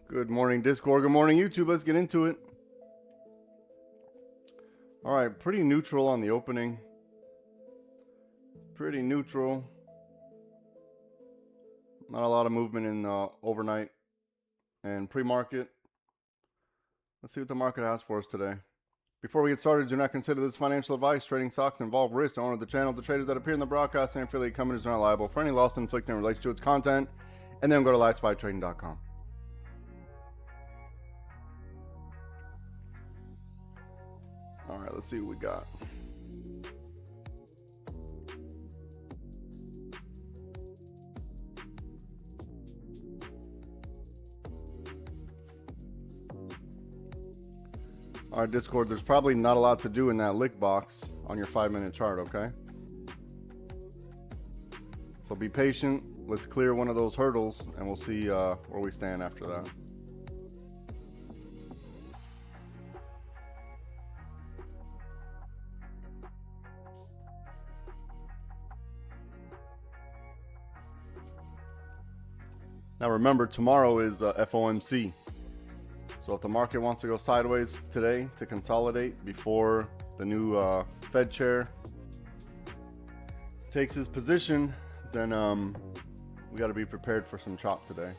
Good morning, Discord. Good morning, YouTube. Let's get into it. All right, pretty neutral on the opening. Pretty neutral. Not a lot of movement in overnight and pre-market. Let's see what the market has for us today. Before we get started, do not consider this financial advice. Trading stocks involve risk. The owner of the channel, the traders that appear in the broadcast, and affiliate companies are not liable for any loss inflicted in relation to its content. And then go to livespytrading.com. All right, let's see what we got. All right, Discord, there's probably not a lot to do in that lick box on your 5-minute chart, okay? So be patient. Let's clear one of those hurdles, and we'll see where we stand after that. Now remember, tomorrow is FOMC. So if the market wants to go sideways today to consolidate before the new Fed chair takes his position, then we got to be prepared for some chop today.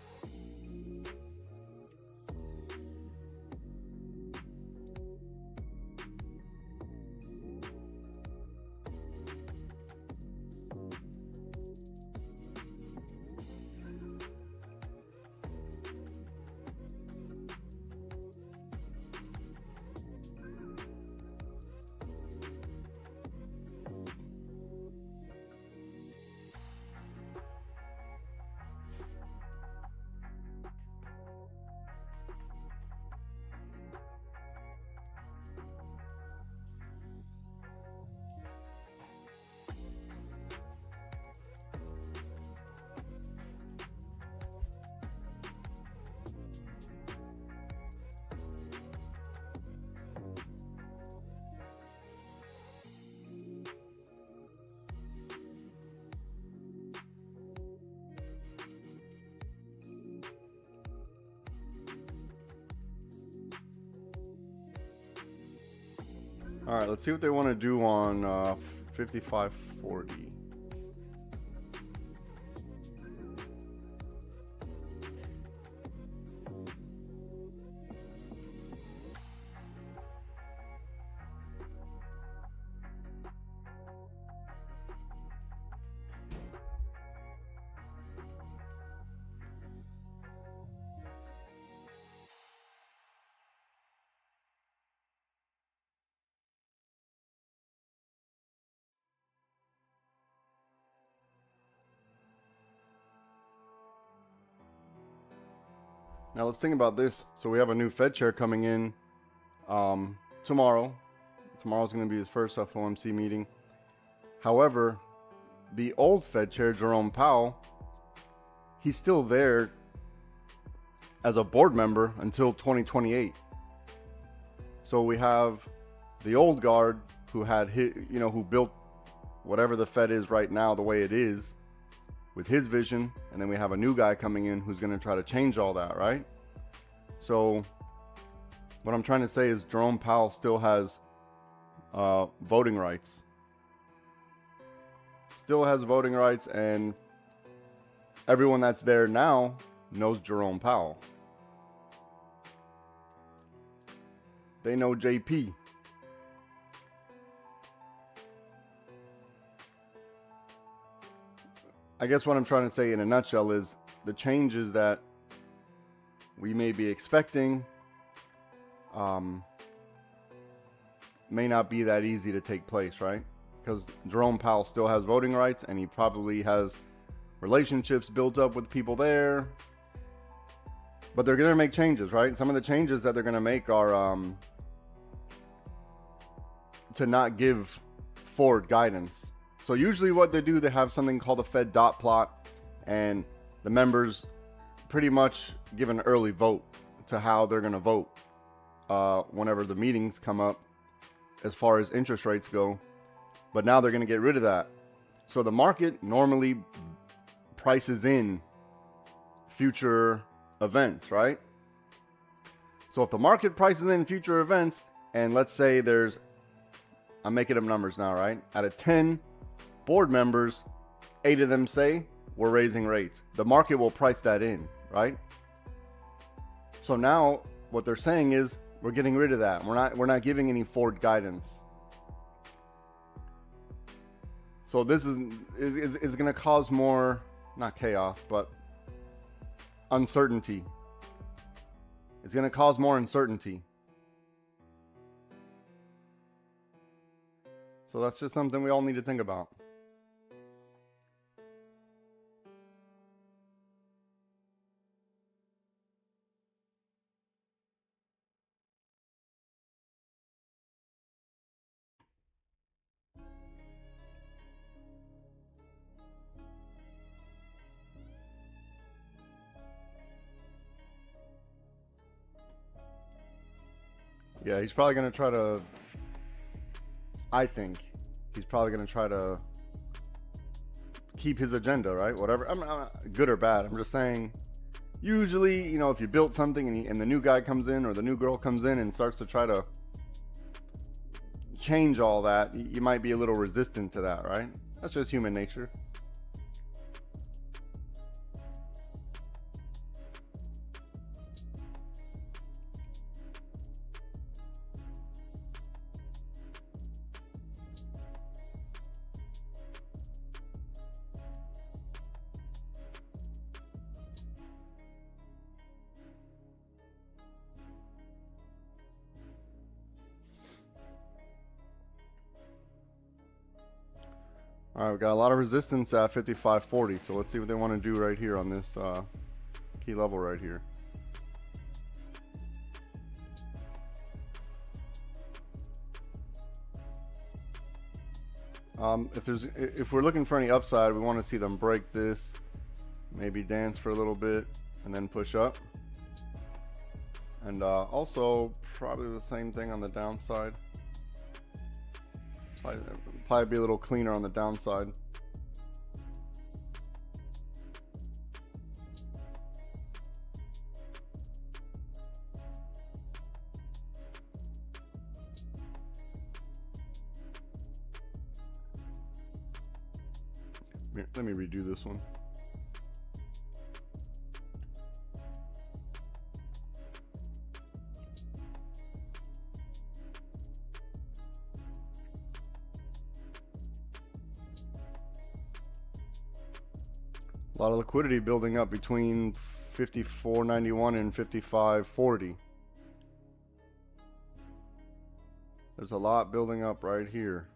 All right, let's see what they want to do on 55.40. Now let's think about this. So we have a new Fed chair coming in tomorrow. Tomorrow's going to be his first FOMC meeting. However, the old Fed chair, Jerome Powell, he's still there as a board member until 2028. So we have the old guard who had who built whatever the Fed is right now the way it is with his vision, and then we have a new guy coming in who's going to try to change all that, right? So what I'm trying to say is Jerome Powell still has voting rights. Still has voting rights, and everyone that's there now knows Jerome Powell. They know JP. I guess what I'm trying to say in a nutshell is the changes that we may be expecting may not be that easy to take place, right? Because Jerome Powell still has voting rights, and he probably has relationships built up with people there. But they're going to make changes, right? Some of the changes that they're going to make are to not give forward guidance. So usually what they do, they have something called a Fed dot plot, and the members pretty much give an early vote to how they're going to vote whenever the meetings come up as far as interest rates go. But now they're going to get rid of that. So the market normally prices in future events, right? So if the market prices in future events, and let's say there's, I'm making up numbers now, right? Out of 10 board members, 8 of them say we're raising rates. The market will price that in, right? So now what they're saying is we're getting rid of that. We're not giving any forward guidance. So this is going to cause more, not chaos, but uncertainty. It's going to cause more uncertainty. So that's just something we all need to think about. Yeah, he's probably going to try to, I think he's probably going to try to keep his agenda, right? Whatever. I'm good or bad. I'm just saying, usually, you know, if you built something and the new guy comes in or the new girl comes in and starts to try to change all that, you might be a little resistant to that, right? That's just human nature. All right, we got a lot of resistance at 55.40, so let's see what they want to do right here on this key level right here. If we're looking for any upside, we want to see them break this, maybe dance for a little bit, and then push up. And also probably the same thing on the downside. Probably be a little cleaner on the downside. Let me redo this one. A lot of liquidity building up between 54.91 and 55.40. There's a lot building up right here.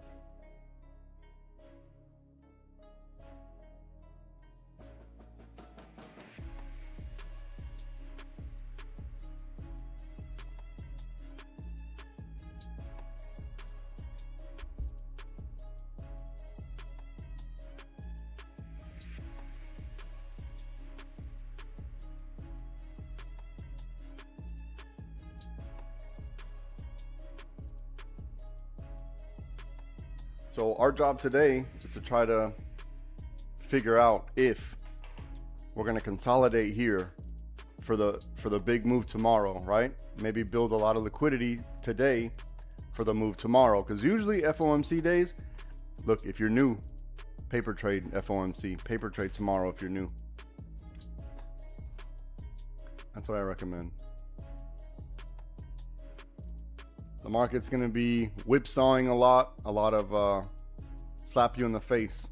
So our job today is to try to figure out if we're going to consolidate here for the big move tomorrow, right? Maybe build a lot of liquidity today for the move tomorrow, because usually FOMC days, look, if you're new, paper trade FOMC, paper trade tomorrow if you're new. That's what I recommend. The market's going to be whipsawing a lot of slap you in the face.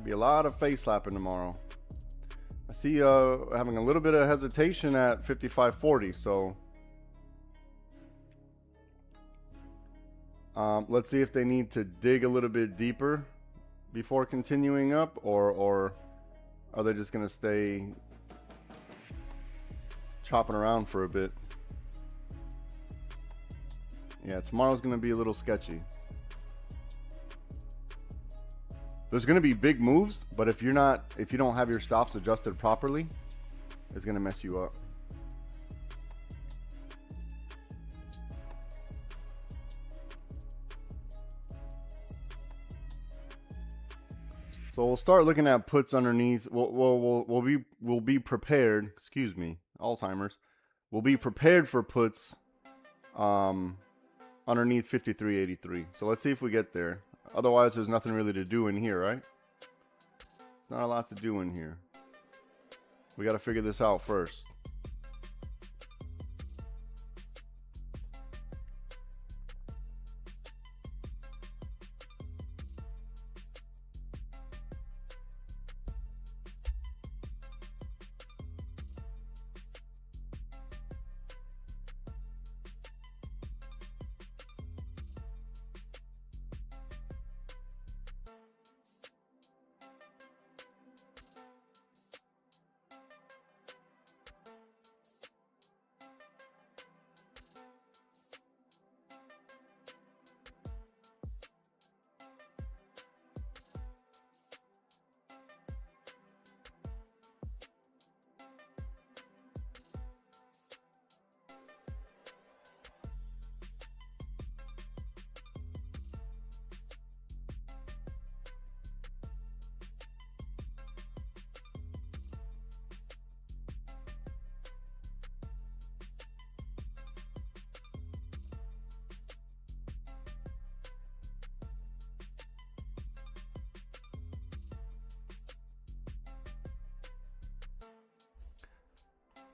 Be a lot of face slapping tomorrow. I see having a little bit of hesitation at 55.40, so let's see if they need to dig a little bit deeper before continuing up, or are they just going to stay chopping around for a bit? Yeah, tomorrow's going to be a little sketchy. There's going to be big moves, but if you don't have your stops adjusted properly, it's going to mess you up. So we'll start looking at puts underneath. We'll be prepared. Excuse me, Alzheimer's. we'll be prepared for puts underneath 53.83. So let's see if we get there. Otherwise, there's nothing really to do in here, right? There's not a lot to do in here. We got to figure this out first.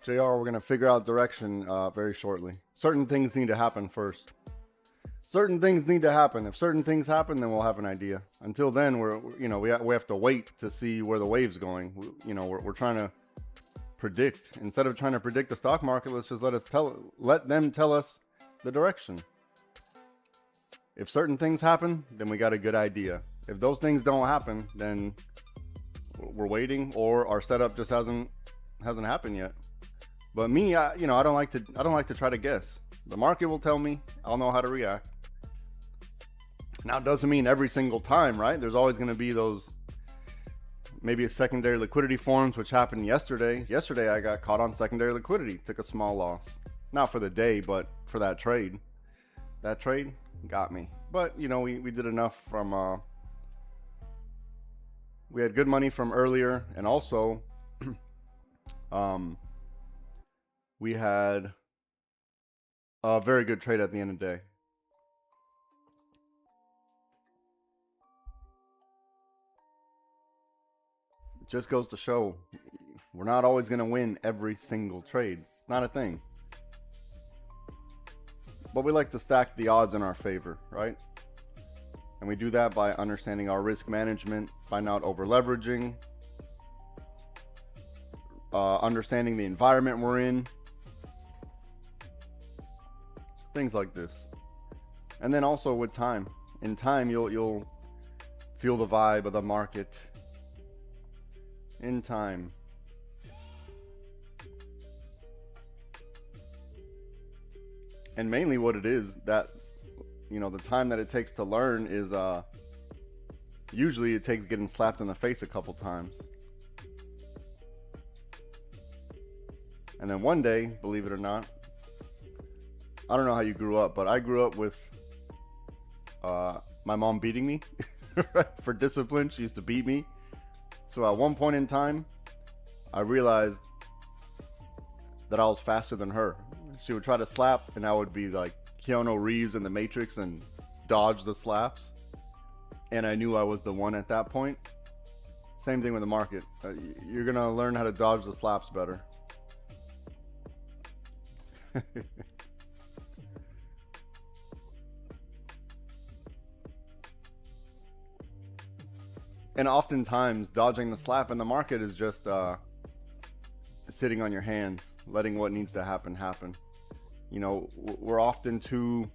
JR, we're going to figure out direction very shortly. Certain things need to happen first. Certain things need to happen. If certain things happen, then we'll have an idea. Until then, we have to wait to see where the wave's going. We're trying to predict. Instead of trying to predict the stock market, let's just let them tell us the direction. If certain things happen, then we got a good idea. If those things don't happen, then we're waiting, or our setup just hasn't happened yet. But me, I don't like to try to guess. The market will tell me. I'll know how to react. Now, it doesn't mean every single time, right? There's always going to be those, maybe a secondary liquidity forms, which happened yesterday. Yesterday, I got caught on secondary liquidity. Took a small loss. Not for the day, but for that trade. That trade got me. But, we did enough from, we had good money from earlier. And also, we had a very good trade at the end of the day. It just goes to show we're not always going to win every single trade. Not a thing. But we like to stack the odds in our favor, right? And we do that by understanding our risk management, by not over leveraging, understanding the environment we're in. Things like this. And then also with time. In time, you'll feel the vibe of the market. In time. And mainly what it is, that the time that it takes to learn is usually it takes getting slapped in the face a couple times. And then one day, believe it or not, I don't know how you grew up, but I grew up with my mom beating me for discipline. She used to beat me. So at one point in time, I realized that I was faster than her. She would try to slap, and I would be like Keanu Reeves in The Matrix and dodge the slaps. And I knew I was the one at that point. Same thing with the market. You're going to learn how to dodge the slaps better. And oftentimes, dodging the slap in the market is just sitting on your hands, letting what needs to happen happen. We're often too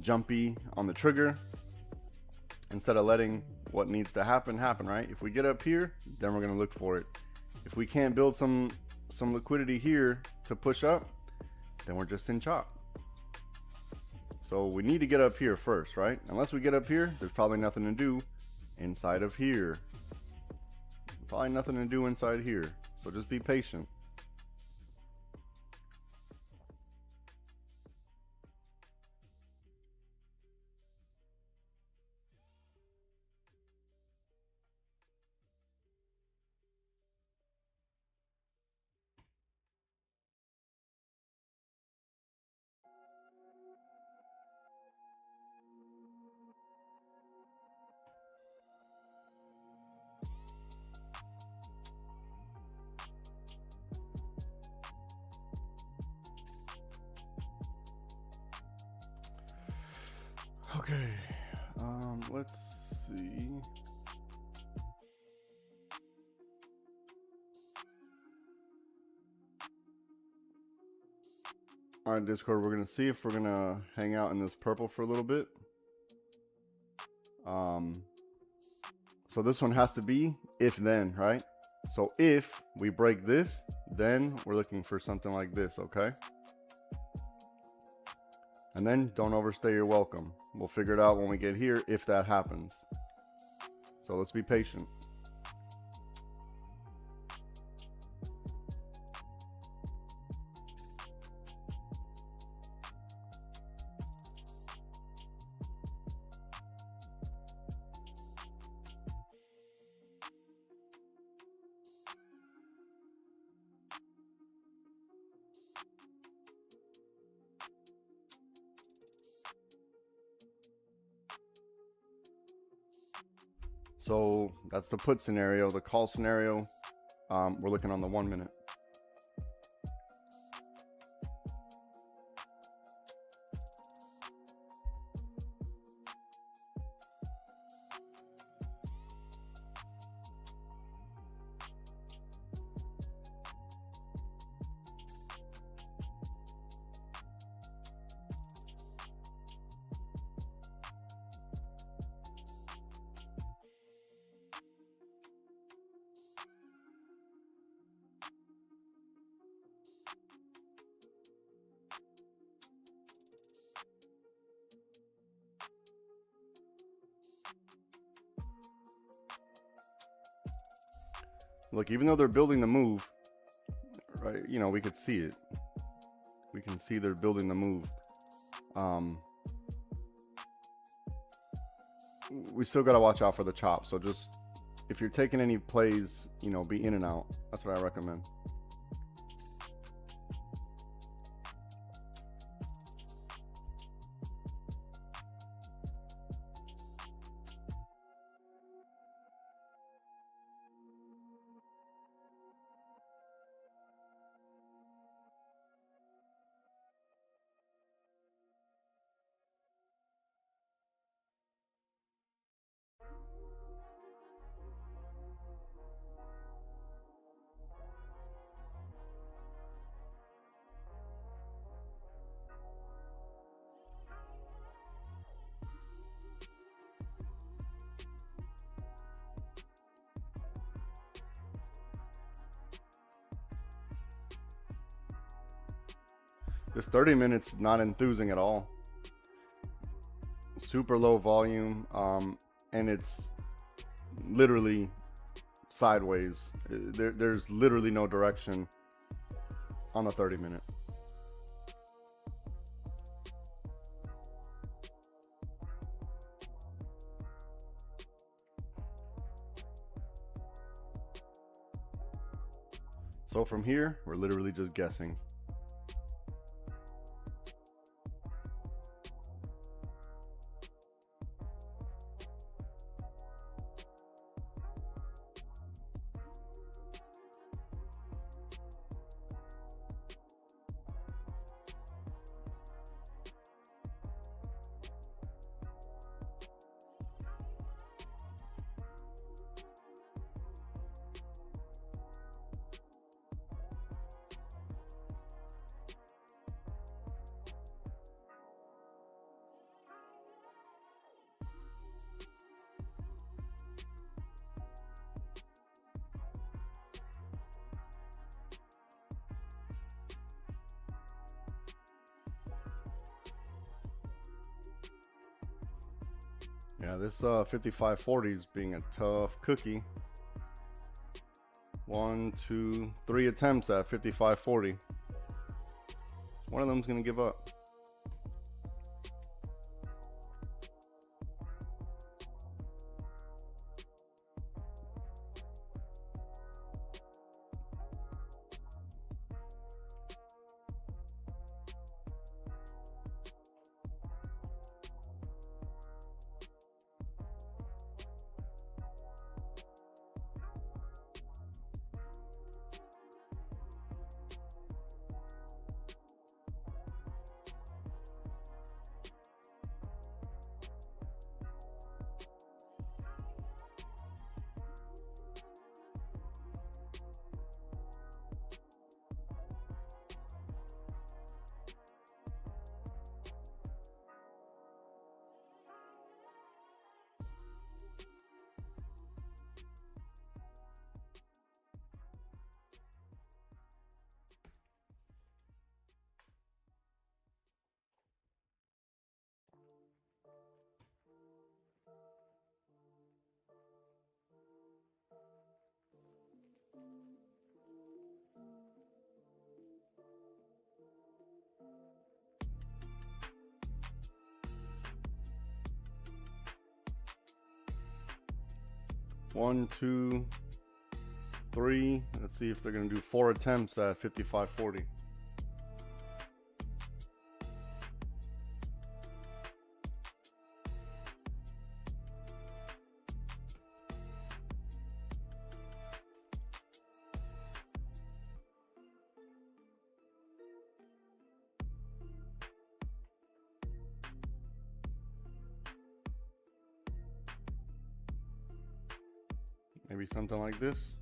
jumpy on the trigger instead of letting what needs to happen happen, right? If we get up here, then we're going to look for it. If we can't build some liquidity here to push up, then we're just in chop. So we need to get up here first, right? Unless we get up here, there's probably nothing to do inside of here. Probably nothing to do inside here. So just be patient. Okay, let's see. All right, Discord, we're gonna see if we're gonna hang out in this purple for a little bit. So this one has to be if then, right? So if we break this, then we're looking for something like this, okay? And then don't overstay your welcome. We'll figure it out when we get here if that happens. So let's be patient. So that's the put scenario. The call scenario, we're looking on the 1 minute. Look, even though they're building the move, right? You know, we could see it. We can see they're building the move. We still got to watch out for the chop. So just, if you're taking any plays, you know, be in and out. That's what I recommend. This 30 minutes not enthusing at all. Super low volume, and it's literally sideways. There's literally no direction on the 30 minute. So from here, we're literally just guessing. Yeah, this 5540 is being a tough cookie. 1, 2, 3 attempts at 5540. One of them's gonna give up. 1, 2, 3. Let's see if they're going to do 4 attempts at 55.40. Maybe something like this.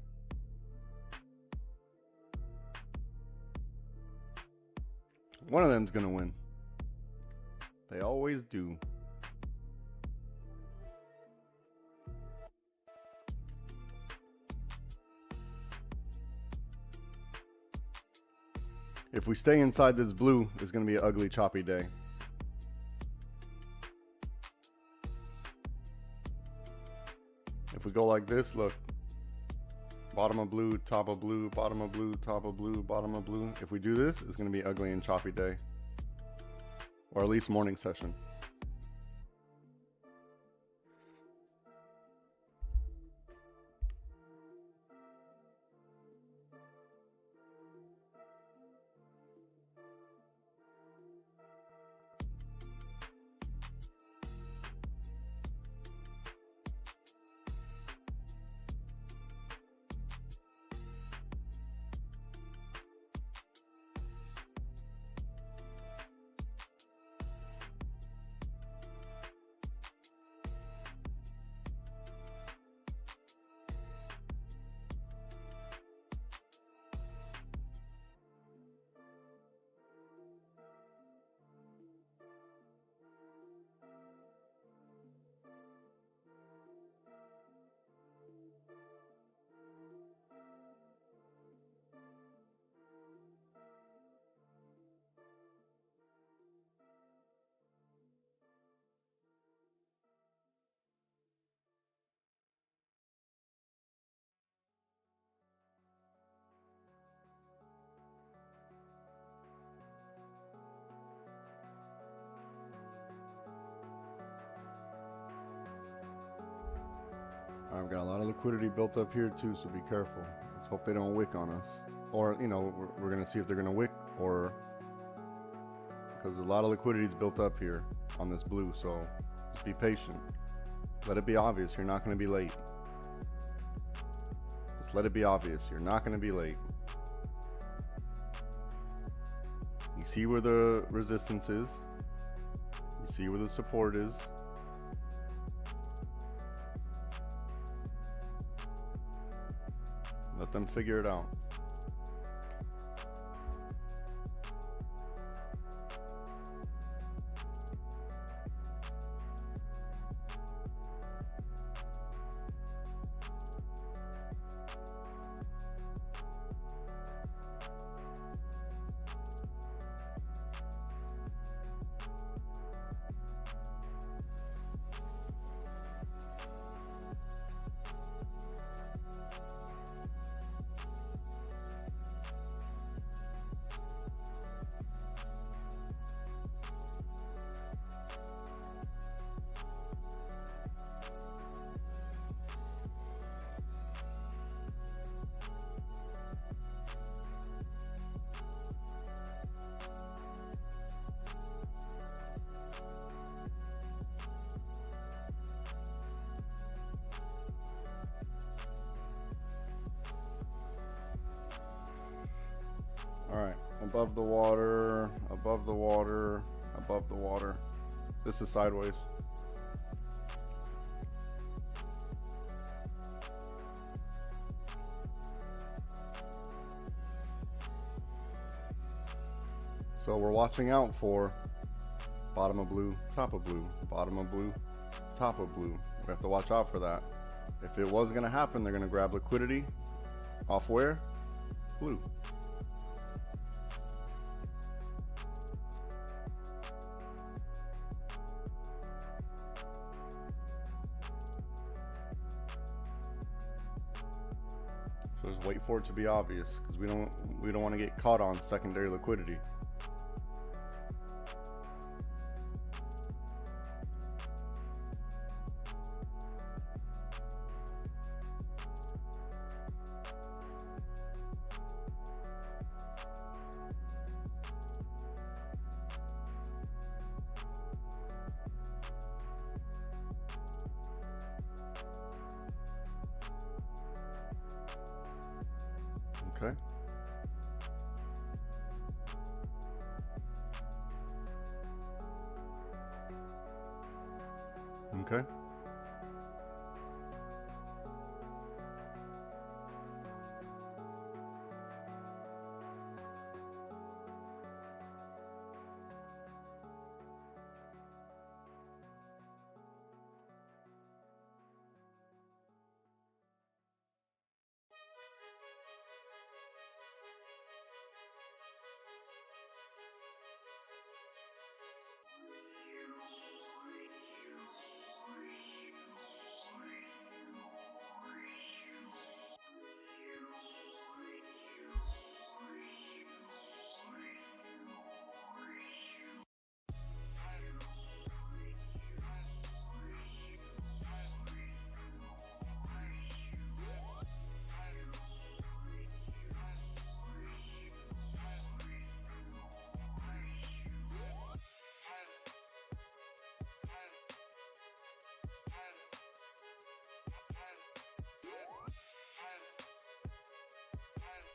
One of them's gonna win. They always do. If we stay inside this blue, it's gonna be an ugly, choppy day. If we go like this, look. Bottom of blue, top of blue, bottom of blue, top of blue, bottom of blue. If we do this, it's going to be ugly and choppy day. Or at least morning session. I've got a lot of liquidity built up here too, so be careful. Let's hope they don't wick on us. Or, you know, we're going to see if they're going to wick, or because a lot of liquidity is built up here on this blue, so just be patient. Let it be obvious you're not going to be late. Just let it be obvious you're not going to be late. You see where the resistance is. You see where the support is. Let them figure it out. All right, above the water, above the water, above the water. This is sideways. So we're watching out for bottom of blue, top of blue, bottom of blue, top of blue. We have to watch out for that. If it was gonna happen, they're gonna grab liquidity off where? Blue. So just wait for it to be obvious, because we don't want to get caught on secondary liquidity. Okay.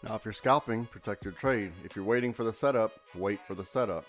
Now, if you're scalping, protect your trade. If you're waiting for the setup, wait for the setup.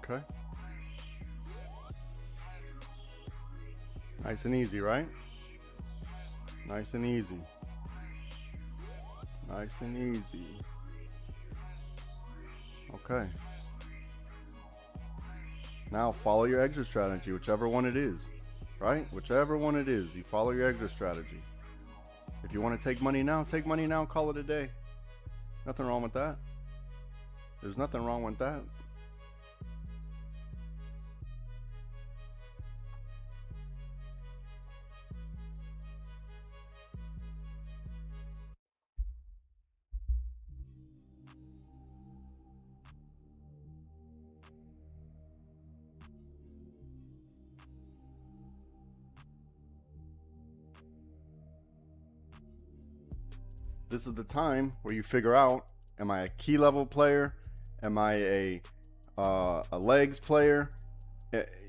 Okay. Nice and easy, right? Nice and easy. Nice and easy. Okay. Now follow your exit strategy, whichever one it is, right? Whichever one it is, you follow your exit strategy. If you want to take money now, call it a day. Nothing wrong with that. There's nothing wrong with that. This is the time where you figure out, am I a key level player? Am I a legs player?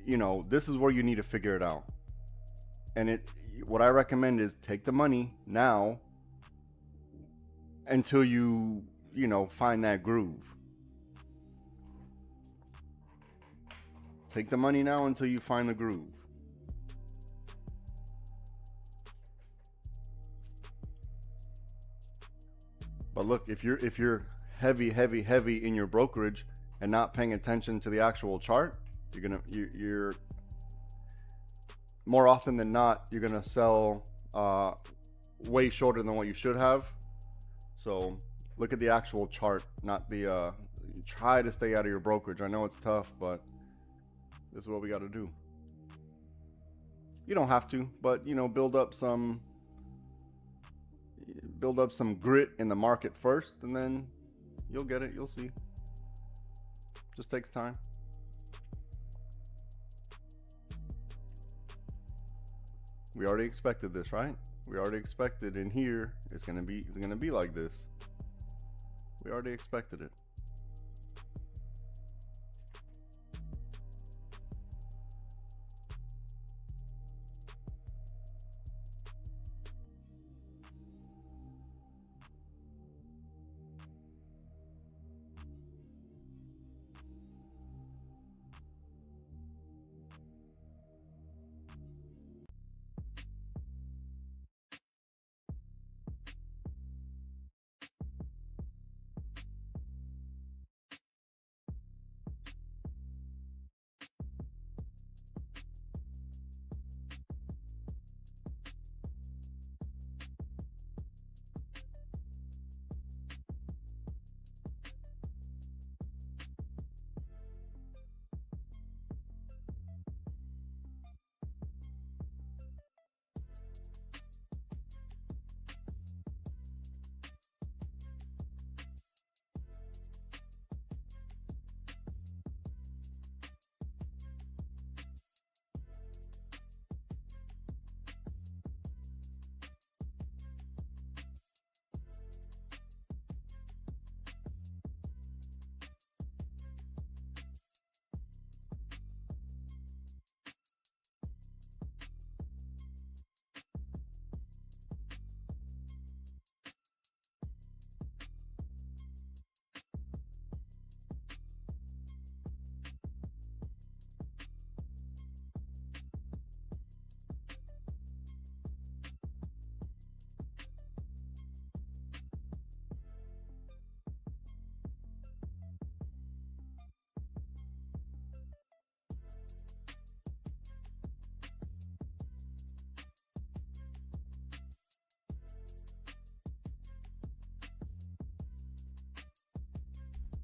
You know, this is where you need to figure it out. And what I recommend is take the money now until you find that groove. Take the money now until you find the groove. But look, if you're heavy in your brokerage and not paying attention to the actual chart, you're more often than not, you're gonna sell way shorter than what you should have. So look at the actual chart, not the try to stay out of your brokerage. I know it's tough, but this is what we got to do. You don't have to, but build up some grit in the market first, and then you'll get it. You'll see. Just takes time. We already expected this, right? We already expected in here it's gonna be like this. We already expected it.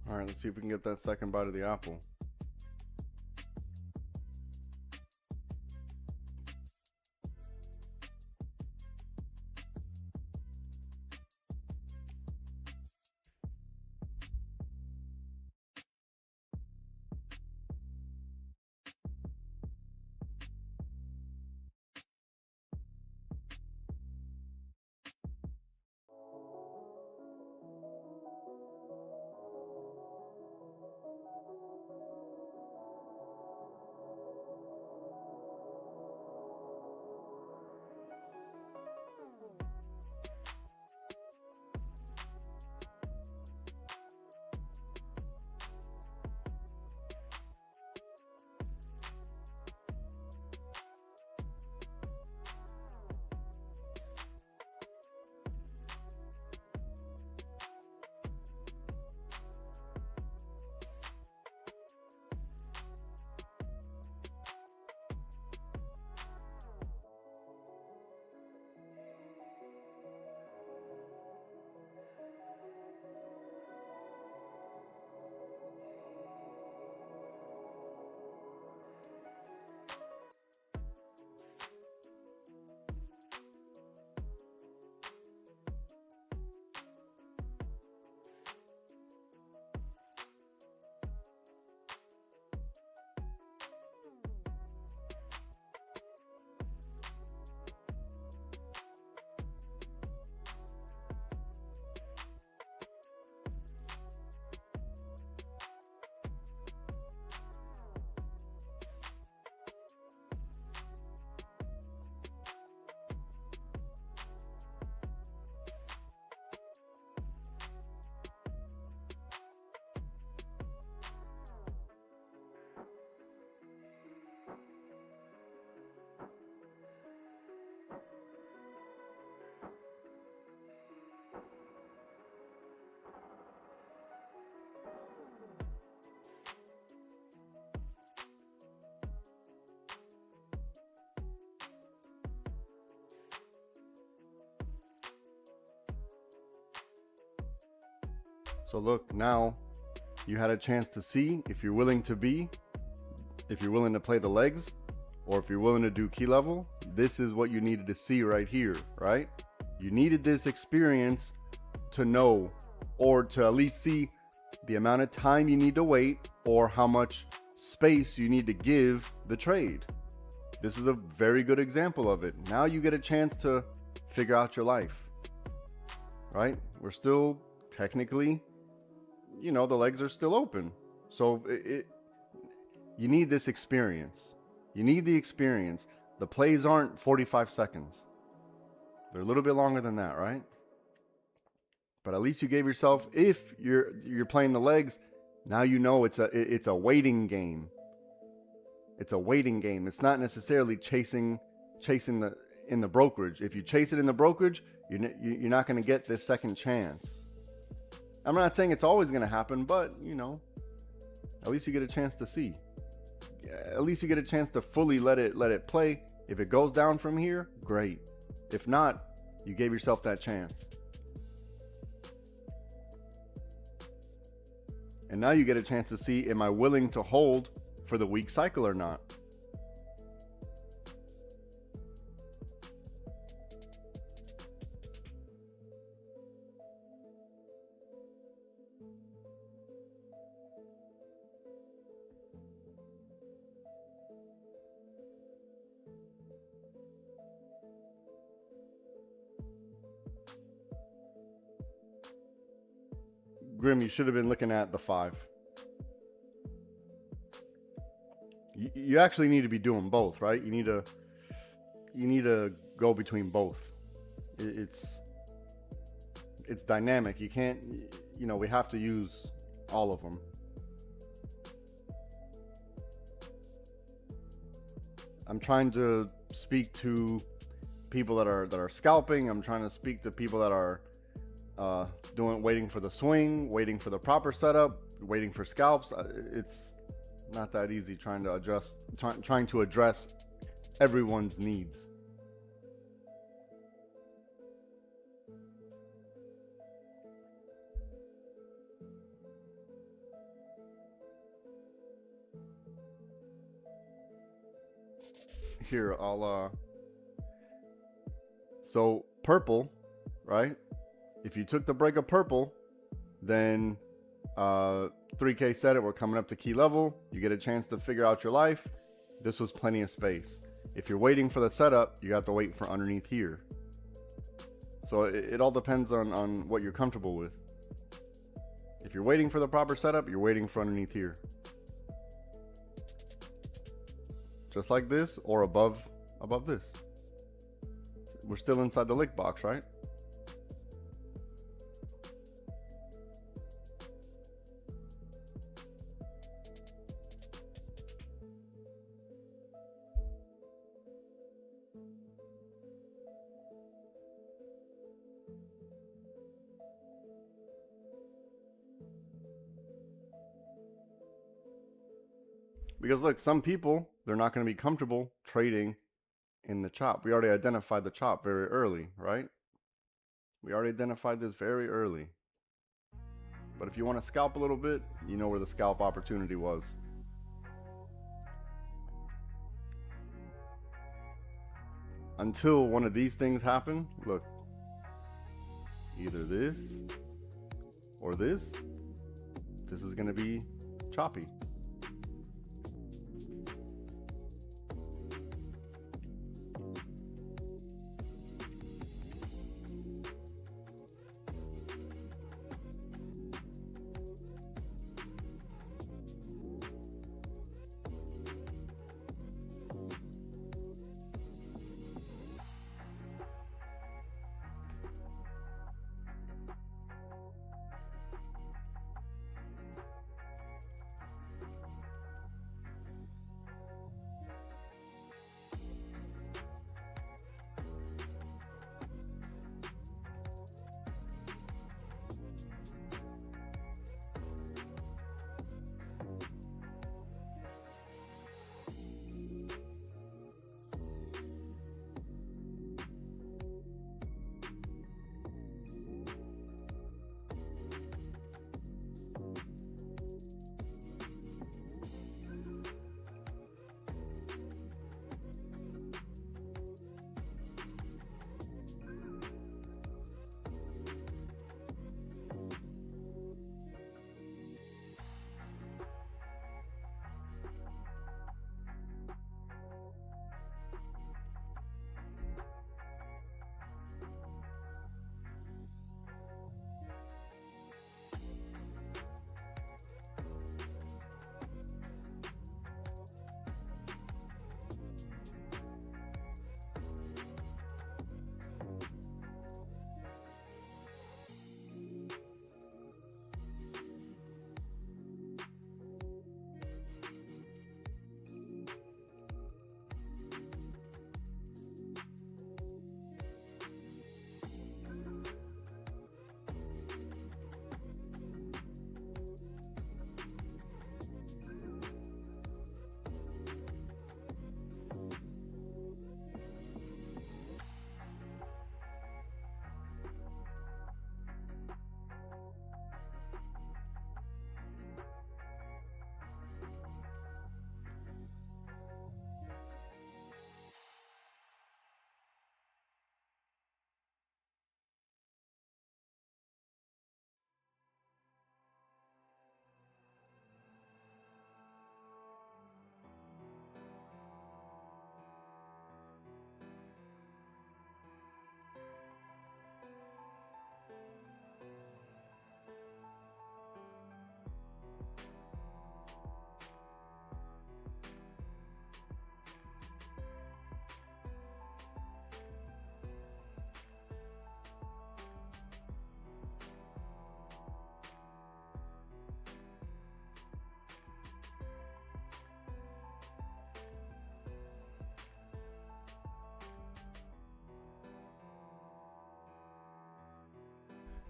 All right, let's see if we can get that second bite of the apple. So look, now you had a chance to see if you're willing to play the legs, or if you're willing to do key level. This is what you needed to see right here, right? You needed this experience to know, or to at least see the amount of time you need to wait, or how much space you need to give the trade. This is a very good example of it. Now you get a chance to figure out your life, right? We're still technically, the legs are still open. So you need this experience. You need the experience. The plays aren't 45 seconds. They're a little bit longer than that, right? But at least you gave yourself, if you're playing the legs, now you know it's a waiting game. It's a waiting game. It's not necessarily chasing in the brokerage. If you chase it in the brokerage, you're not going to get this second chance. I'm not saying it's always going to happen, but at least you get a chance to see. At least you get a chance to fully let it play. If it goes down from here, great. If not, you gave yourself that chance. And now you get a chance to see, am I willing to hold for the weak cycle or not? Grim, you should have been looking at the 5. You actually need to be doing both, right? You need to go between both. It's dynamic. You can't, we have to use all of them. I'm trying to speak to people that are scalping. I'm trying to speak to people that are waiting for the swing, waiting for the proper setup, waiting for scalps. It's not that easy trying to address everyone's needs. Here, so purple, right? If you took the break of purple, then 3K set it. We're coming up to key level. You get a chance to figure out your life. This was plenty of space. If you're waiting for the setup, you have to wait for underneath here. So it all depends on what you're comfortable with. If you're waiting for the proper setup, you're waiting for underneath here. Just like this, or above this. We're still inside the lick box, right? Because look, some people, they're not going to be comfortable trading in the chop. We already identified the chop very early, right? We already identified this very early. But if you want to scalp a little bit, you know where the scalp opportunity was. Until one of these things happen, look. Either this or this. This is going to be choppy.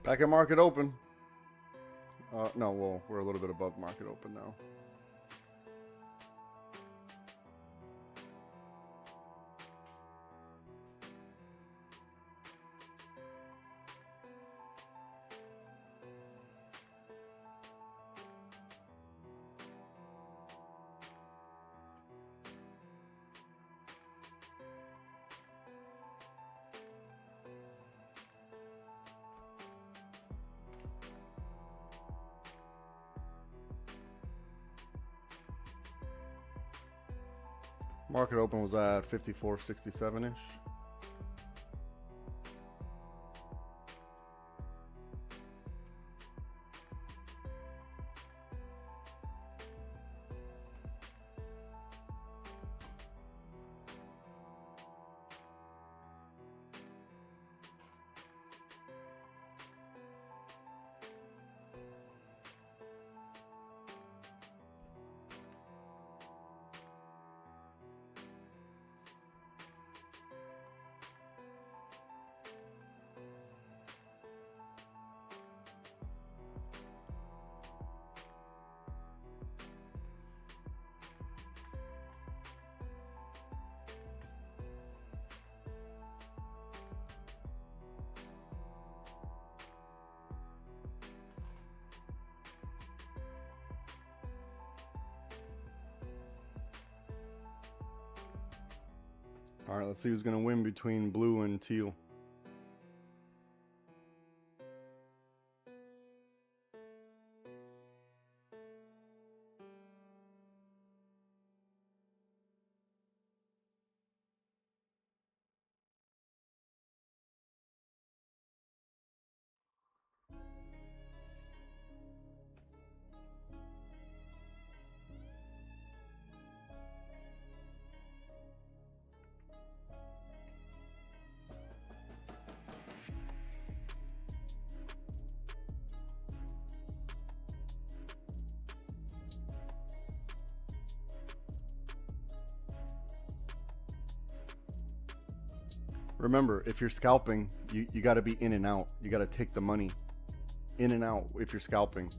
Back at market open. No, well, we're a little bit above market open now. Market open was at 54.67-ish. All right, let's see who's going to win between blue and teal. Remember, if you're scalping, you got to be in and out. You got to take the money in and out if you're scalping.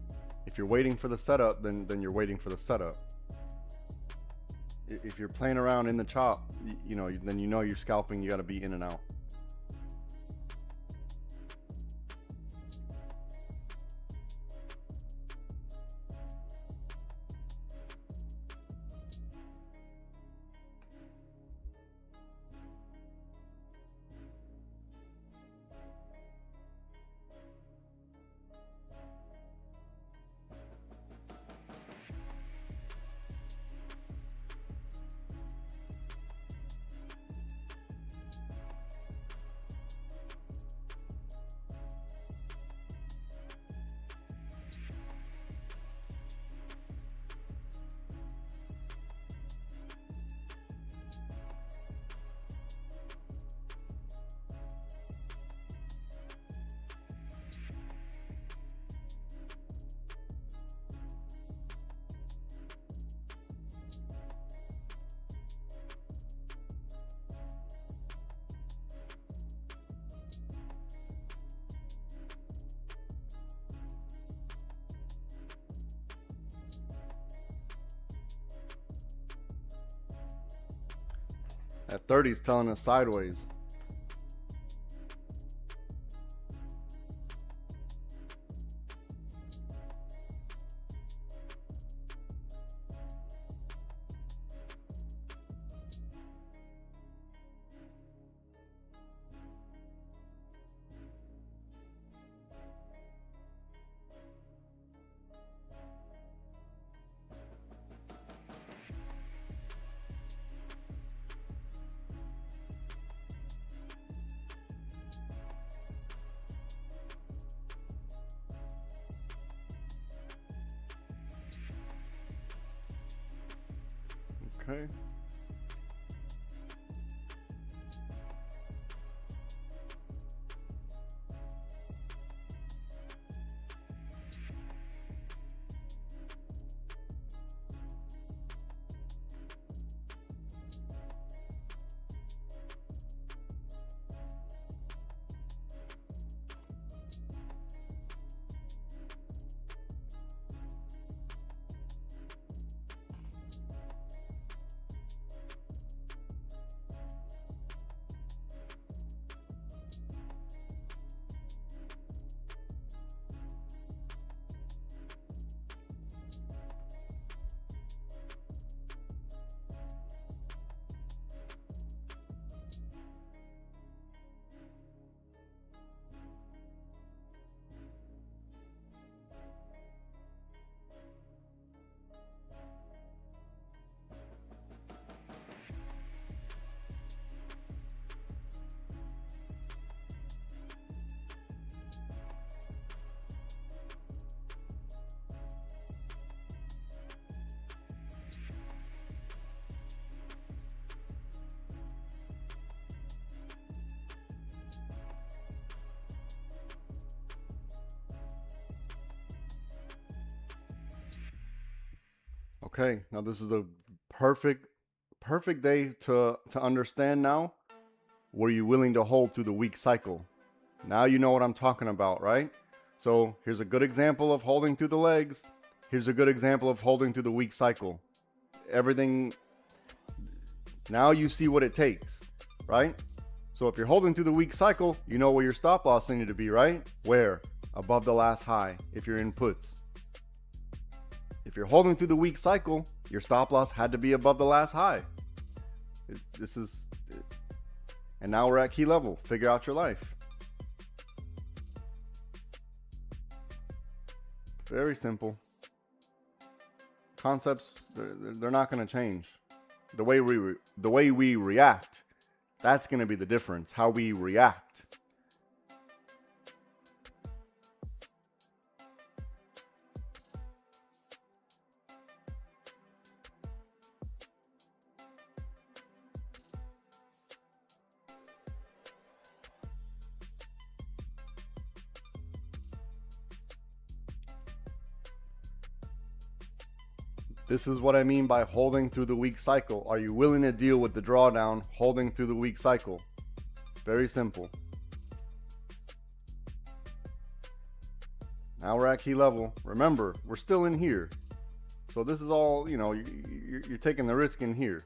If you're waiting for the setup, then you're waiting for the setup. If you're playing around in the chop, then you know you're scalping. You got to be in and out. At 30 is telling us sideways. Okay. Okay, now this is a perfect day to understand now. Were you willing to hold through the weak cycle? Now you know what I'm talking about, right? So here's a good example of holding through the legs. Here's a good example of holding through the weak cycle. Everything, now you see what it takes, right? So if you're holding through the weak cycle, you know where your stop loss needed to be, right? Where? Above the last high, if you're in puts. If you're holding through the weak cycle, your stop loss had to be above the last high. And now we're at key level. Figure out your life. Very simple. Concepts, they're not going to change. The way we react, that's going to be the difference. How we react. This is what I mean by holding through the weak cycle. Are you willing to deal with the drawdown holding through the weak cycle? Very simple. Now we're at key level. Remember, we're still in here. So this is all, you know, you're taking the risk in here.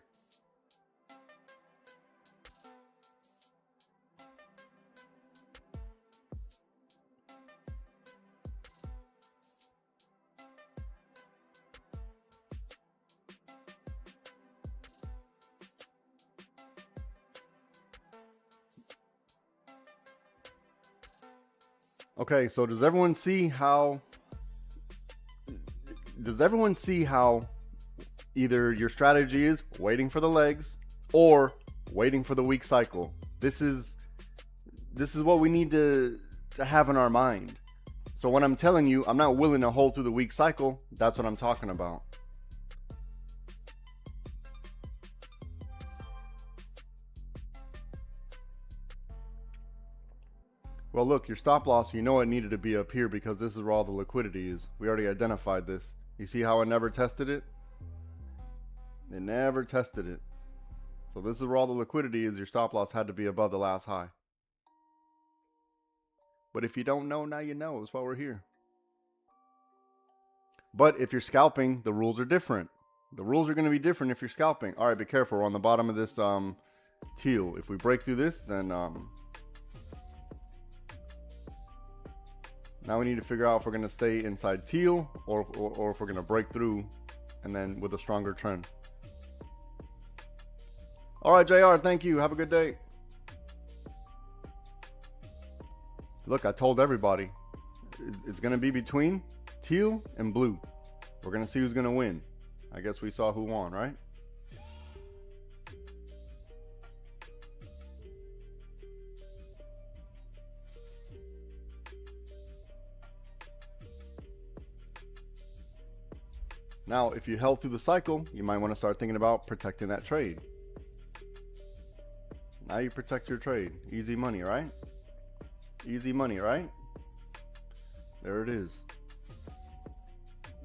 Okay, so does everyone see how either your strategy is waiting for the legs or waiting for the weak cycle? This is what we need to have in our mind. So when I'm telling you I'm not willing to hold through the weak cycle, that's what I'm talking about. Well, look, your stop loss, you know it needed to be up here because this is where all the liquidity is. We already identified this. You see how it never tested it? It never tested it. So this is where all the liquidity is. Your stop loss had to be above the last high. But if you don't know, now you know. That's why we're here. But if you're scalping, the rules are different. The rules are going to be different if you're scalping. All right, be careful. We're on the bottom of this teal. If we break through this, then now we need to figure out if we're going to stay inside teal or if we're going to break through and then with a stronger trend. All right, JR, thank you. Have a good day. Look, I told everybody it's going to be between teal and blue. We're going to see who's going to win. I guess we saw who won, right? Now, if you held through the cycle, you might want to start thinking about protecting that trade. Now you protect your trade. Easy money, right? Easy money, right? There it is.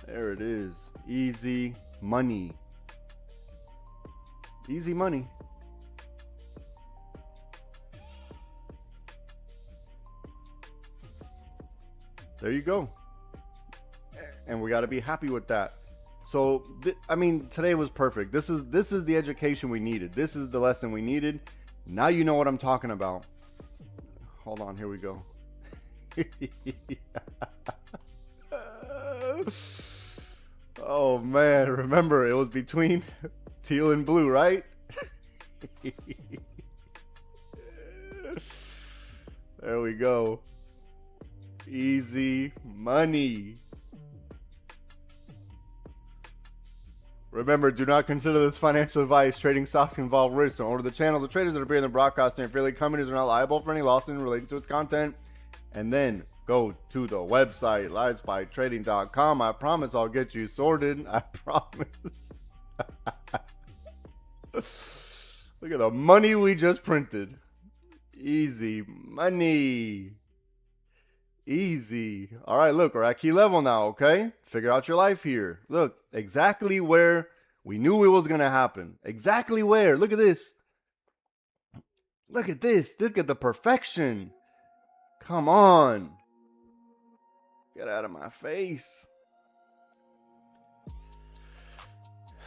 There it is. Easy money. Easy money. There you go. And we got to be happy with that. So, I mean, today was perfect. This is the education we needed. This is the lesson we needed. Now you know what I'm talking about. Hold on, here we go. Oh man, remember it was between teal and blue, right? There we go. Easy money. Remember, do not consider this financial advice. Trading stocks involve risk. Don't order the channel. The traders that appear in the broadcast and affiliate companies are not liable for any losses relating to its content. And then go to the website, livespytrading.com. I promise I'll get you sorted. I promise. Look at the money we just printed. Easy money. Easy. All right, look, we're at key level now, okay? Figure out your life here. Look, exactly where we knew it was going to happen. Exactly where. Look at this. Look at this. Look at the perfection. Come on. Get out of my face.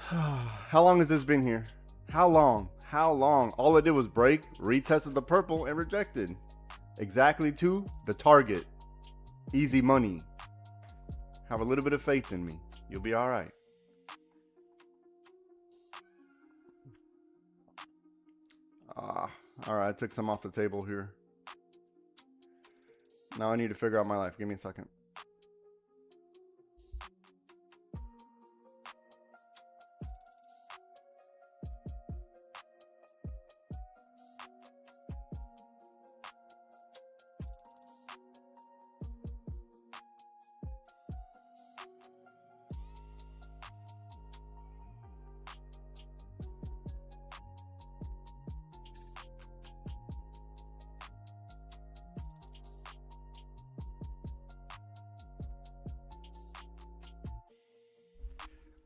How long has this been here? How long? How long? All it did was break, retested the purple, and rejected. Exactly to the target. Easy money. Have a little bit of faith in me. You'll be all right. All right, I took some off the table here. Now I need to figure out my life. Give me a second.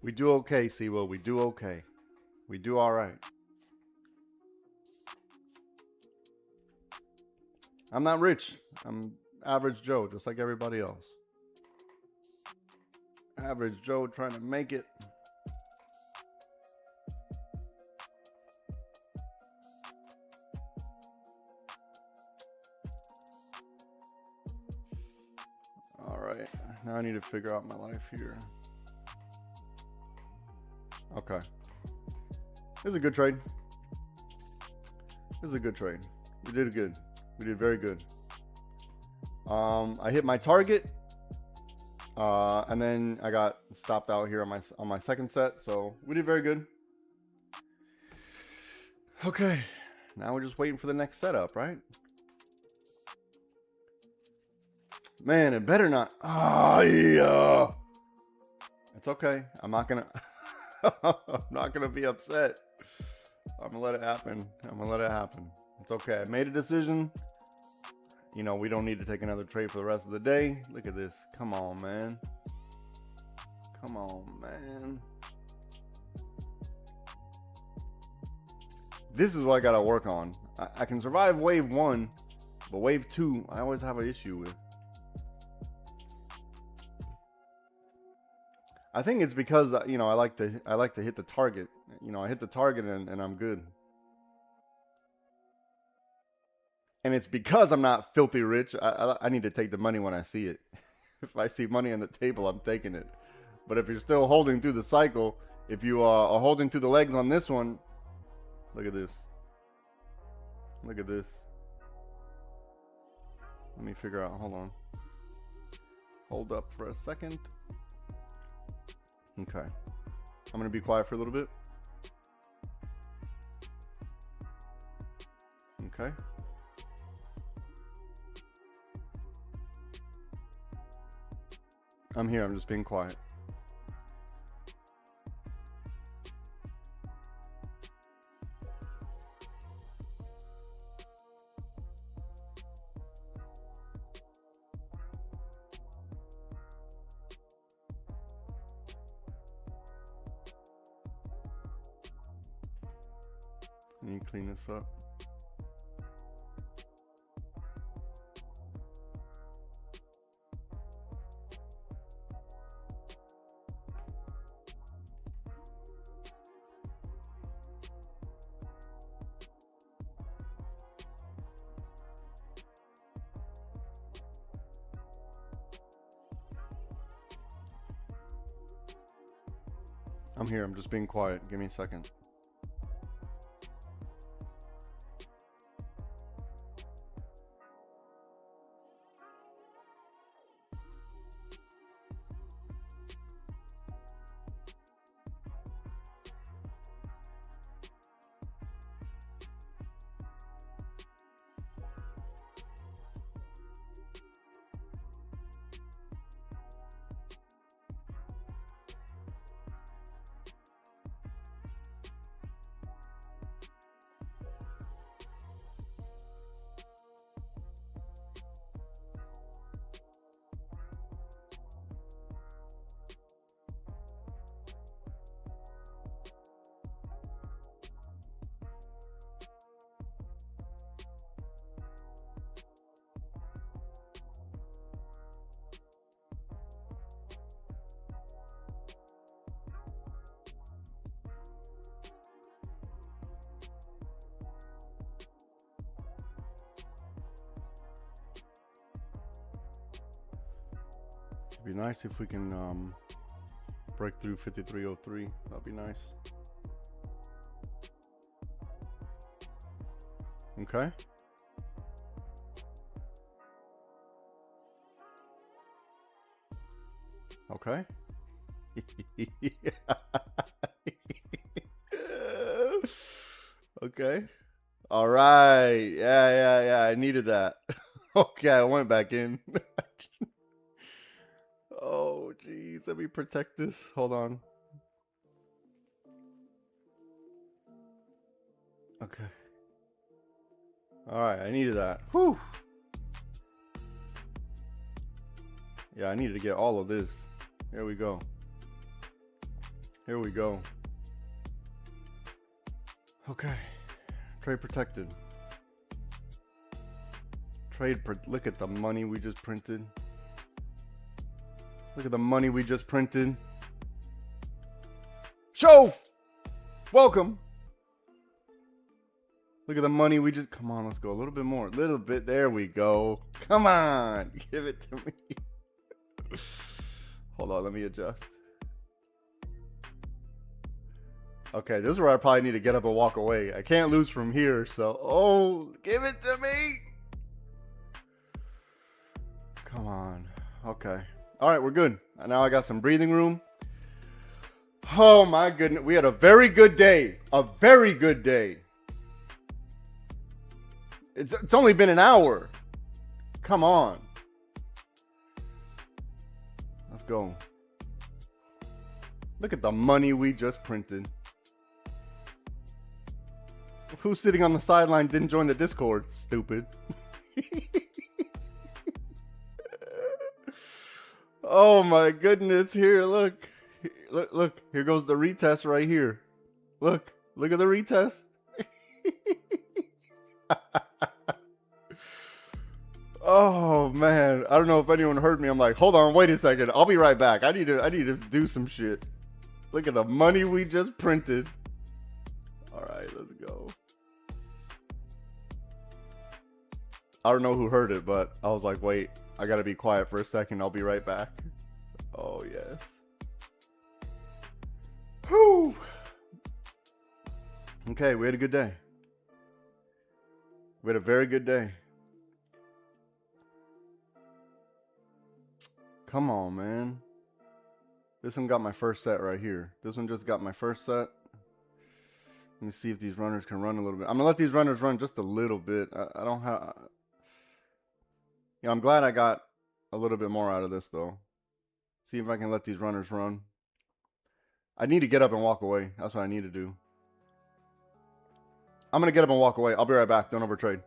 We do okay, Siwa. We do okay. We do all right. I'm not rich. I'm average Joe, just like everybody else. Average Joe trying to make it. All right. Now I need to figure out my life here. Okay. This is a good trade. This is a good trade. We did good. We did very good. I hit my target. And then I got stopped out here on my second set. So we did very good. Okay. Now we're just waiting for the next setup, right? Man, it better not. Oh, yeah. It's okay. I'm not gonna I'm not gonna be upset. I'm gonna let it happen. I'm gonna let it happen. It's okay. I made a decision. You know, we don't need to take another trade for the rest of the day. Look at this. Come on, man. Come on, man. This is what I gotta work on. I can survive wave 1, but wave 2, I always have an issue with. I think it's because, you know, I like to hit the target. You know, I hit the target and I'm good. And it's because I'm not filthy rich. I need to take the money when I see it. If I see money on the table, I'm taking it. But if you're still holding through the cycle, if you are holding through the legs on this one, look at this. Look at this. Let me figure out. Hold on. Hold up for a second. Okay. I'm going to be quiet for a little bit. Okay. I'm here. I'm just being quiet. Let me clean this up. I'm here. I'm just being quiet. Give me a second. It'd be nice if we can break through 5303. That'd be nice. Okay. Okay. Okay. All right. Yeah. I needed that. Okay, I went back in. Oh, geez. Let me protect this. Hold on. Okay. All right, I needed that. Whew. Yeah, I needed to get all of this. Here we go. Here we go. Okay. Trade protected. Look at the money we just printed. Look at the money we just printed. Shove! Welcome. Look at the money we just... Come on, let's go a little bit more. A little bit. There we go. Come on. Give it to me. Hold on, let me adjust. Okay, this is where I probably need to get up and walk away. I can't lose from here, so... Oh, give it to me! Come on. Okay. All right, we're good. Now I got some breathing room. Oh, my goodness. We had a very good day. A very good day. It's only been an hour. Come on. Let's go. Look at the money we just printed. Who's sitting on the sideline didn't join the Discord? Stupid. Oh my goodness. Here, look. Look. Here goes the retest right here. Look at the retest. Oh man. I don't know if anyone heard me. I'm like, hold on, wait a second. I'll be right back. I need to do some shit. Look at the money we just printed. All right, let's go. I don't know who heard it, but I was like, wait, I gotta be quiet for a second. I'll be right back. Oh, yes. Whew. Okay, we had a good day. We had a very good day. Come on, man. This one got my first set right here. This one just got my first set. Let me see if these runners can run a little bit. I'm gonna let these runners run just a little bit. I don't have... Yeah, I'm glad I got a little bit more out of this, though. See if I can let these runners run. I need to get up and walk away. That's what I need to do. I'm going to get up and walk away. I'll be right back. Don't overtrade.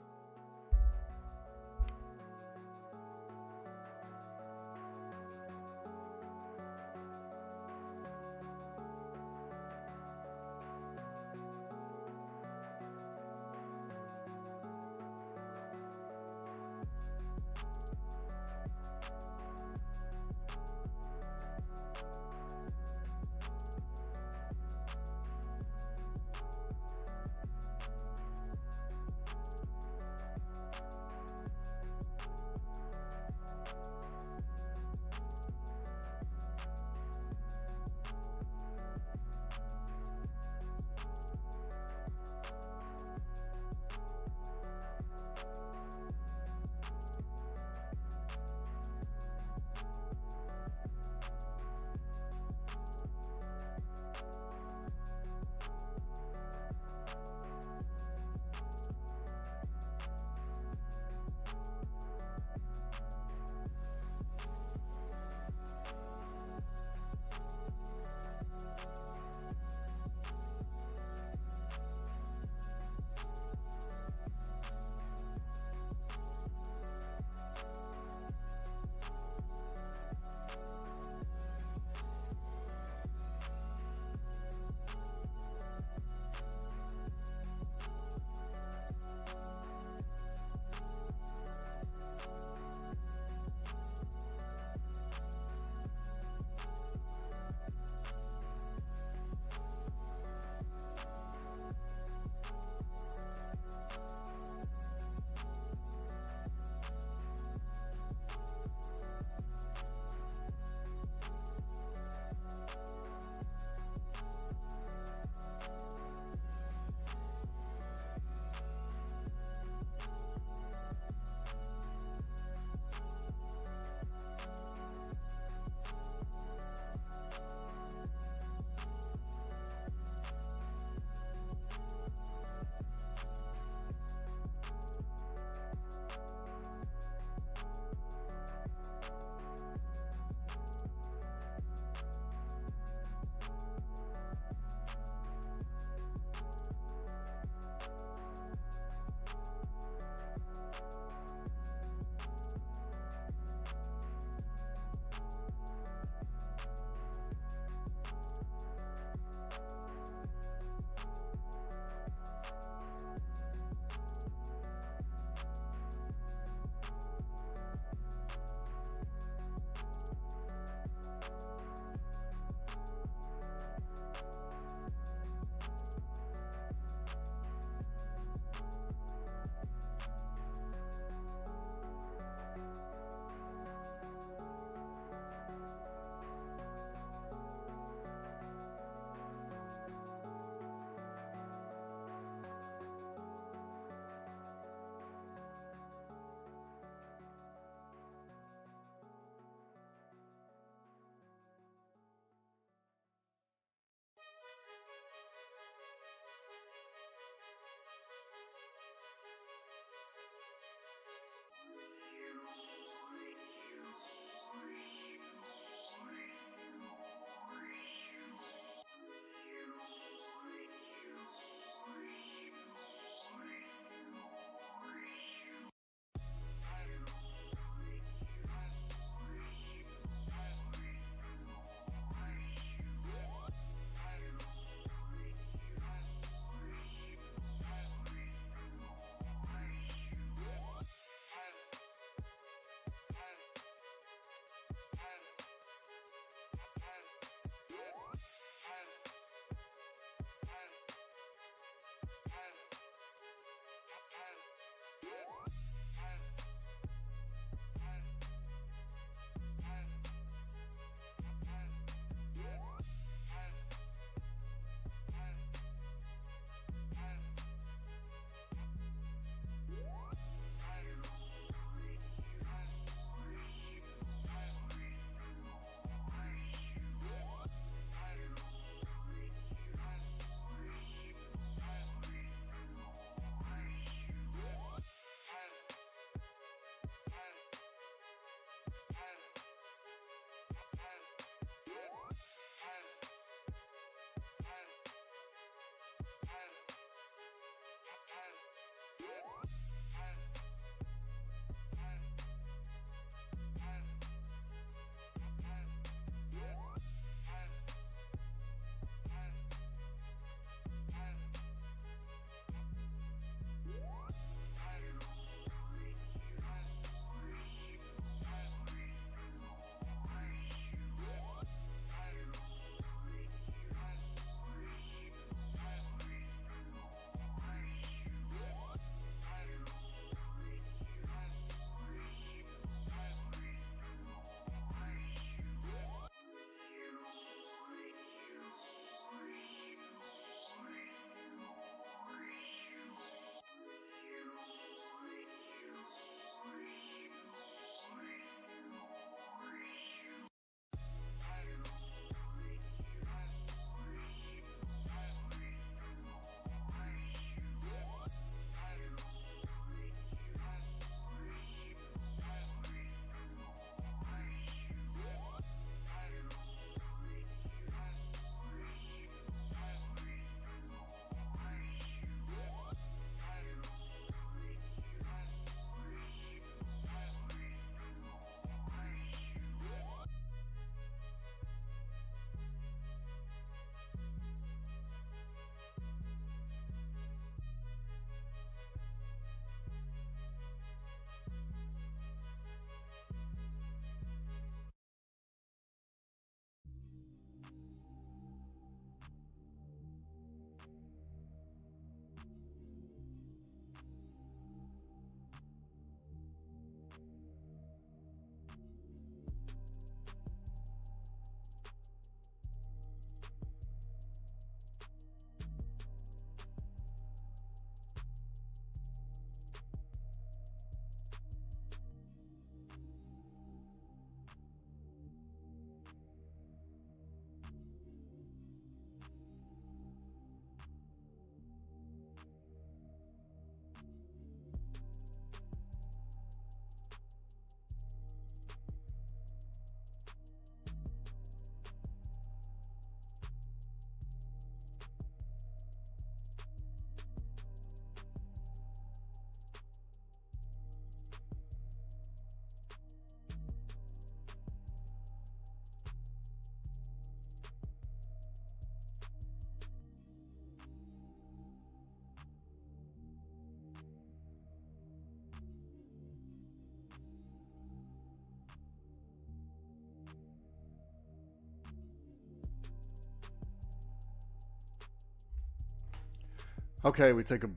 Okay, we take a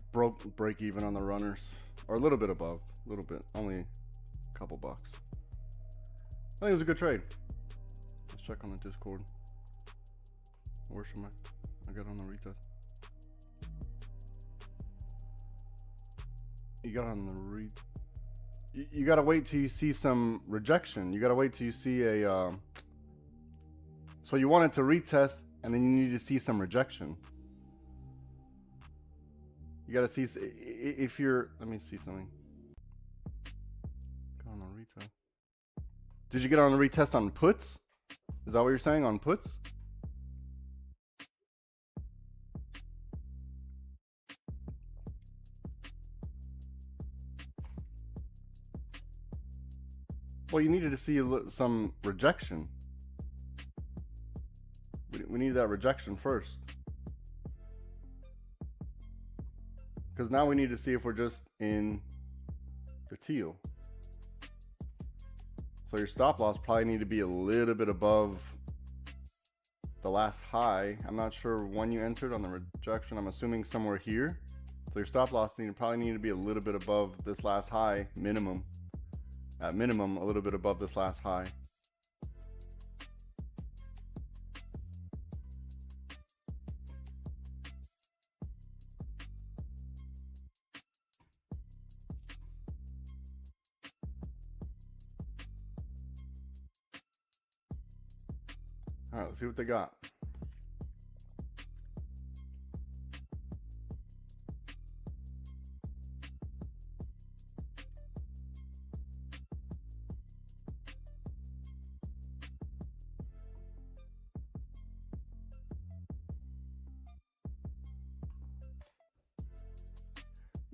break even on the runners, or a little bit above, a little bit, only a couple bucks. I think it was a good trade. Let's check on the Discord. Where should I got on the retest. You got on the you gotta wait till you see some rejection. You gotta wait till you see a so you want it to retest, and then you need to see some rejection. You gotta see if you're. Let me see something. Got on the retest. Did you get on the retest on puts? Is that what you're saying on puts? Well, you needed to see some rejection. We need that rejection first. Because now we need to see if we're just in the teal. So your stop loss probably need to be a little bit above the last high. I'm not sure when you entered on the rejection. I'm assuming somewhere here. So your stop loss probably need to be a little bit above this last high, minimum. At minimum, a little bit above this last high. All right, let's see what they got.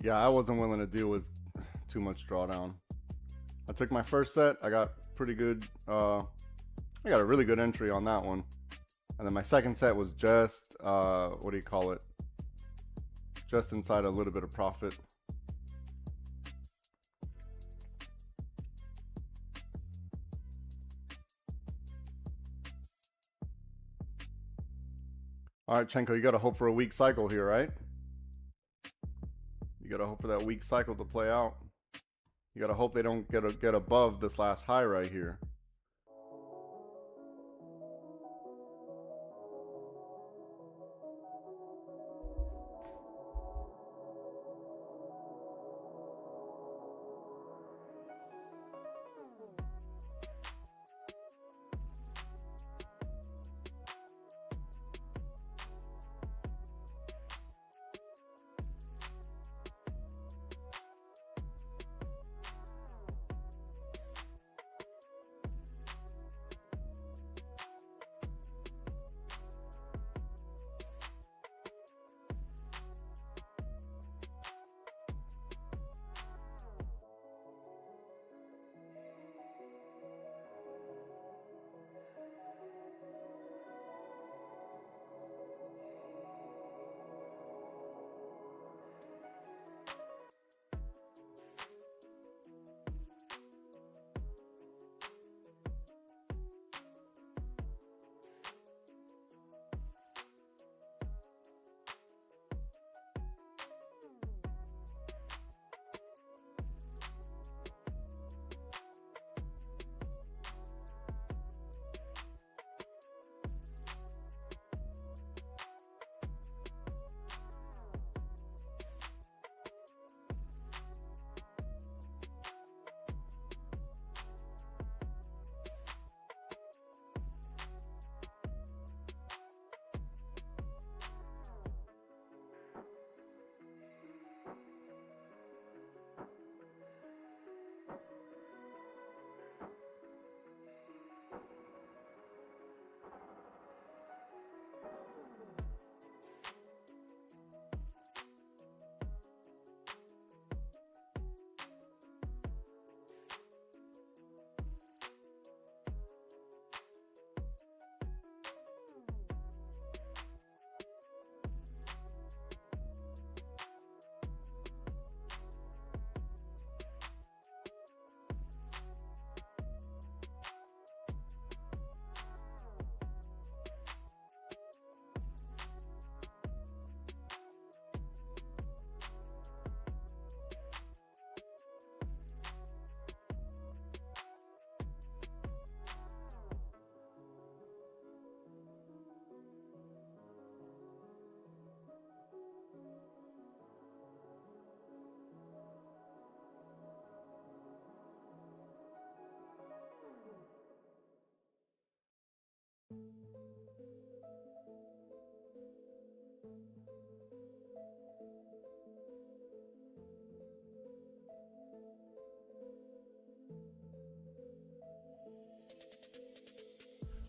Yeah, I wasn't willing to deal with too much drawdown. I took my first set. I got pretty good. I got a really good entry on that one. And then my second set was just, what do you call it? Just inside a little bit of profit. All right, Chenko, you got to hope for a weak cycle here, right? You got to hope for that weak cycle to play out. You got to hope they don't get above this last high right here.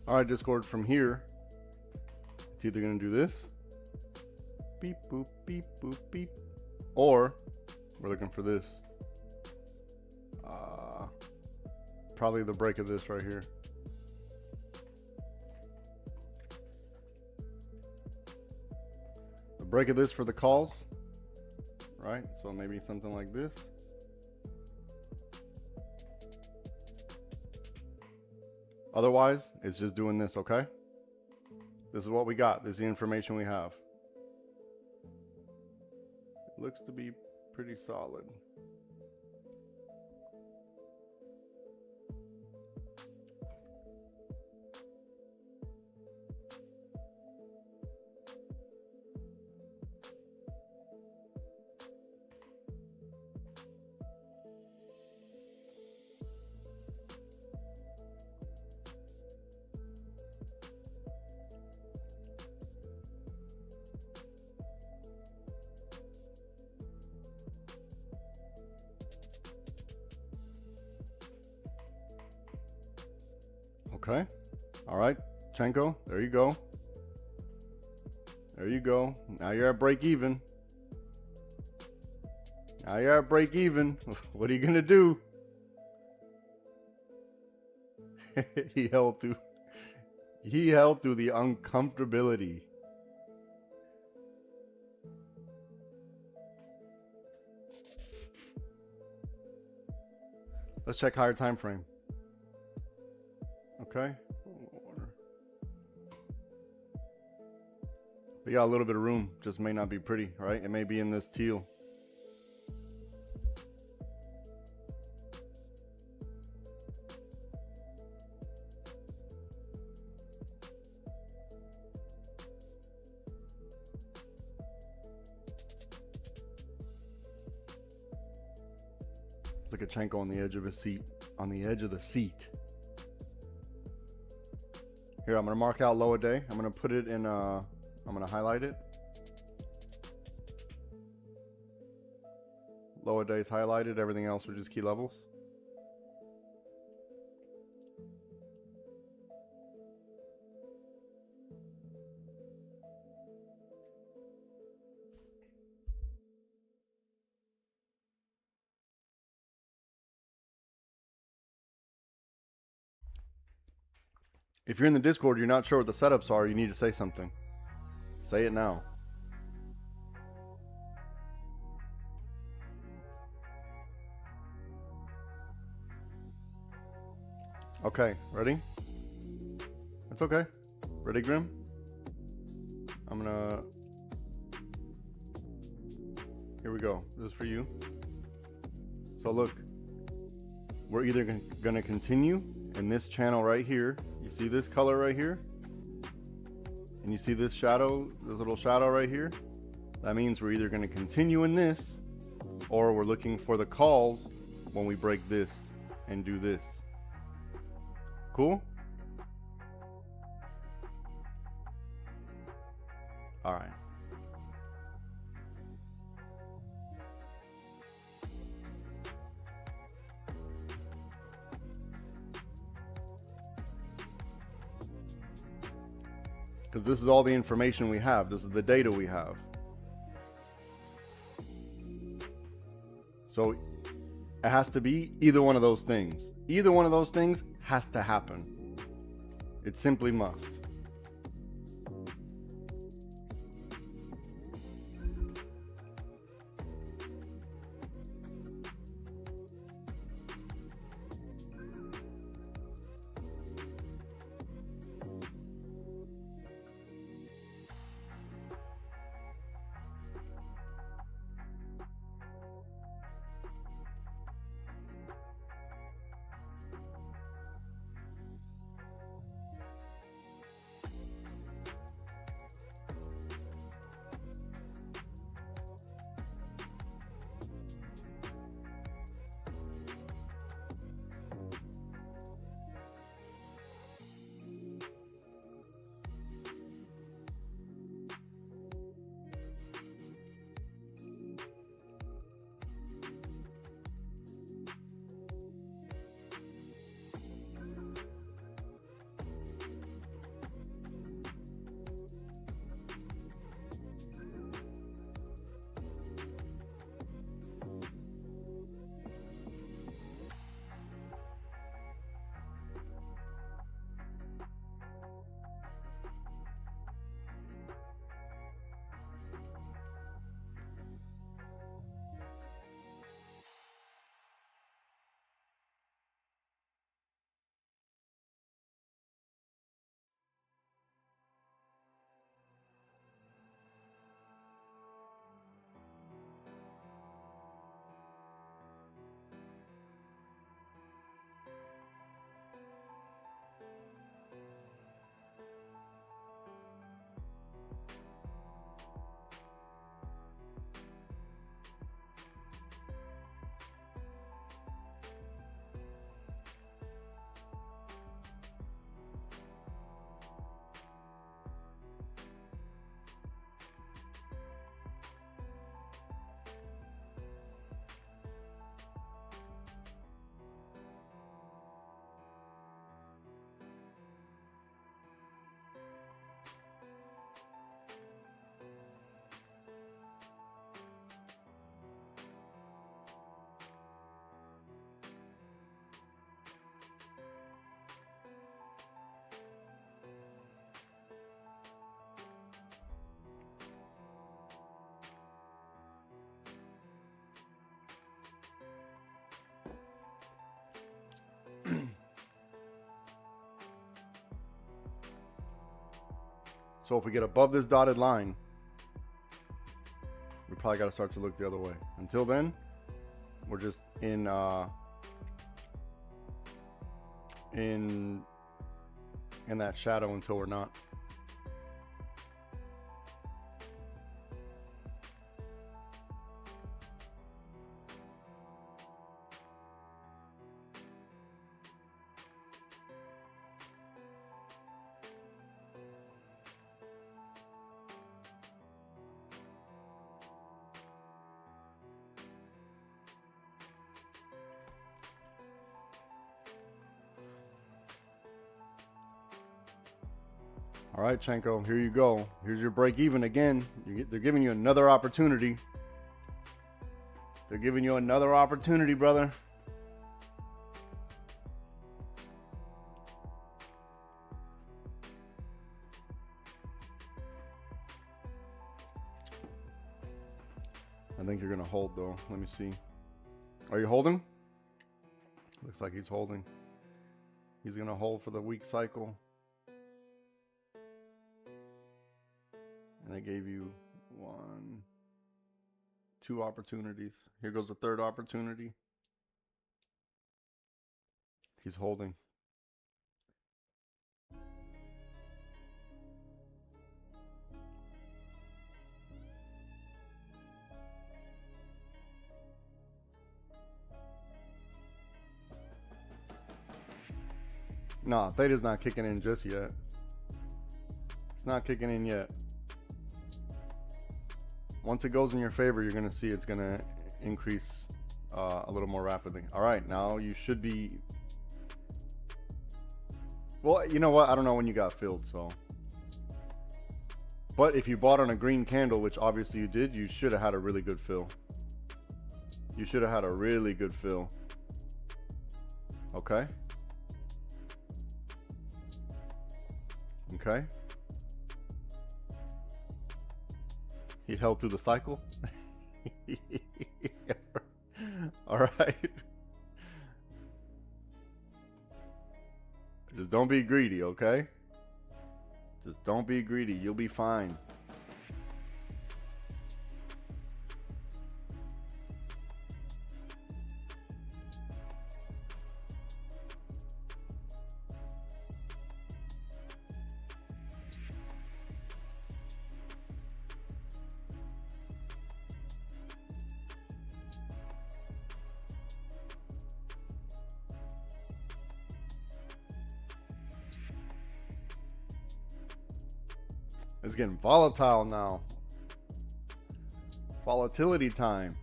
All right, Discord, from here, it's either going to do this. Beep, boop, beep, boop, beep. Or we're looking for this. Probably the break of this right here. The break of this for the calls, right? So maybe something like this. Otherwise, it's just doing this, okay? This is what we got. This is the information we have. It looks to be pretty solid. Okay. All right, Chenko, there you go. There you go. Now you're at break even. Now you're at break even. What are you gonna do? He held through the uncomfortability. Let's check higher time frame. Okay. We got a little bit of room, just may not be pretty, right? It may be in this teal. Look at Chenko on the edge of his seat, on the edge of the seat. Here, I'm gonna mark out lower day. I'm gonna put it in, I'm gonna highlight it. Lower day is highlighted, everything else are just key levels. If you're in the Discord, you're not sure what the setups are, you need to say something. Say it now. Okay, ready? It's okay. Ready, Grim? Here we go. This is for you. So look, we're either gonna continue in this channel right here. You see this color right here? And you see this shadow, this little shadow right here? That means we're either gonna continue in this, or we're looking for the calls when we break this and do this. Cool? All right. Because this is all the information we have. This is the data we have. So it has to be either one of those things. Either one of those things has to happen. It simply must. So if we get above this dotted line, we probably got to start to look the other way. Until then, we're just in that shadow until we're not. All right, Chenko, here you go. Here's your break even again. They're giving you another opportunity. They're giving you another opportunity, brother. I think you're going to hold, though. Let me see. Are you holding? Looks like he's holding. He's going to hold for the week cycle. And they gave you 1, 2 opportunities. Here goes the third opportunity. He's holding. Nah, theta's not kicking in just yet. It's not kicking in yet. Once it goes in your favor, you're going to see it's going to increase a little more rapidly. All right, now you should be... Well, you know what? I don't know when you got filled, so... But if you bought on a green candle, which obviously you did, you should have had a really good fill. You should have had a really good fill. Okay? Okay? He held through the cycle. All right. Just don't be greedy, okay? Just don't be greedy. You'll be fine. It's getting volatile now. Volatility time.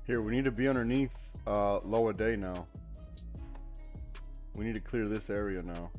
Here, we need to be underneath low a day now. We need to clear this area now.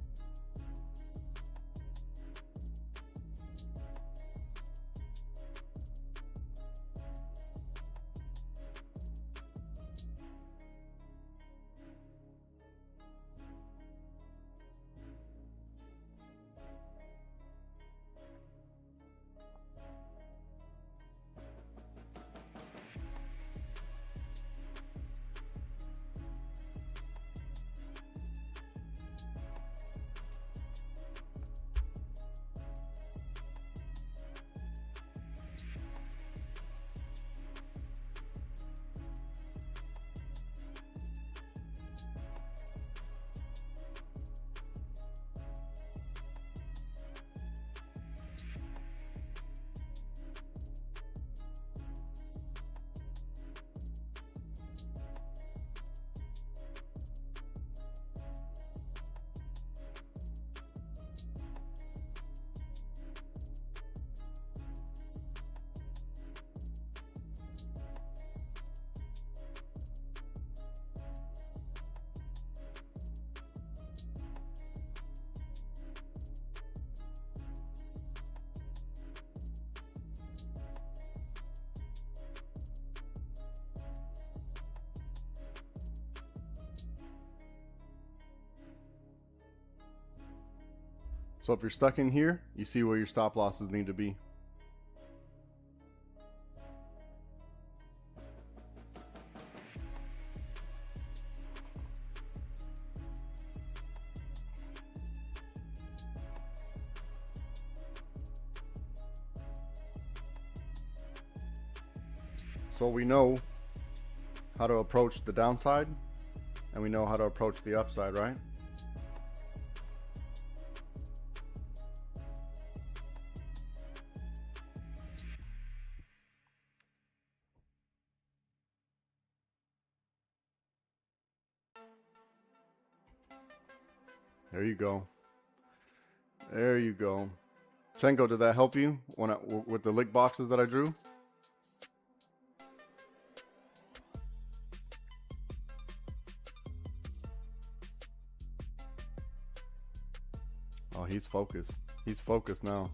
So if you're stuck in here, you see where your stop losses need to be. So we know how to approach the downside and we know how to approach the upside, right? There you go. There you go. Chenko, did that help you with the lick boxes that I drew? Oh, he's focused. He's focused now.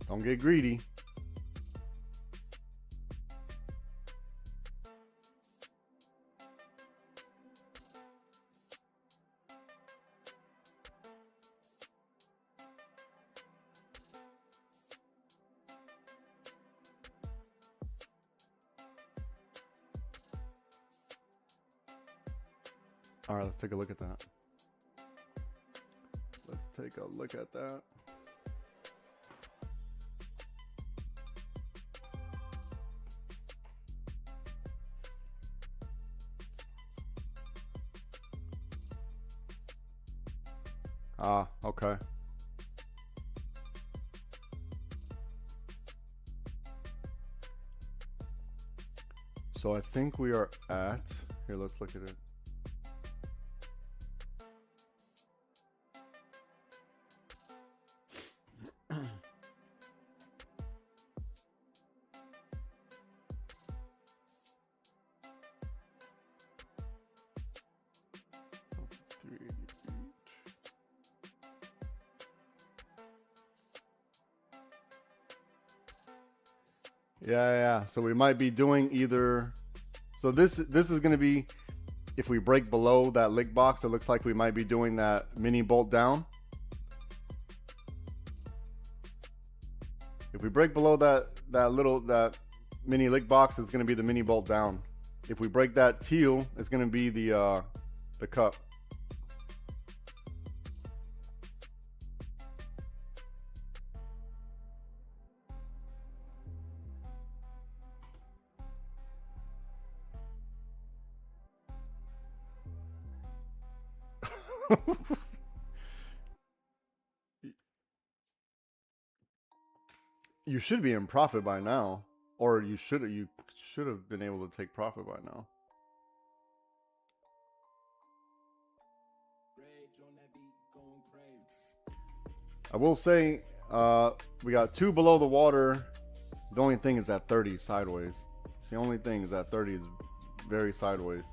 Don't get greedy. All right, let's take a look at that. Let's take a look at that. Ah, okay. So I think we are at, here, let's look at it. Yeah. So we might be doing either. So this is going to be, if we break below that lick box, it looks like we might be doing that mini bolt down. If we break below that mini lick box, it's going to be the mini bolt down. If we break that teal, it's going to be the cup. You should be in profit by now, or you should have been able to take profit by now. I will say we got 2 below the water. The only thing is that 30 is sideways. It's the only thing is that 30 is very sideways.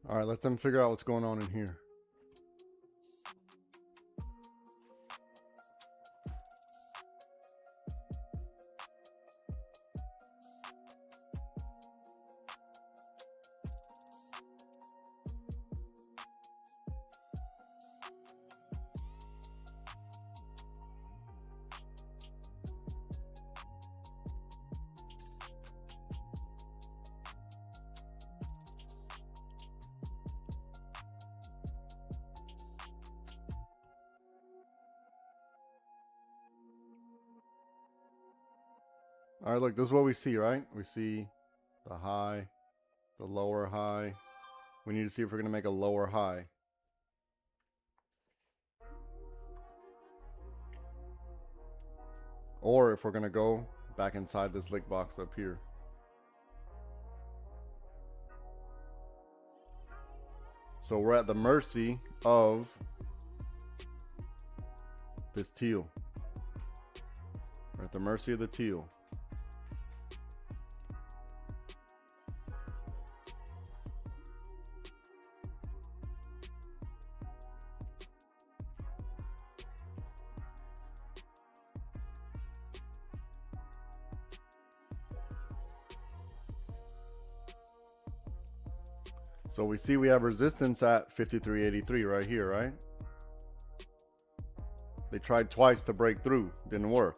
All right, let them figure out what's going on in here. All right, look, this is what we see, right? We see the high, the lower high. We need to see if we're going to make a lower high. Or if we're going to go back inside this lick box up here. So we're at the mercy of this teal. We're at the mercy of the teal. So we see we have resistance at 53.83 right here, right? They tried twice to break through, didn't work.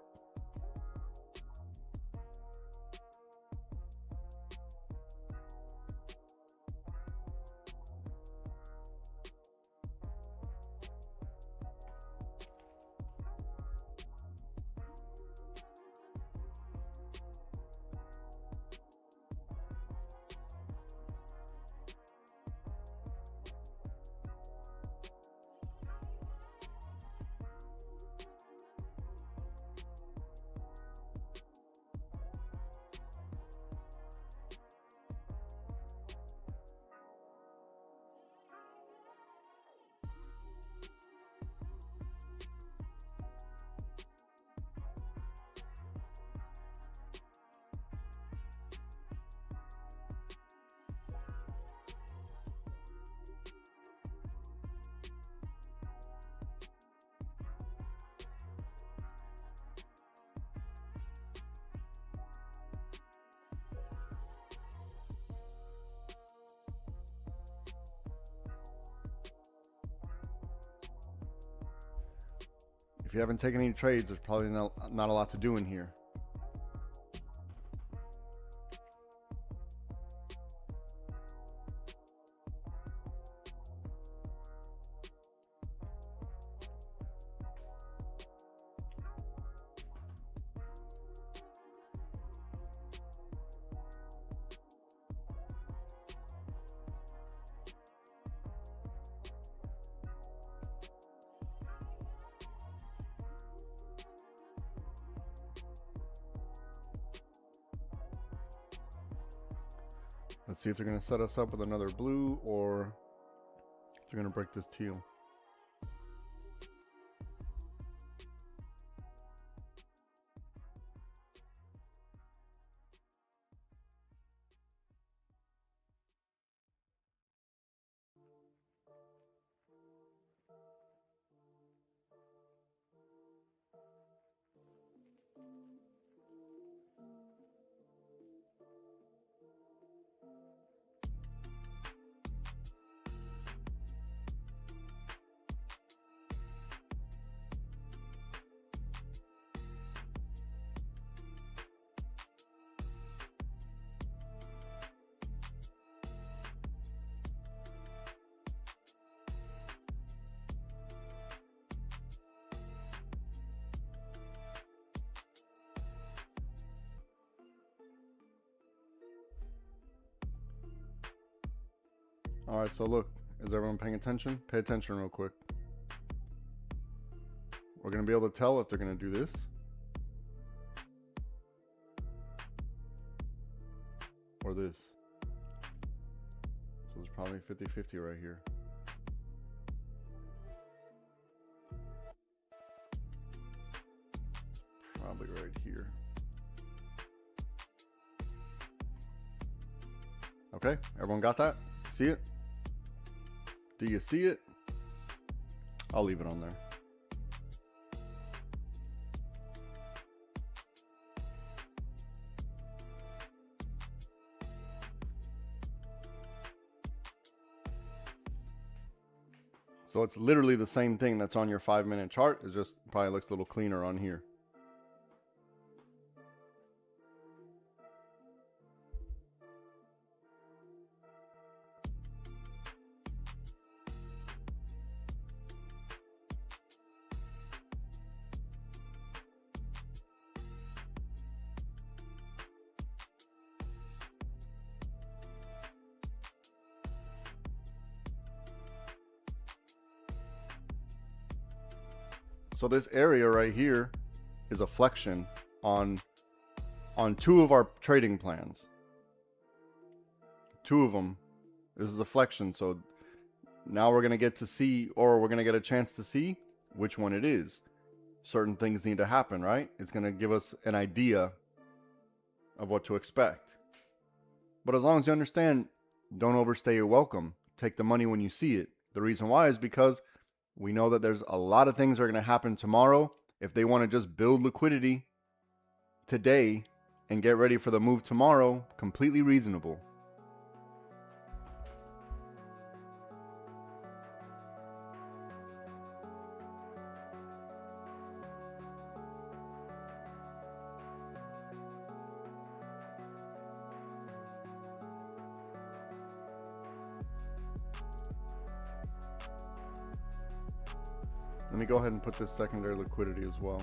If you haven't taken any trades, there's probably not a lot to do in here. Let's see if they're going to set us up with another blue or if they're going to break this teal. All right, so look, is everyone paying attention? Pay attention real quick. We're going to be able to tell if they're going to do this or this. So there's probably 50-50 right here. It's probably right here. Okay, everyone got that? See it? Do you see it? I'll leave it on there. So it's literally the same thing that's on your 5-minute chart. It just probably looks a little cleaner on here. So this area right here is a flexion on 2 of our trading plans. 2 of them. This is a flexion. So now we're going to get to see, or we're going to get a chance to see which one it is. Certain things need to happen, right? It's going to give us an idea of what to expect. But as long as you understand, don't overstay your welcome. Take the money when you see it. The reason why is because we know that there's a lot of things that are going to happen tomorrow. If they want to just build liquidity today and get ready for the move tomorrow, completely reasonable. Let me go ahead and put this secondary liquidity as well.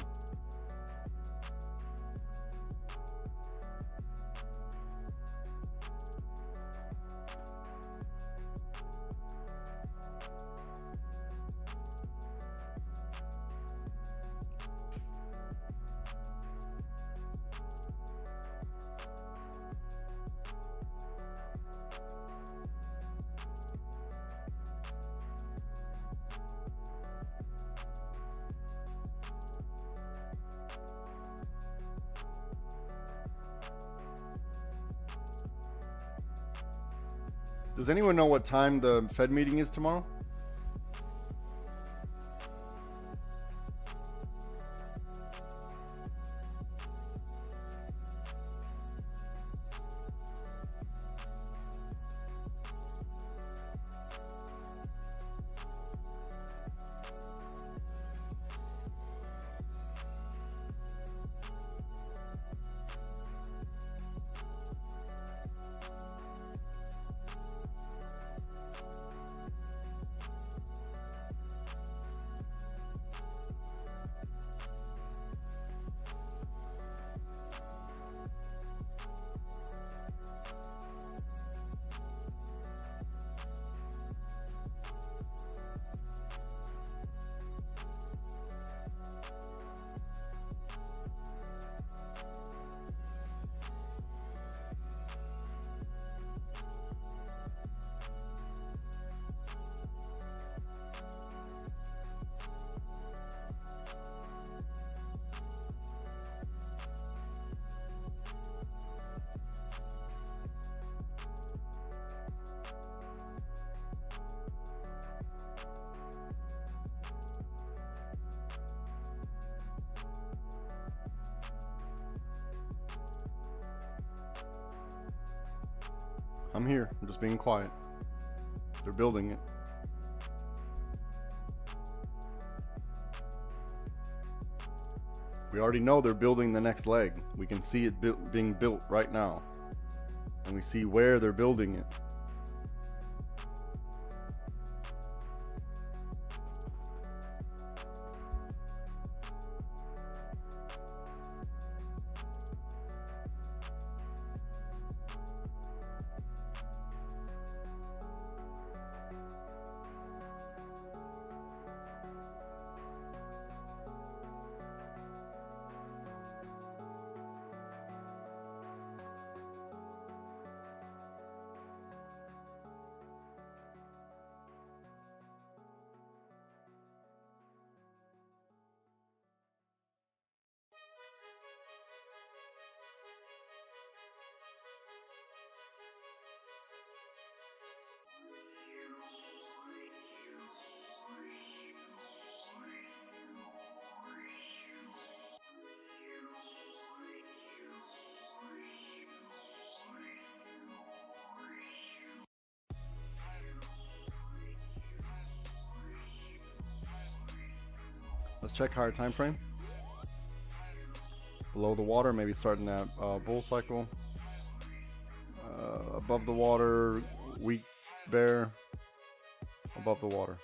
Does anyone know what time the Fed meeting is tomorrow? I'm here. I'm just being quiet. They're building it. We already know they're building the next leg. We can see it being built right now. And we see where they're building it. Let's check higher time frame. Below the water, maybe starting that bull cycle. Above the water, weak bear. Above the water.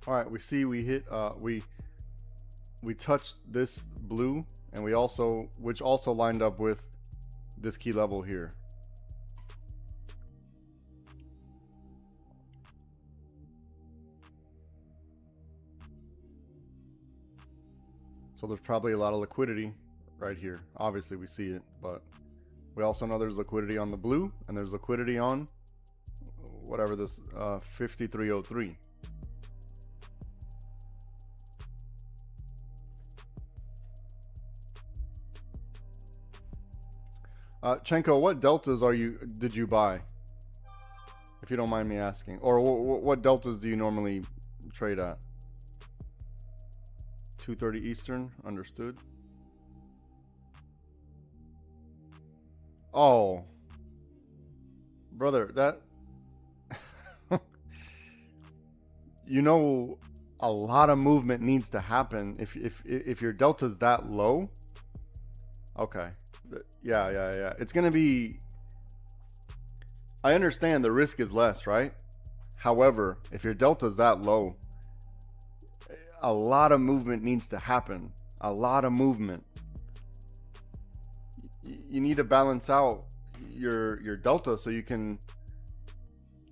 All right, we see we hit we touched this blue, and we also, which also lined up with this key level here. So there's probably a lot of liquidity right here. Obviously we see it, but we also know there's liquidity on the blue, and there's liquidity on whatever this 5303. Chenko, what deltas did you buy? If you don't mind me asking. Or what deltas do you normally trade at? 2:30 Eastern, understood. Oh. Brother, that you know, a lot of movement needs to happen if your delta's that low. Okay. Yeah. It's going to be, I understand the risk is less, right? However, if your delta's that low, a lot of movement needs to happen. A lot of movement. You need to balance out your delta so you can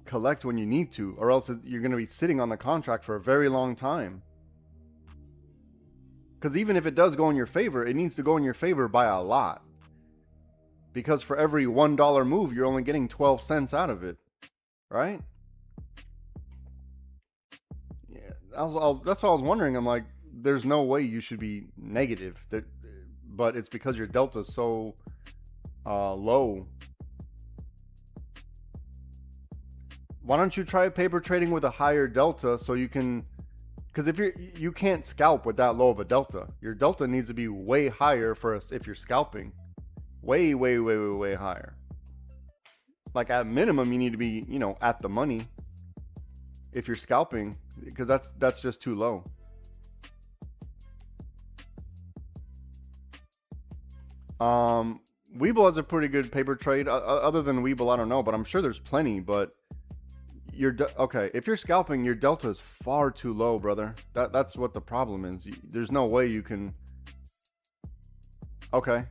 collect when you need to, or else you're going to be sitting on the contract for a very long time. Because even if it does go in your favor, it needs to go in your favor by a lot. Because for every $1 move, you're only getting 12 cents out of it, right? Yeah, that's what I was wondering. I'm like, there's no way you should be negative, but it's because your delta is so low. Why don't you try paper trading with a higher delta so you can Because if you can't scalp with that low of a delta. Your delta needs to be way higher for us if you're scalping. Way, way, way, way, way higher. Like at minimum, you need to be, you know, at the money if you're scalping, because that's just too low. Weeble has a pretty good paper trade. Other than Weeble, I don't know, but I'm sure there's plenty. But okay, if you're scalping, your delta is far too low, brother. That's what the problem is. There's no way you can. Okay,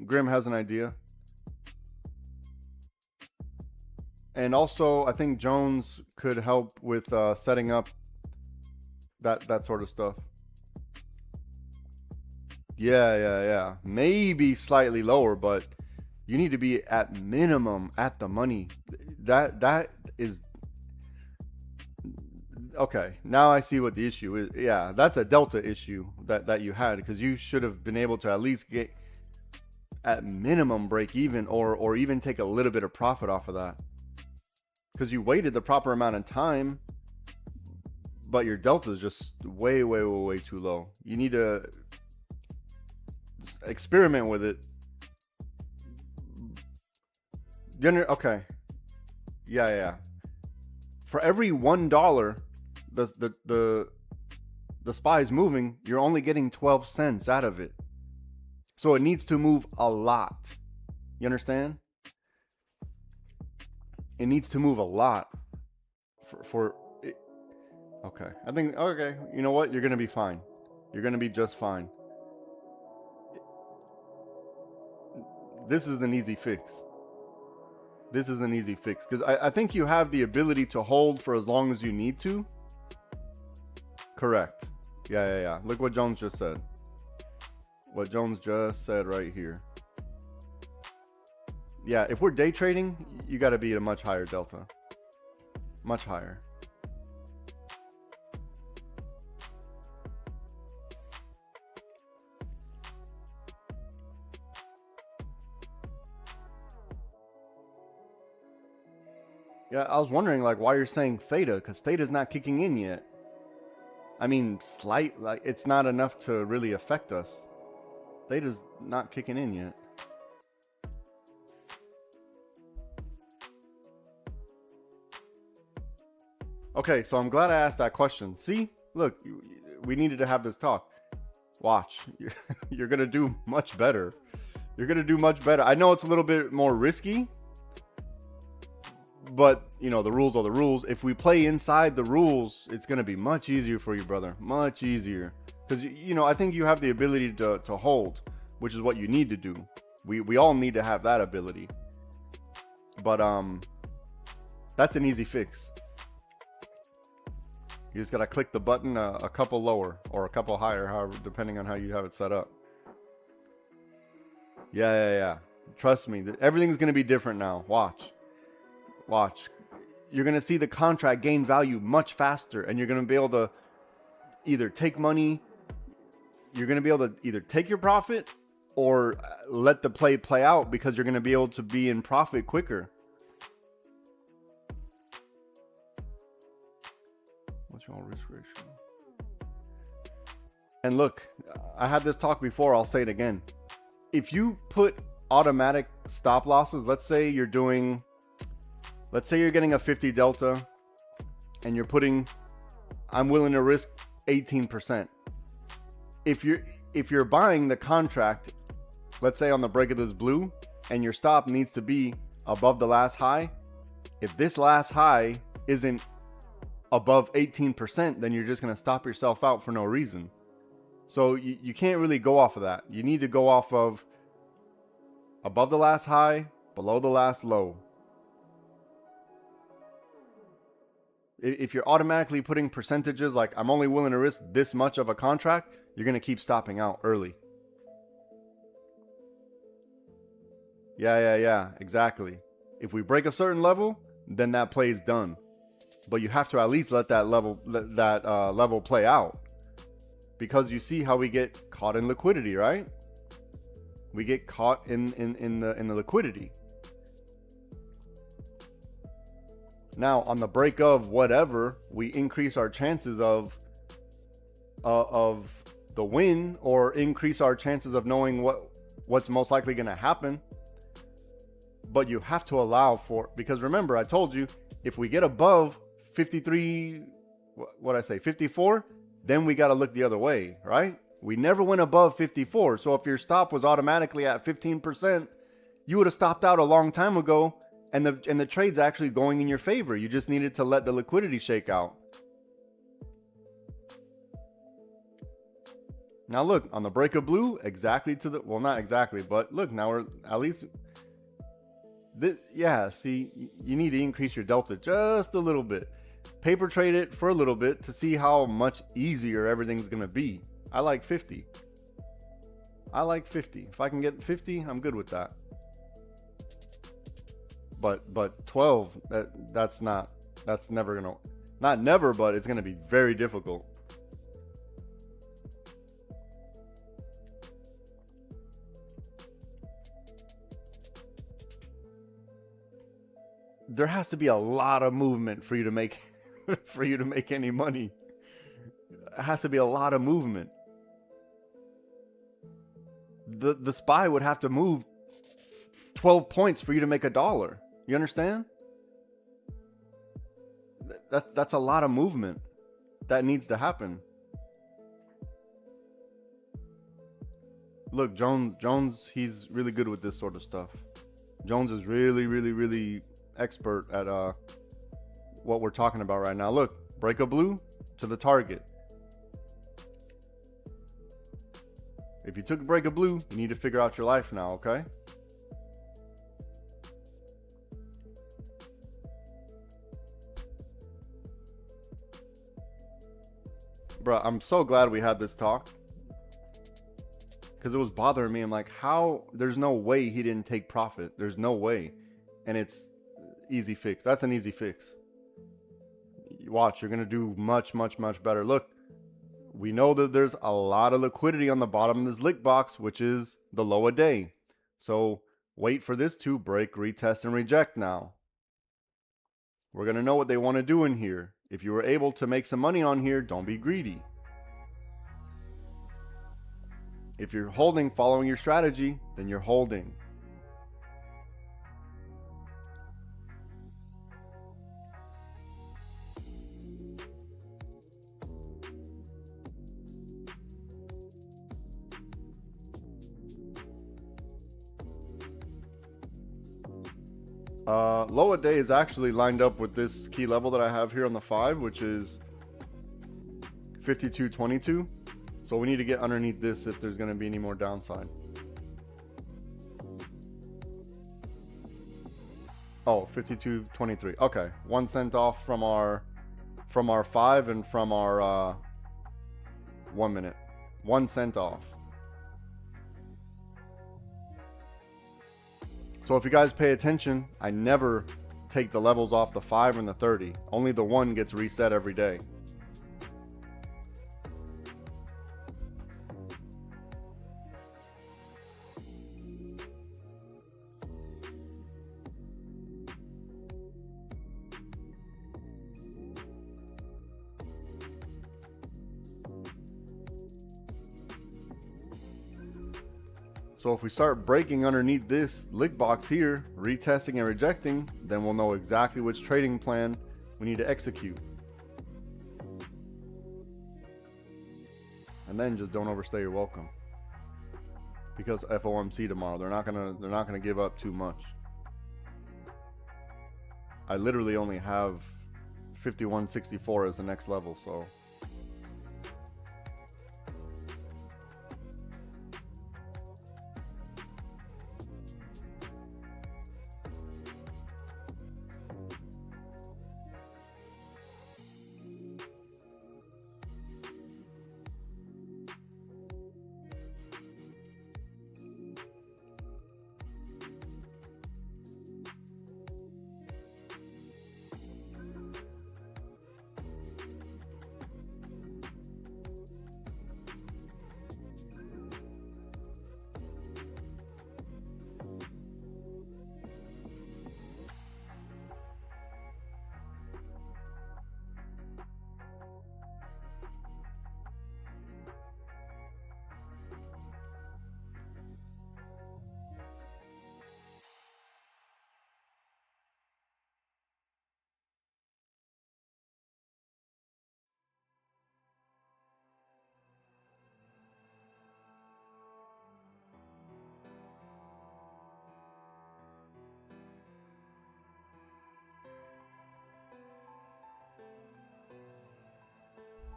Grim has an idea. And also, I think Jones could help with setting up that sort of stuff. Yeah. Maybe slightly lower, but you need to be at minimum at the money. That is okay. Now I see what the issue is. Yeah, that's a delta issue that you had, because you should have been able to at least get at minimum break even, or even take a little bit of profit off of that. Because you waited the proper amount of time, but your delta is just way, way, way, way too low. You need to experiment with it. Okay. Yeah. For every $1 the SPY is moving, you're only getting 12 cents out of it. So it needs to move a lot. You understand? It needs to move a lot for it. Okay. I think, okay, you know what? You're going to be fine. You're going to be just fine. This is an easy fix. This is an easy fix, because I think you have the ability to hold for as long as you need to. Correct. Yeah. Look what Jones just said. What Jones just said right here. Yeah, if we're day trading, you got to be at a much higher delta. Much higher. Yeah, I was wondering like why you're saying theta, because theta's not kicking in yet. I mean, like it's not enough to really affect us. Theta's not kicking in yet. Okay, so I'm glad I asked that question. See, look, we needed to have this talk. Watch, you're gonna do much better. You're gonna do much better. I know it's a little bit more risky, but you know, the rules are the rules. If we play inside the rules, it's gonna be much easier for you, brother. Much easier, because you know, I think you have the ability to hold, which is what you need to do. We all need to have that ability. But that's an easy fix. You just gotta click the button a couple lower or a couple higher, however, depending on how you have it set up. Yeah. Trust me, everything's gonna be different now. Watch. You're gonna see the contract gain value much faster, and you're gonna be able to either take money. You're gonna be able to either take your profit or let the play out, because you're gonna be able to be in profit quicker. What's your risk ratio? And look, I had this talk before, I'll say it again. If you put automatic stop losses, let's say you're getting a 50 delta and you're putting, I'm willing to risk 18%. If you're buying the contract, let's say on the break of this blue, and your stop needs to be above the last high, if this last high isn't above 18%, then you're just going to stop yourself out for no reason. So you can't really go off of that. You need to go off of above the last high, below the last low. If you're automatically putting percentages like I'm only willing to risk this much of a contract, you're going to keep stopping out early. Yeah, exactly. If we break a certain level, then that play is done. But you have to at least let that level play out, because you see how we get caught in liquidity, right? We get caught in the liquidity. Now on the break of whatever, we increase our chances of of the win or increase our chances of knowing what's most likely going to happen. But you have to allow for, because remember, I told you, if we get above 53, what I say, 54, then we got to look the other way, right? We never went above 54. So if your stop was automatically at 15%, you would have stopped out a long time ago, and the trade's actually going in your favor. You just needed to let the liquidity shake out. Now look, on the break of blue, exactly to the, well, not exactly, but look, now we're at least, yeah, see, you need to increase your delta just a little bit. Paper trade it for a little bit to see how much easier everything's going to be. I like 50. I like 50. If I can get 50, I'm good with that. But 12, that's never going to, not never, but it's going to be very difficult. There has to be a lot of movement for you to make any money. It has to be a lot of movement. The SPY would have to move 12 points for you to make $1. You understand? That's a lot of movement that needs to happen. Look, Jones, he's really good with this sort of stuff. Jones is really expert at what we're talking about right now. Look, break a blue to the target. If you took a break of blue, you need to figure out your life now, okay? Bro, I'm so glad we had this talk, because it was bothering me. I'm like, how? There's no way he didn't take profit. There's no way. And it's easy fix. That's an easy fix. Watch, you're going to do much better. Look, we know that there's a lot of liquidity on the bottom of this lick box, which is the low a day. So wait for this to break, retest, and reject now. We're going to know what they want to do in here. If you were able to make some money on here, don't be greedy. If you're holding, following your strategy, then you're holding. Low a day is actually lined up with this key level that I have here on the 5, which is 52.22. So we need to get underneath this if there's going to be any more downside. Oh, 52.23. Okay, 1 cent off from our 5 and from our 1 minute. 1 cent off. So if you guys pay attention, I never take the levels off the 5 and the 30. Only the 1 gets reset every day. So if we start breaking underneath this lick box here, retesting and rejecting, then we'll know exactly which trading plan we need to execute. And then just don't overstay your welcome. Because FOMC tomorrow, they're not gonna give up too much. I literally only have 51.64 as the next level, so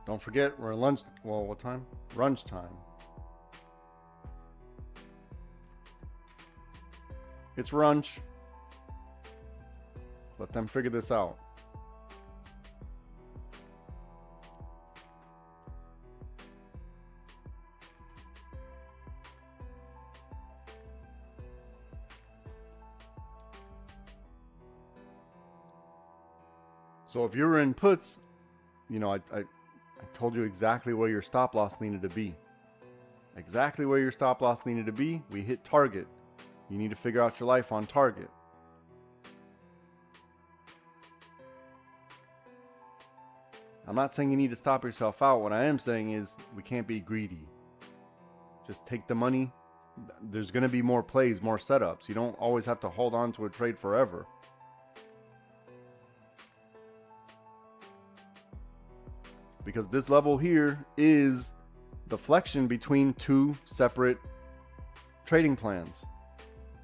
Don't forget, we're lunch. Well, what time? Brunch time. It's brunch. Let them figure this out. So if you're in puts, you know, I told you exactly where your stop loss needed to be. Exactly where your stop loss needed to be. We hit target. You need to figure out your life on target. I'm not saying you need to stop yourself out. What I am saying is we can't be greedy. Just take the money. There's going to be more plays, more setups. You don't always have to hold on to a trade forever. Because this level here is the flexion between two separate trading plans.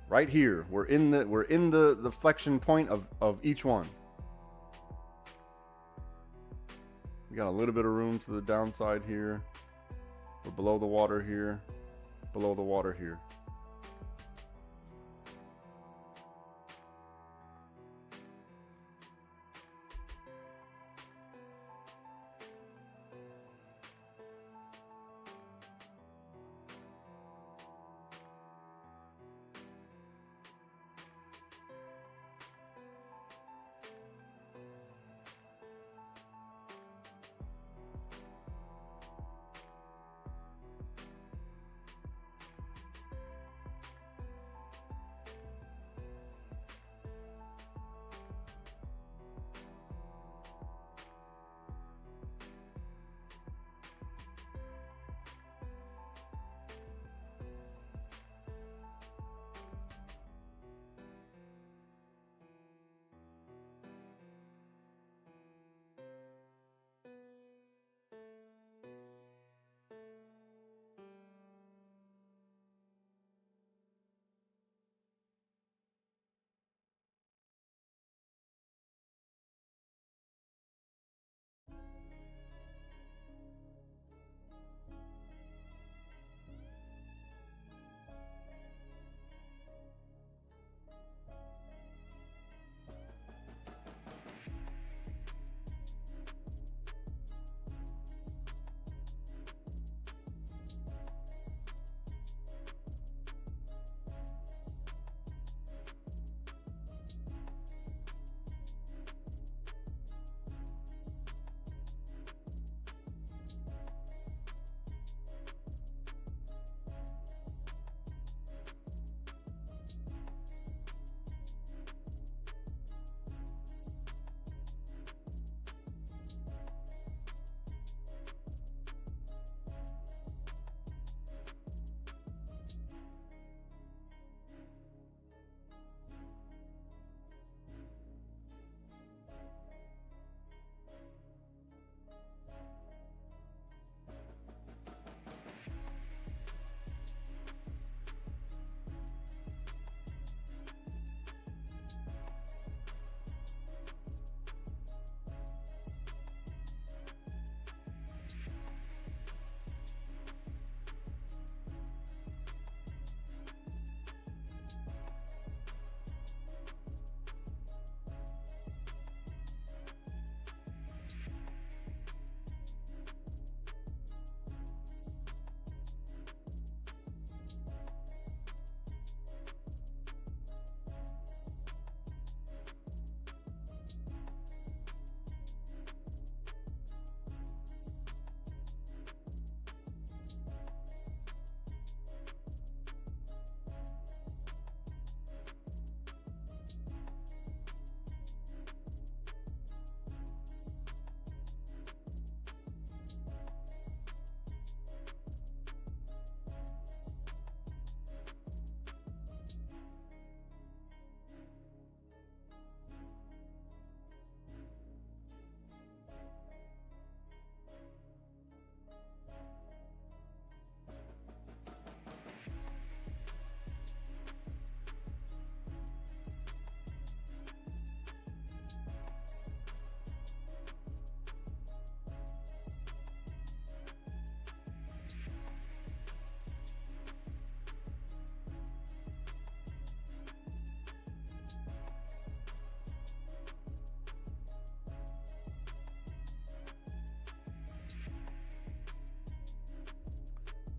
Right here, we're in the flexion point of each one. We got a little bit of room to the downside here. We're below the water here, below the water here.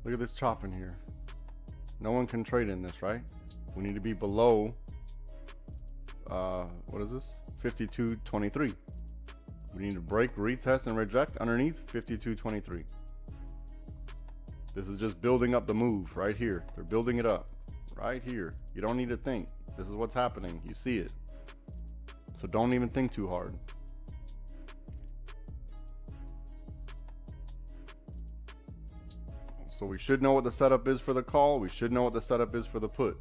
Look at this chop in here. No one can trade in this, right? We need to be below, what is this? 52.23. We need to break, retest, and reject underneath 52.23. This is just building up the move right here. They're building it up right here. You don't need to think. This is what's happening. You see it. So don't even think too hard. So we should know what the setup is for the call. We should know what the setup is for the put.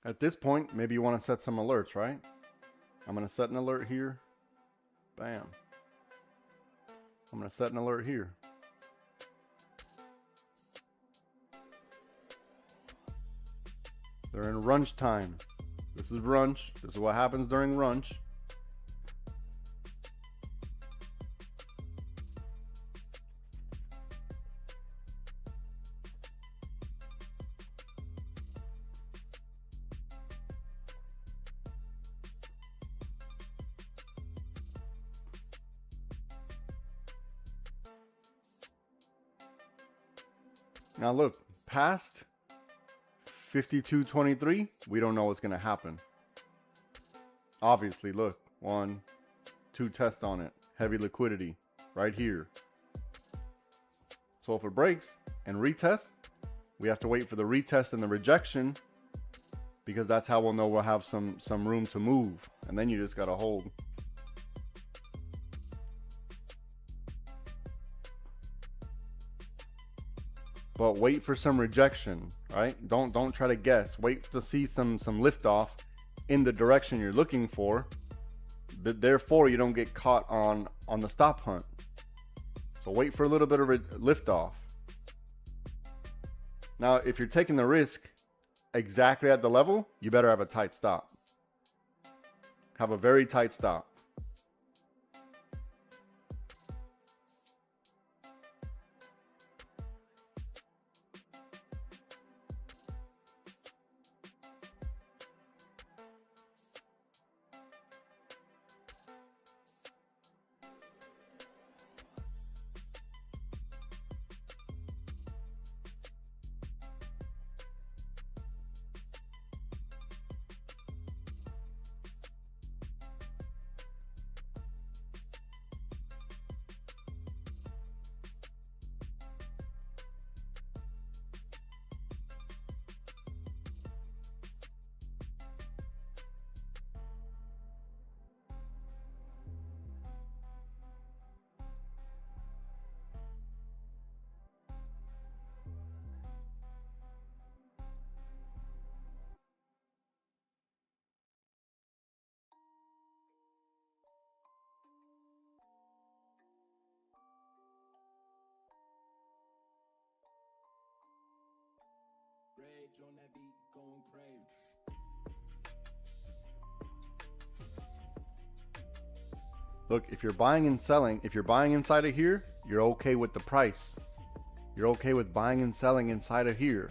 At this point, maybe you want to set some alerts, right? I'm going to set an alert here. Bam. I'm going to set an alert here. They're in runch time. This is runch. This is what happens during runch. Now look, past 52.23, we don't know what's going to happen. Obviously, look, 1, 2 tests on it. Heavy liquidity right here. So if it breaks and retest, we have to wait for the retest and the rejection, because that's how we'll know we'll have some room to move. And then you just got to hold. But wait for some rejection, right? Don't try to guess. Wait to see some liftoff in the direction you're looking for. But therefore, you don't get caught on the stop hunt. So wait for a little bit of liftoff. Now, if you're taking the risk exactly at the level, you better have a tight stop. Have a very tight stop. Rage on that beat, going crazy. Look, if you're buying and selling, if you're buying inside of here, you're okay with the price. You're okay with buying and selling inside of here.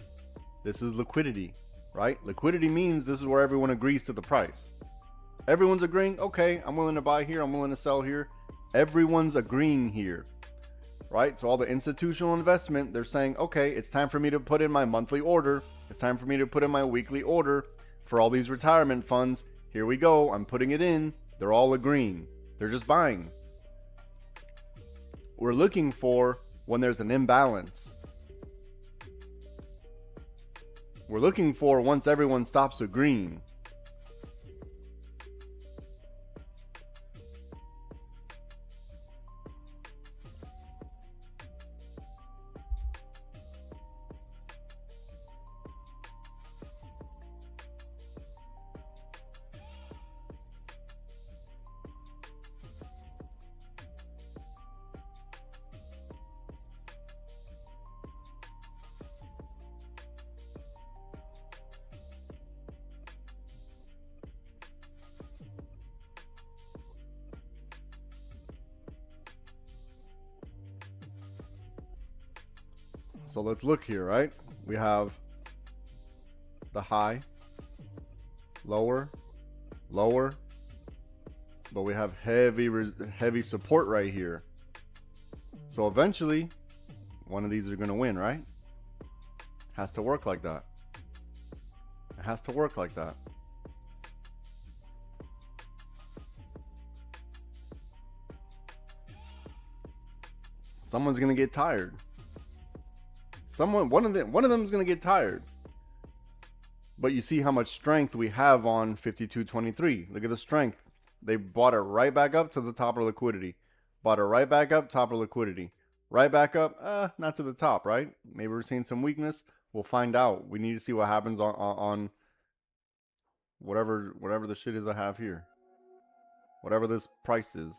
This is liquidity, right? Liquidity means this is where everyone agrees to the price. Everyone's agreeing, okay, I'm willing to buy here, I'm willing to sell here. Everyone's agreeing here, right? So all the institutional investment, they're saying, okay, it's time for me to put in my monthly order. It's time for me to put in my weekly order for all these retirement funds. Here we go, I'm putting it in. They're all agreeing. They're just buying. We're looking for when there's an imbalance. We're looking for once everyone stops agreeing. So let's look here, right? We have the high, lower, lower, but we have heavy support right here. So eventually, one of these are going to win, right? Has to work like that. It has to work like that. Someone's going to get tired. One of them is going to get tired. But you see how much strength we have on 52.23. Look at the strength. They bought it right back up to the top of liquidity. Bought it right back up, top of liquidity. Right back up, not to the top, right? Maybe we're seeing some weakness. We'll find out. We need to see what happens on whatever the shit is I have here. Whatever this price is.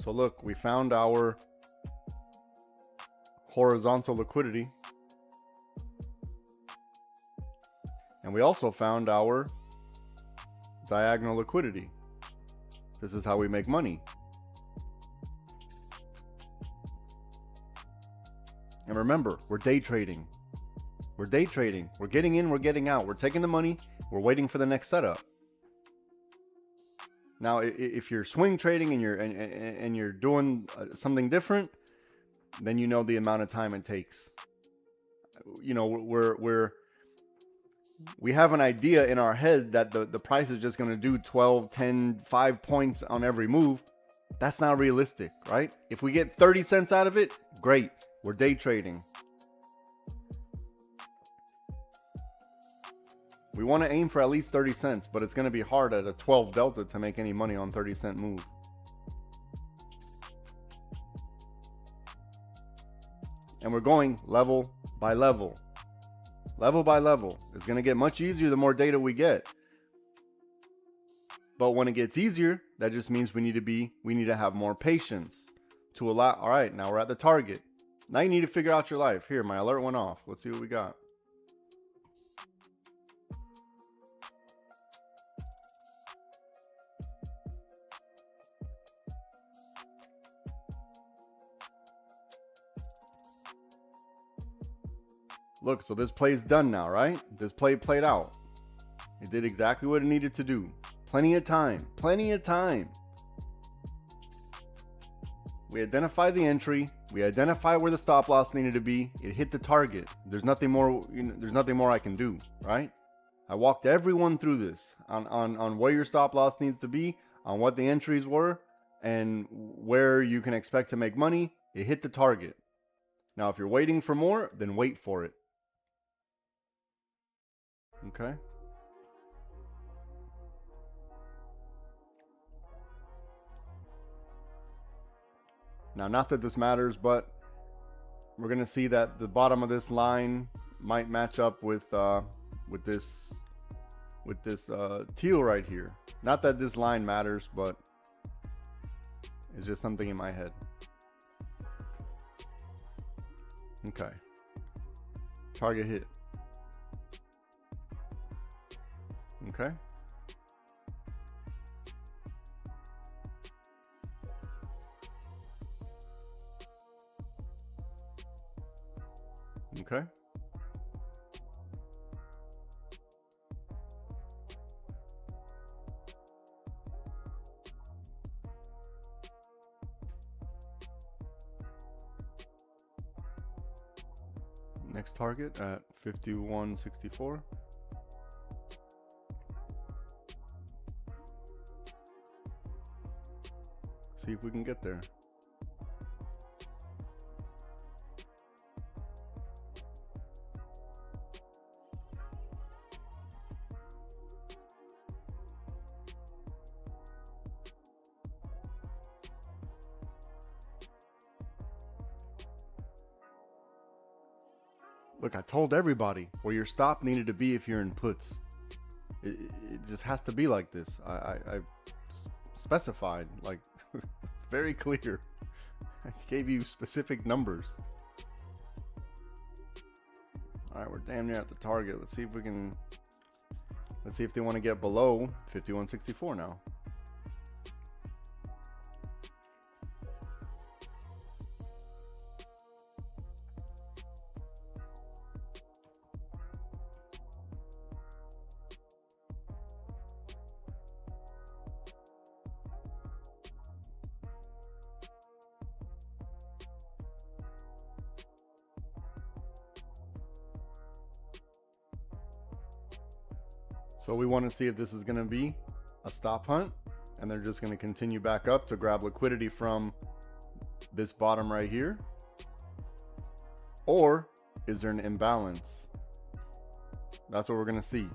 So look, we found our horizontal liquidity. And we also found our diagonal liquidity. This is how we make money. And remember, we're day trading. We're day trading. We're getting in, we're getting out. We're taking the money, we're waiting for the next setup. Now, if you're swing trading and you're doing something different, then you know the amount of time it takes. You know, we have an idea in our head that the price is just going to do 12, 10, 5 points on every move. That's not realistic, right? If we get 30 cents out of it, great. We're day trading. We want to aim for at least 30 cents, but it's going to be hard at a 12 delta to make any money on 30-cent move. And we're going level by level. Level by level. It's going to get much easier the more data we get. But when it gets easier, that just means we need to have more patience to allow. All right, now we're at the target. Now you need to figure out your life. Here, my alert went off. Let's see what we got. Look, so this play's done now, right? This play played out. It did exactly what it needed to do. Plenty of time. Plenty of time. We identified the entry. We identified where the stop loss needed to be. It hit the target. There's nothing more. There's nothing more I can do, right? I walked everyone through this on where your stop loss needs to be, on what the entries were, and where you can expect to make money. It hit the target. Now, if you're waiting for more, then wait for it. Okay. Now, not that this matters, but we're gonna see that the bottom of this line might match up with this teal right here. Not that this line matters, but it's just something in my head. Okay. Target hit. Okay. Okay. Next target at 51.64. See if we can get there. Look, I told everybody where your stop needed to be if you're in puts. It just has to be like this. I specified, like, very clear. I gave you specific numbers. All right, we're damn near at the target. Let's see if we can. Let's see if they want to get below 51.64 now. So we want to see if this is going to be a stop hunt and they're just going to continue back up to grab liquidity from this bottom right here, or is there an imbalance? That's what we're going to see.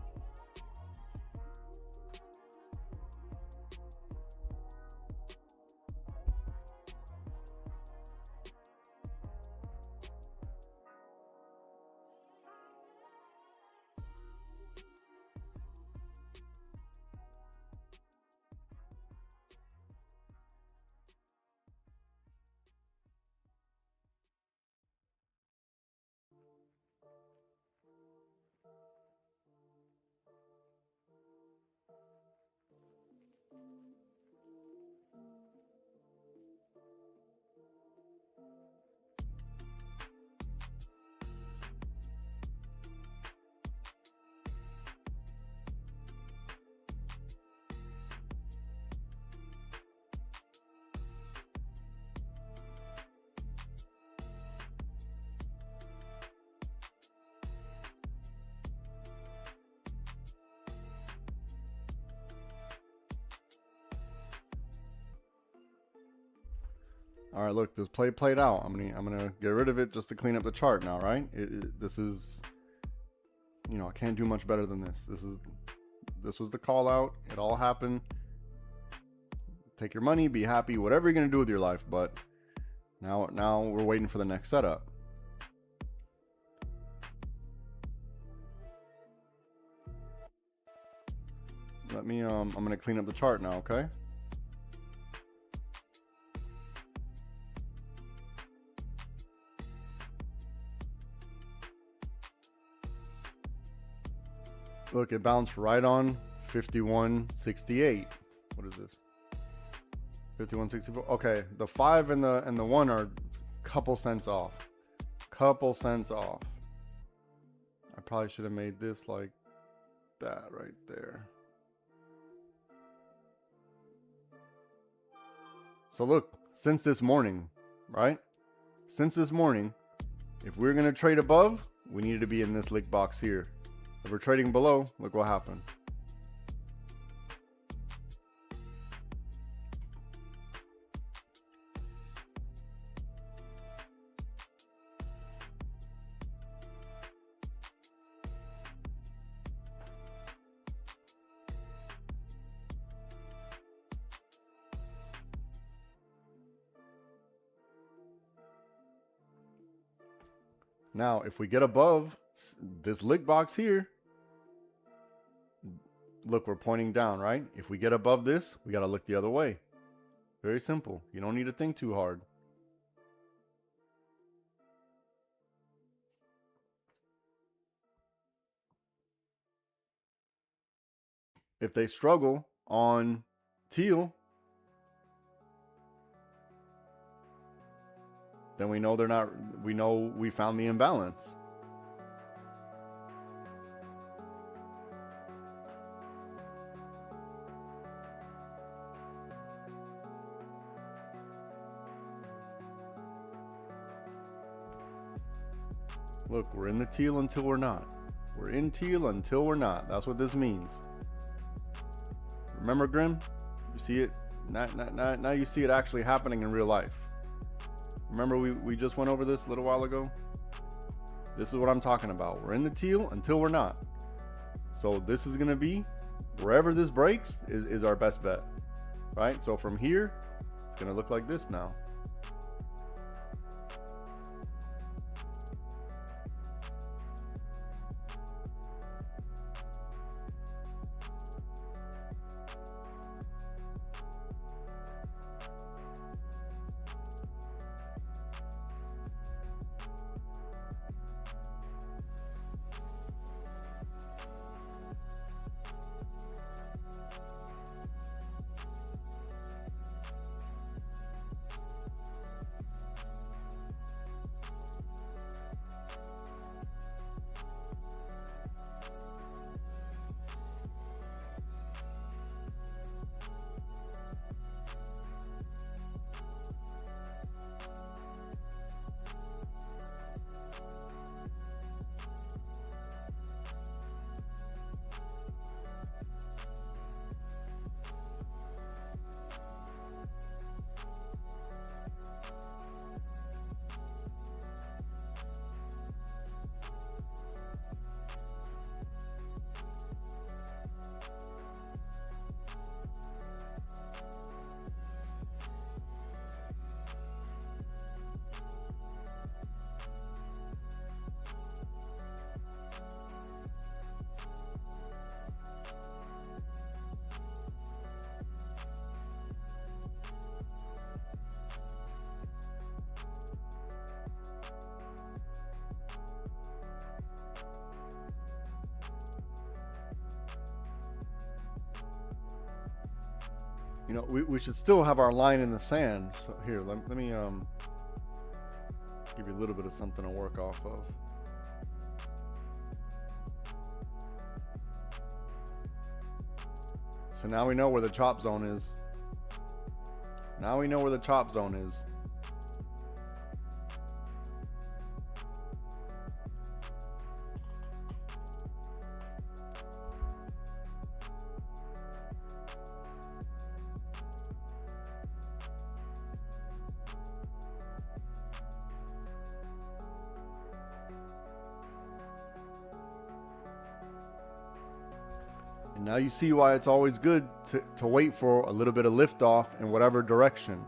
All right, look, this play played out. I'm gonna get rid of it just to clean up the chart now, right? This is, you know, I can't do much better than this. This was the call out. It all happened. Take your money, be happy, whatever you're gonna do with your life. But now we're waiting for the next setup. Let me I'm gonna clean up the chart now, okay? Look, it bounced right on 51.68. What is this? 51.64. Okay, the 5 and the 1 are a couple cents off. Couple cents off. I probably should have made this like that right there. So look, since this morning, right? Since this morning, if we're gonna trade above, we needed to be in this lick box here. If we're trading below, look what happened. Now, if we get above this lick box here, look, we're pointing down, right? If we get above this, we got to look the other way. Very simple. You don't need to think too hard. If they struggle on teal, then we know they're not, we know we found the imbalance. Look, we're in the teal until we're not. We're in teal until we're not. That's what this means. Remember, Grim? You see it? Now you see it actually happening in real life. Remember we just went over this a little while ago? This is what I'm talking about. We're in the teal until we're not. So this is going to be, wherever this breaks is our best bet. Right? So from here, it's going to look like this now. You know, we should still have our line in the sand. So here, let me give you a little bit of something to work off of. So now we know where the chop zone is. Now we know where the chop zone is. And now you see why it's always good to wait for a little bit of liftoff in whatever direction.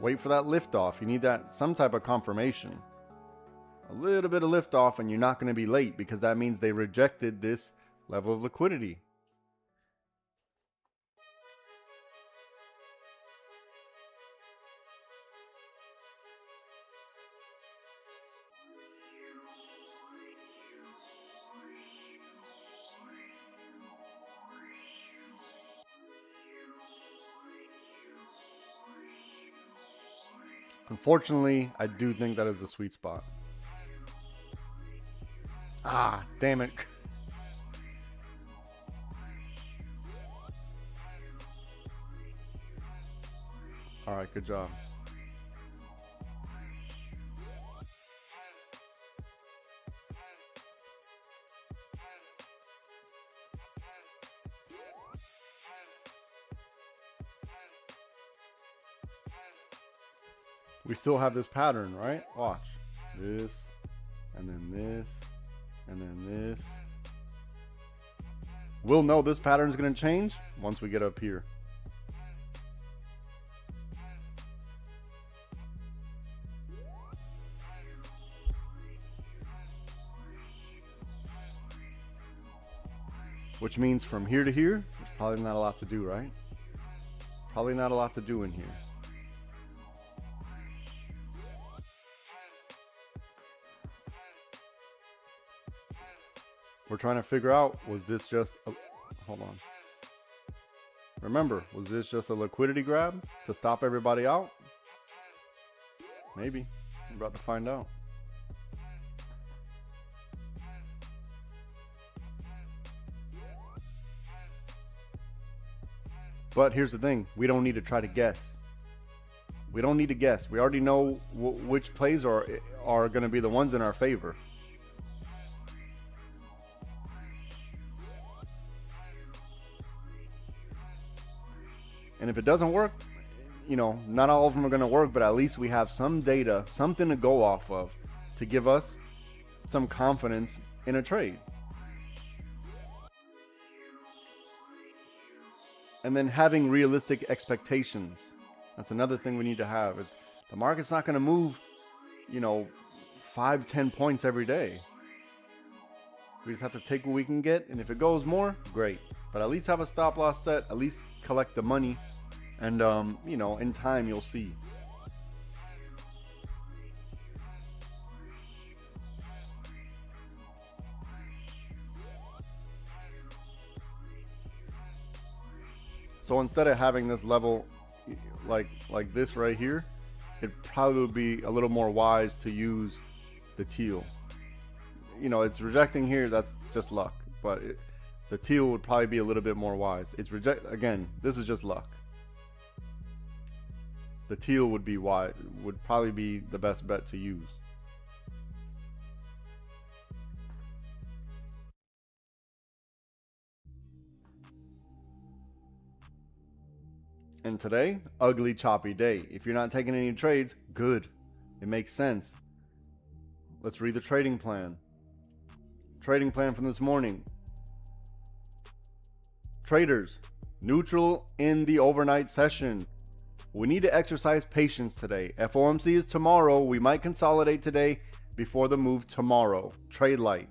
Wait for that liftoff. You need that some type of confirmation. A little bit of liftoff and you're not going to be late, because that means they rejected this level of liquidity. Unfortunately, I do think that is the sweet spot. Ah, damn it. All right, good job. We still have this pattern, right? Watch. This, and then this, and then this. We'll know this pattern is going to change once we get up here. Which means from here to here, there's probably not a lot to do, right? Probably not a lot to do in here. We're trying to figure out, was this just a, hold on. Remember, was this just a liquidity grab to stop everybody out? Maybe. We're about to find out. But here's the thing, we don't need to try to guess. We don't need to guess. We already know which plays are going to be the ones in our favor. And if it doesn't work, you know, not all of them are going to work, but at least we have some data, something to go off of to give us some confidence in a trade. And then having realistic expectations. That's another thing we need to have. The market's not going to move, you know, 5-10 points every day. We just have to take what we can get. And if it goes more, great. But at least have a stop loss set, at least collect the money. And, you know, in time, you'll see. So instead of having this level like this right here, it probably would be a little more wise to use the teal. You know, it's rejecting here, that's just luck. But the teal would probably be a little bit more wise. It's again, this is just luck. The teal would be wide, would probably be the best bet to use. And today, ugly, choppy day. If you're not taking any trades, good. It makes sense. Let's read the trading plan. Trading plan from this morning. Traders, neutral in the overnight session. We need to exercise patience today. FOMC is tomorrow. We might consolidate today before the move tomorrow. Trade light.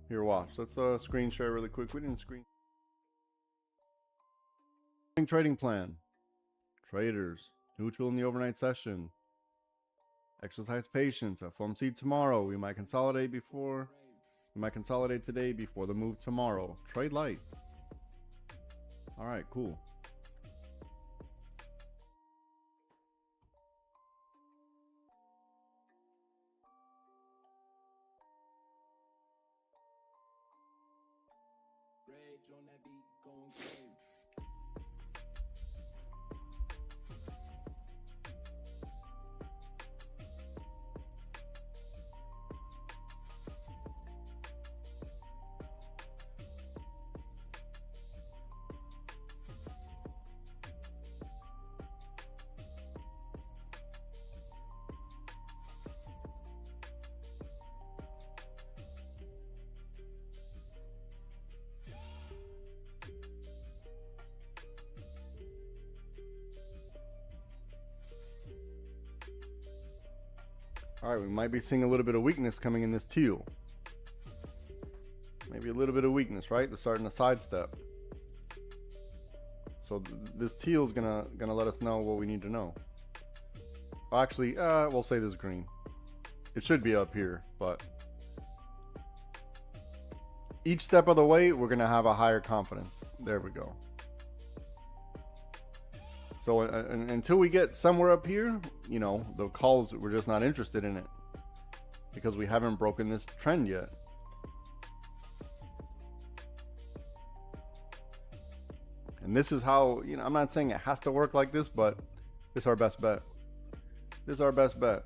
Here, watch. Let's screen share really quick. We didn't screen. Trading plan. Traders, neutral in the overnight session. Exercise patience. FOMC tomorrow. We might consolidate before. We might consolidate today before the move tomorrow. Trade light. All right, cool. All right, we might be seeing a little bit of weakness coming in this teal. Maybe a little bit of weakness, right? They're starting to sidestep. So this teal is gonna let us know what we need to know. Actually, we'll say this green. It should be up here, but each step of the way, we're gonna have a higher confidence. There we go. So until we get somewhere up here, you know, the calls, we're just not interested in it because we haven't broken this trend yet. And this is how, you know, I'm not saying it has to work like this, but this is our best bet. This is our best bet.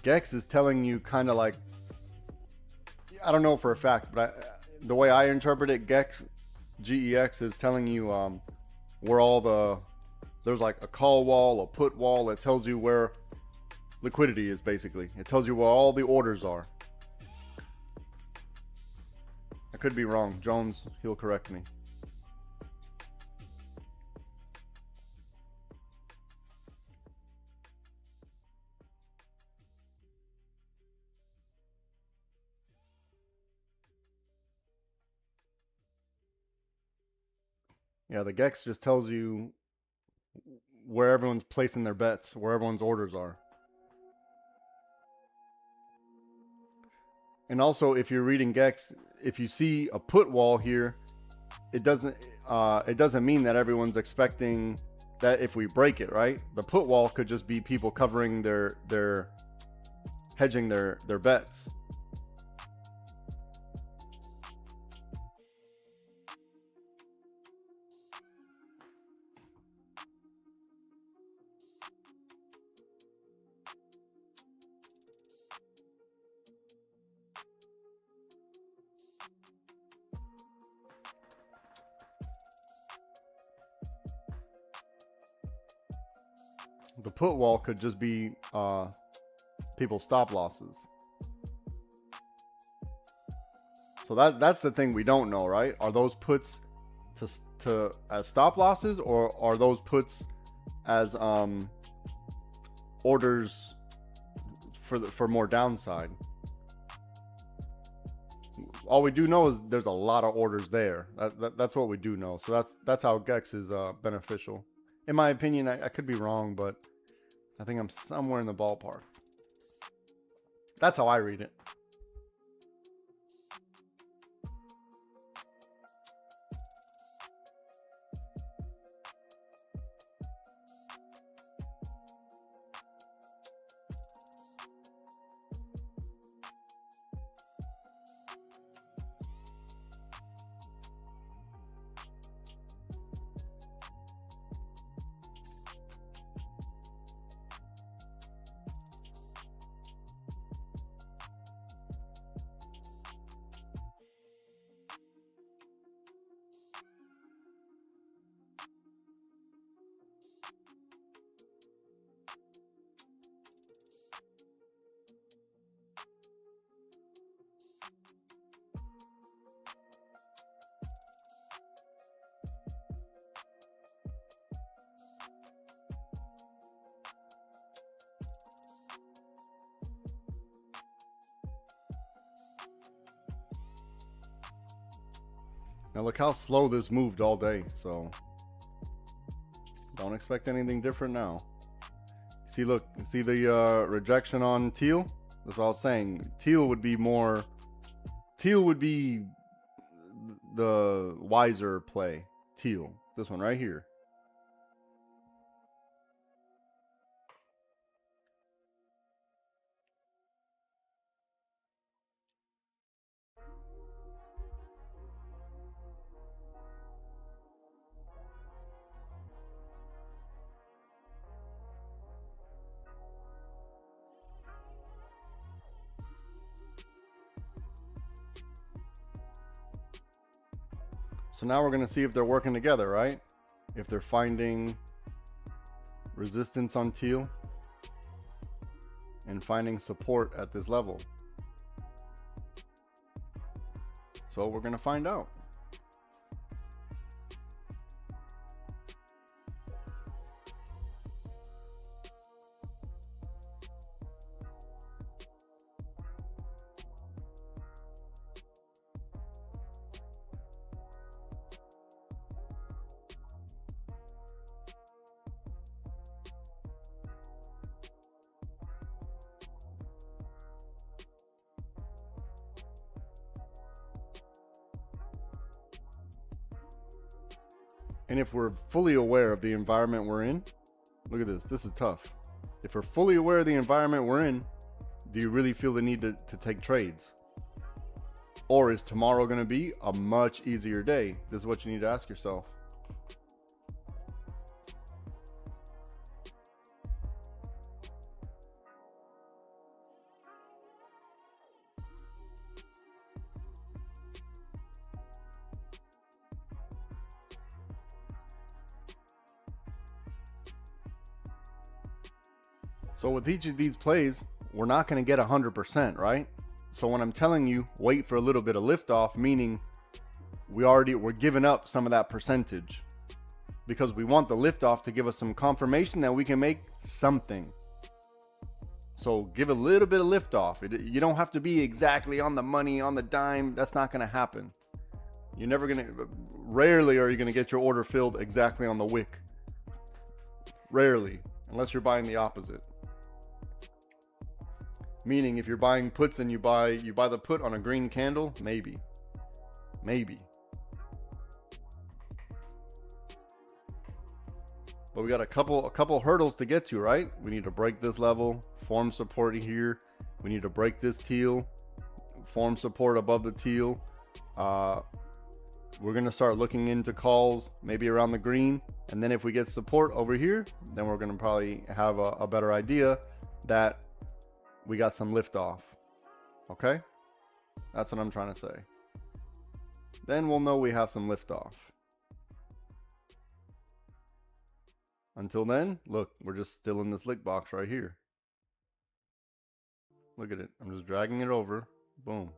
Gex is telling you kind of like, I don't know for a fact, but the way I interpret it, GEX is telling you where all there's like a call wall, a put wall that tells you where liquidity is basically. It tells you where all the orders are. I could be wrong. Jones, he'll correct me. Yeah, the GEX just tells you where everyone's placing their bets, where everyone's orders are. And also, if you're reading GEX, if you see a put wall here, it doesn't mean that everyone's expecting that if we break it, right? The put wall could just be people covering their hedging their bets. The put wall could just be people's stop losses. So that's the thing we don't know, right? Are those puts to as stop losses, or are those puts as orders for more downside? All we do know is there's a lot of orders there. That's what we do know. So that's how GEX is beneficial. In my opinion, I could be wrong, but I think I'm somewhere in the ballpark. That's how I read it. Now look how slow this moved all day, so don't expect anything different now. See, look, see the rejection on teal? That's what I was saying. Teal would be the wiser play. Teal, this one right here. So now we're going to see if they're working together, right? If they're finding resistance on teal and finding support at this level. So we're going to find out. And if we're fully aware of the environment we're in, look at this, this is tough. If we're fully aware of the environment we're in, do you really feel the need to take trades? Or is tomorrow going to be a much easier day? This is what you need to ask yourself. So with each of these plays, we're not going to get 100%, right? So when I'm telling you, wait for a little bit of liftoff, meaning we're giving up some of that percentage because we want the liftoff to give us some confirmation that we can make something. So give a little bit of liftoff. You don't have to be exactly on the money, on the dime. That's not going to happen. Rarely are you going to get your order filled exactly on the wick. Rarely, unless you're buying the opposite. Meaning if you're buying puts and you buy the put on a green candle, maybe. But we got a couple hurdles to get to, right? We need to break this level, form support here. We need to break this teal, form support above the teal. We're gonna start looking into calls maybe around the green, and then if we get support over here, then we're gonna probably have a better idea that we got some liftoff. Okay, that's what I'm trying to say. Then we'll know we have some liftoff. Until then, look, we're just still in this lick box right here. Look at it. I'm just dragging it over. Boom.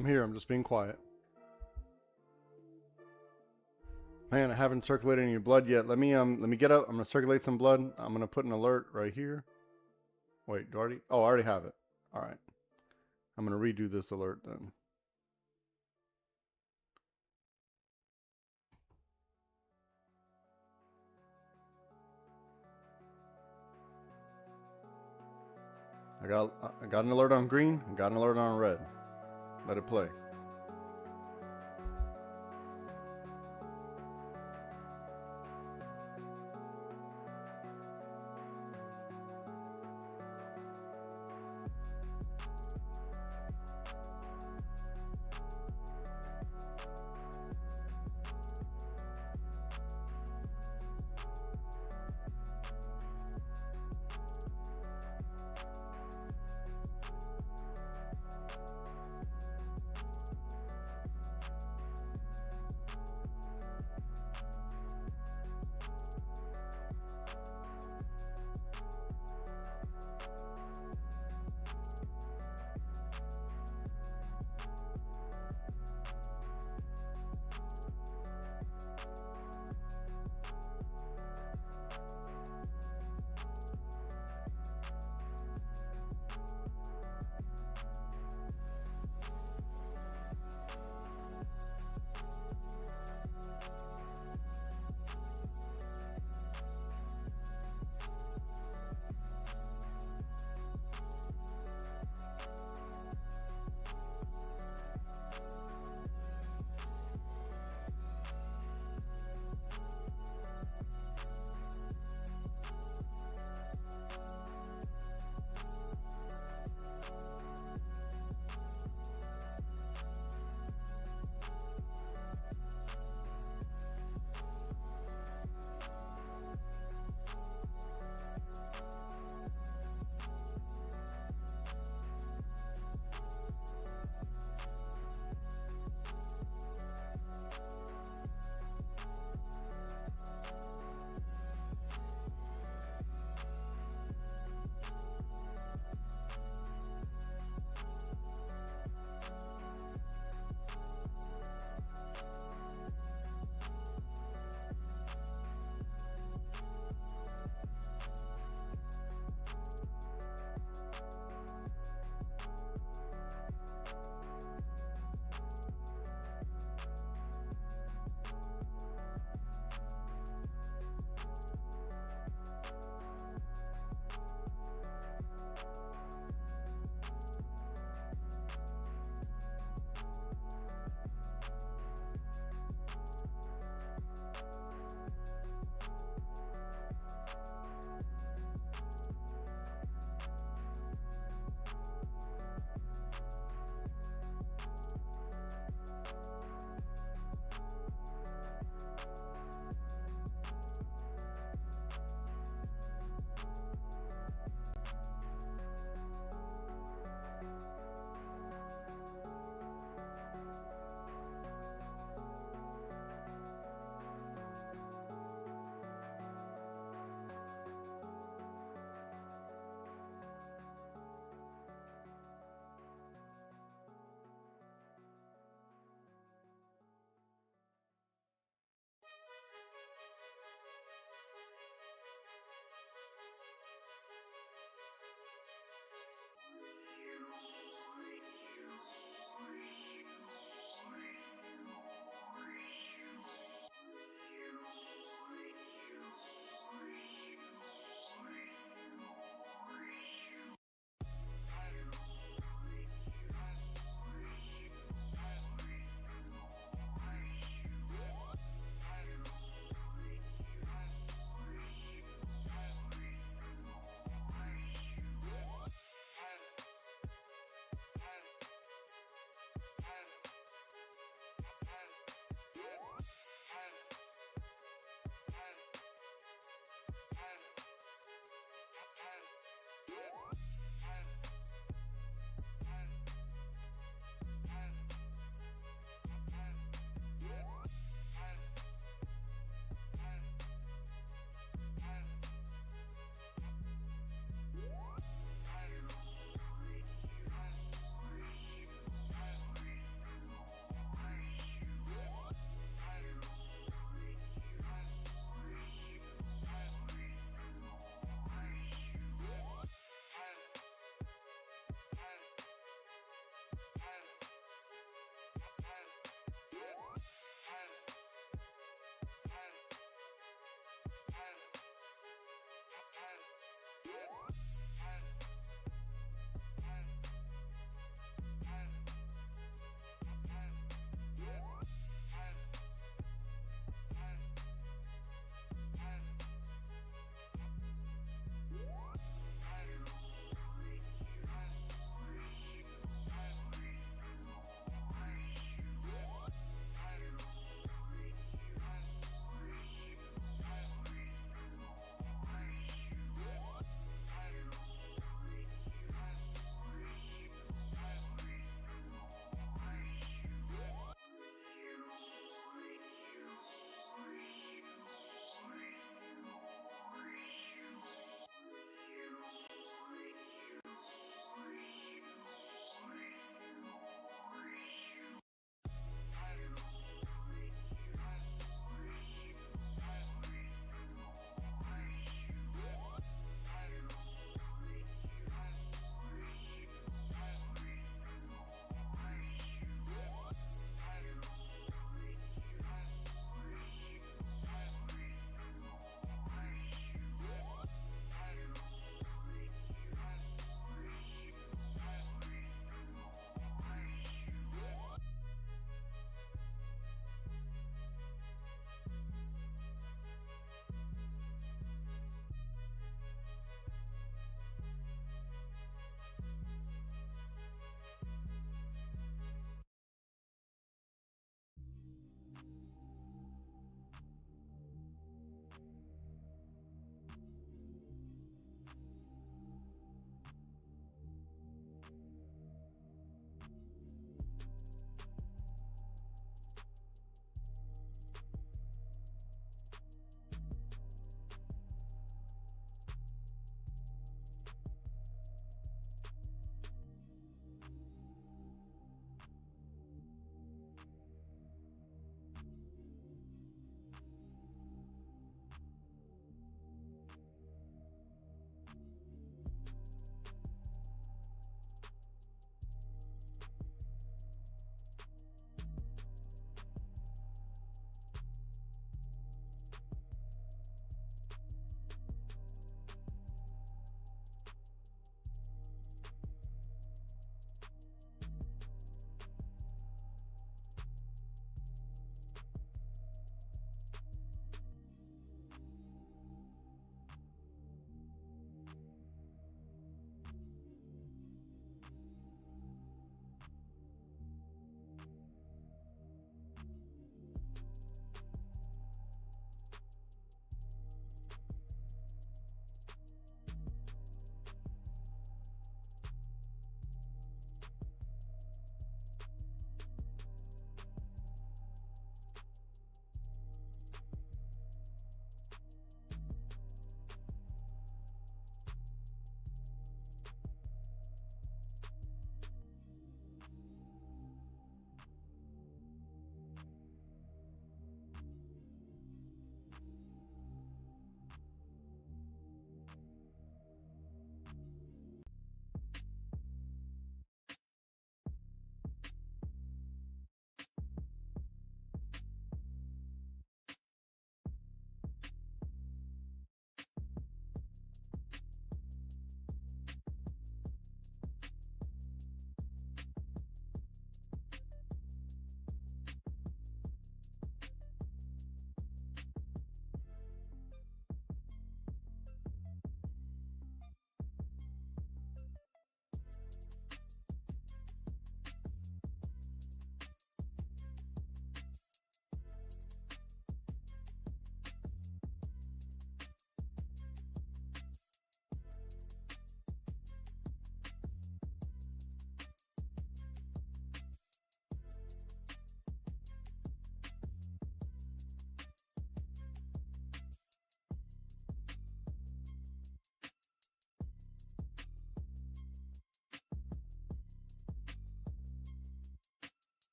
I'm here. I'm just being quiet. Man, I haven't circulated any blood yet. Let me get up. I'm gonna circulate some blood. I'm gonna put an alert right here. Wait, do I already? Oh, I already have it. All right. I'm gonna redo this alert then. I got an alert on green. I got an alert on red. Let it play.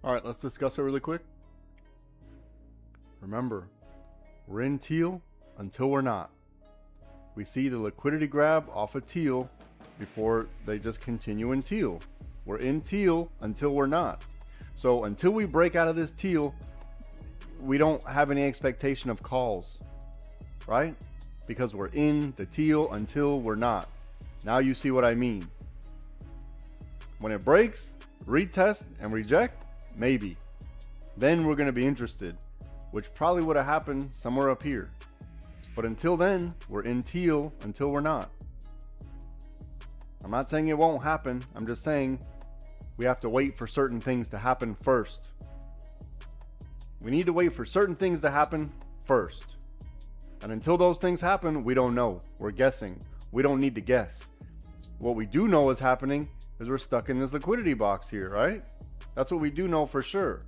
All right, let's discuss it really quick. Remember, we're in teal until we're not. We see the liquidity grab off of teal before they just continue in teal. We're in teal until we're not. So until we break out of this teal, we don't have any expectation of calls, right? Because we're in the teal until we're not. Now you see what I mean. When it breaks, retest and reject, maybe. Then we're going to be interested, which probably would have happened somewhere up here. But until then, we're in teal until we're not. I'm not saying it won't happen. I'm just saying we have to wait for certain things to happen first. We need to wait for certain things to happen first. And until those things happen, we don't know. We're guessing. We don't need to guess. What we do know is happening is we're stuck in this liquidity box here, right? That's what we do know for sure.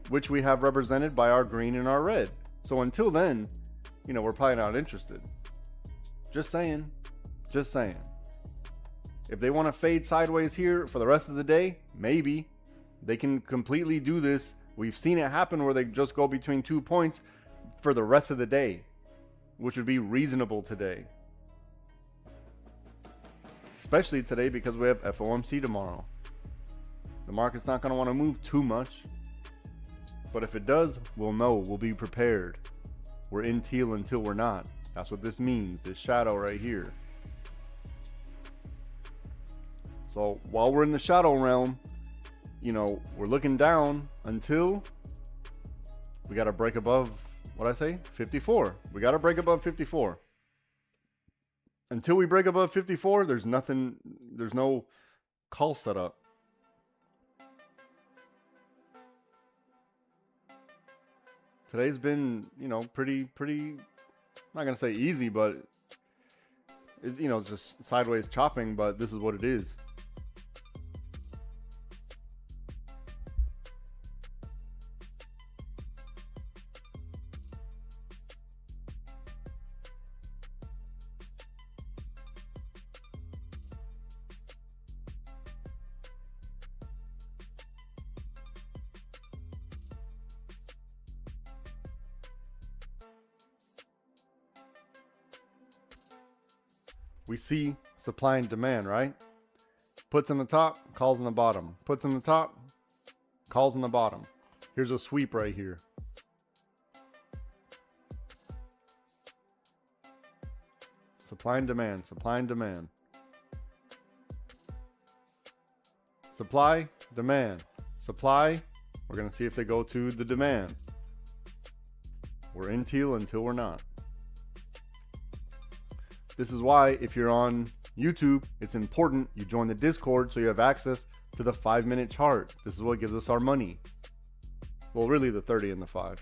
Which we have represented by our green and our red. So until then, we're probably not interested. Just saying. Just saying. If they want to fade sideways here for the rest of the day, maybe. They can completely do this. We've seen it happen where they just go between 2 points for the rest of the day, which would be reasonable today. Especially today because we have FOMC tomorrow. The market's not going to want to move too much. But if it does, we'll know. We'll be prepared. We're in teal until we're not. That's what this means. This shadow right here. So while we're in the shadow realm, we're looking down until we got to break above, what'd I say? 54. We got to break above 54. Until we break above 54, there's no call set up. Today's been, pretty, I'm not going to say easy, but it's, it's just sideways chopping, but this is what it is. We see supply and demand, right? Puts in the top, calls in the bottom. Puts in the top, calls in the bottom. Here's a sweep right here. Supply and demand, supply and demand. Supply, demand. Supply, we're going to see if they go to the demand. We're in teal until we're not. This is why if you're on YouTube, it's important you join the Discord so you have access to the 5-minute chart. This is what gives us our money. Well, really the 30 and the 5.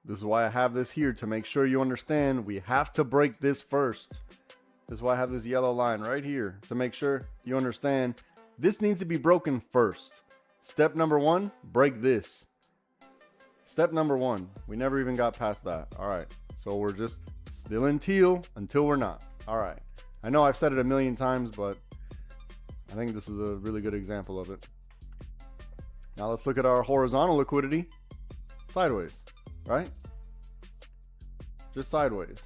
This is why I have this here, to make sure you understand we have to break this first. This is why I have this yellow line right here, to make sure you understand this needs to be broken first. Step number 1, break this. Step number 1, we never even got past that. All right, so we're just still in teal until we're not. All right, I know I've said it a million times, but I think this is a really good example of it. Now let's look at our horizontal liquidity. Sideways. Right? Just sideways.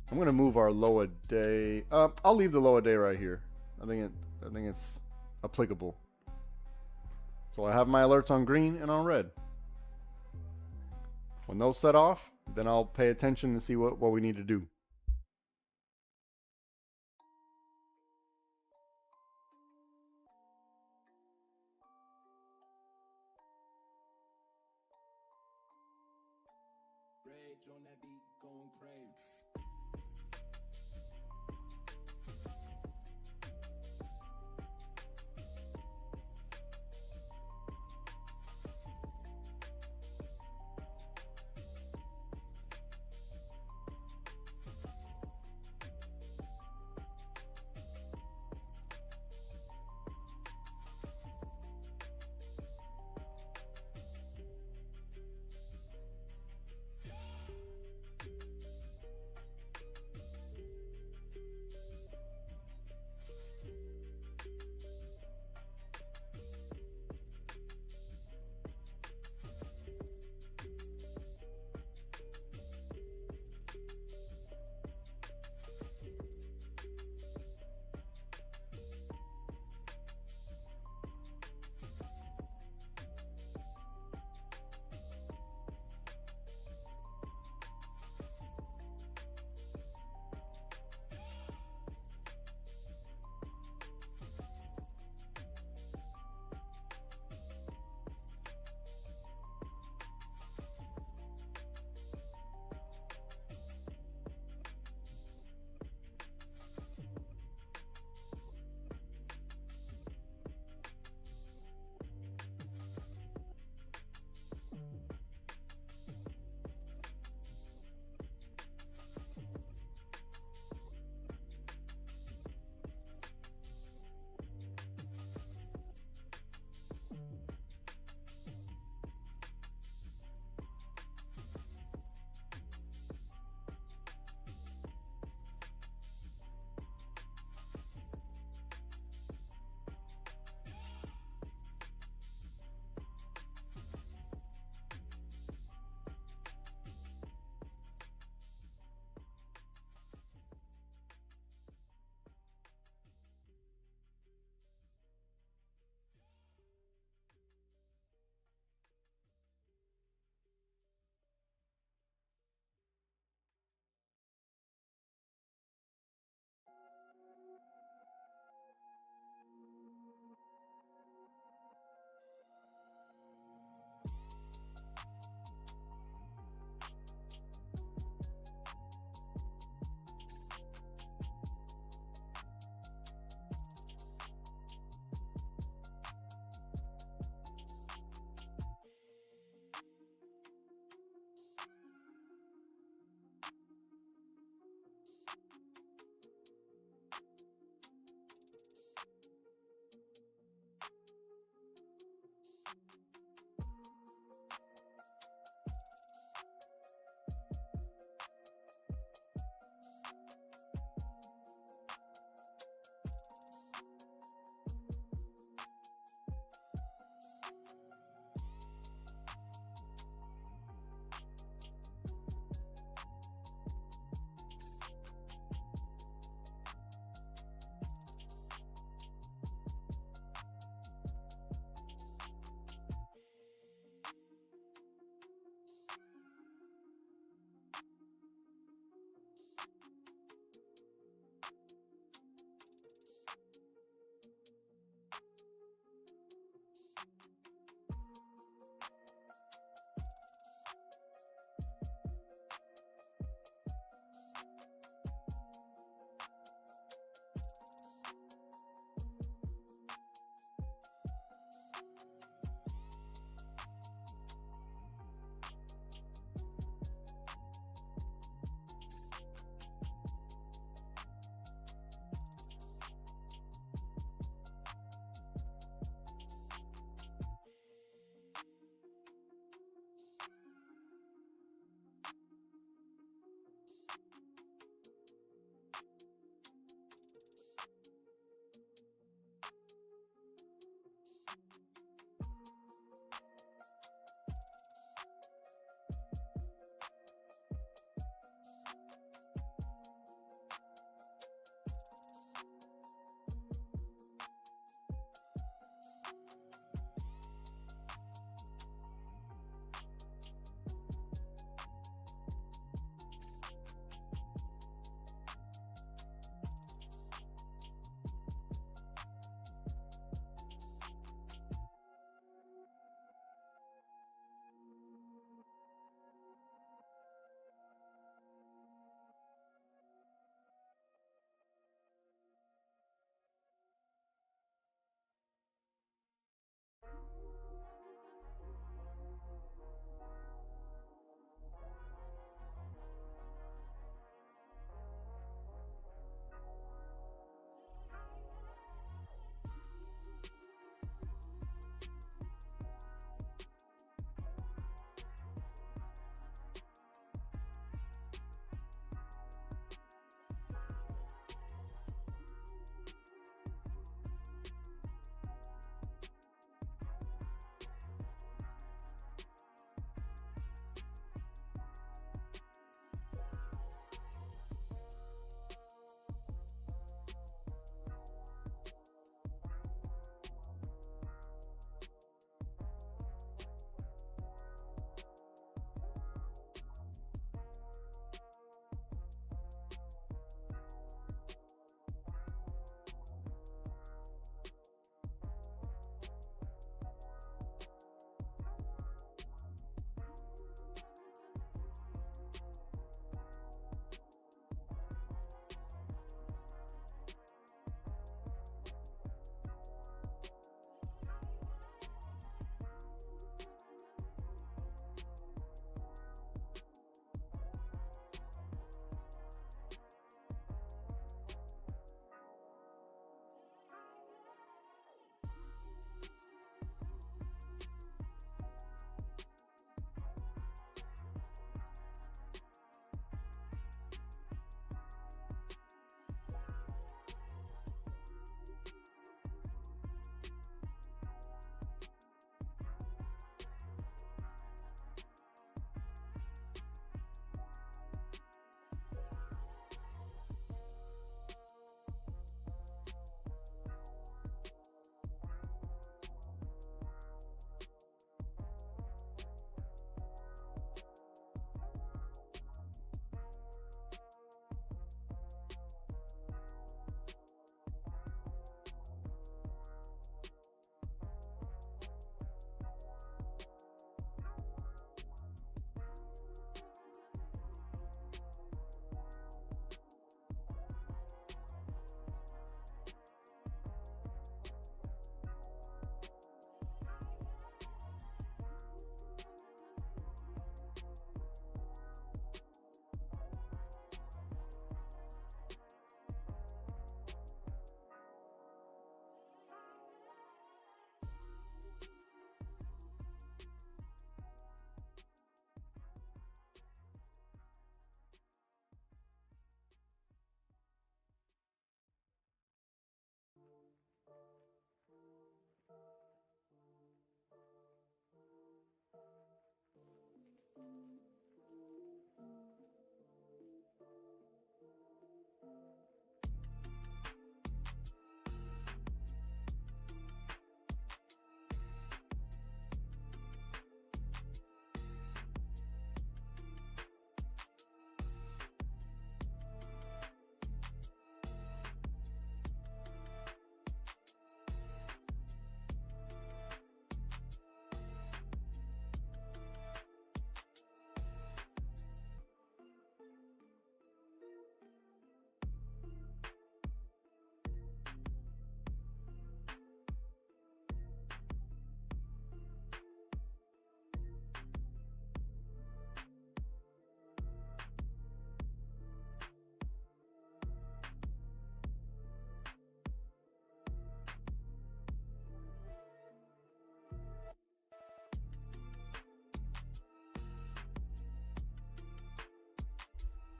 I'm gonna move our low a day. I'll leave the low a day right here. I think it's applicable. So I have my alerts on green and on red. When those set off, then I'll pay attention and see what we need to do. On that beat, going crazy.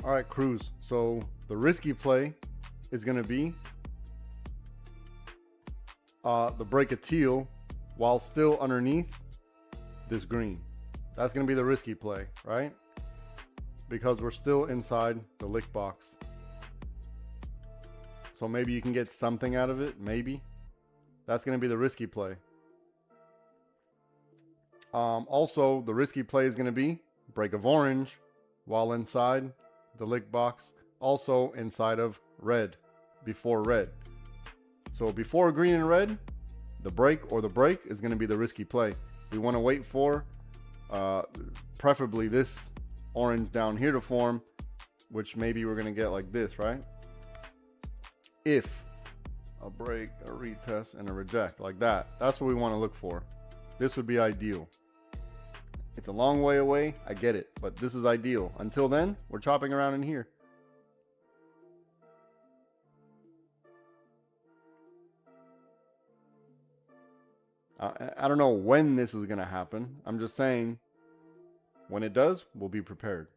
All right, cruise. So the risky play is going to be the break a teal while still underneath this green. That's going to be the risky play, right? Because we're still inside the lick box. So maybe you can get something out of it, maybe. That's going to be the risky play. Also, the risky play is going to be break of orange while inside the lick box, also inside of red, before red. So before green and red, the break or the break is going to be the risky play. We want to wait for preferably this orange down here to form, which maybe we're going to get like this, right? If a break, a retest, and a reject, like that. That's what we want to look for. This would be ideal. It's a long way away, I get it, but this is ideal. Until then, we're chopping around in here. I don't know when this is going to happen. I'm just saying, when it does, we'll be prepared.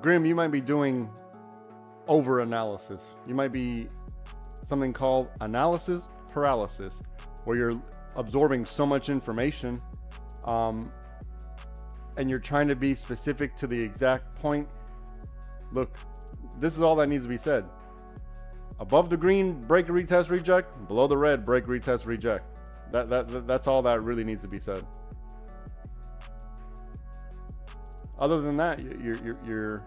Grim, you might be doing over analysis. You might be something called analysis paralysis, where you're absorbing so much information and you're trying to be specific to the exact point. Look, this is all that needs to be said. Above the green, break, retest, reject. Below the red, break, retest, reject. That's all that really needs to be said. Other than that, you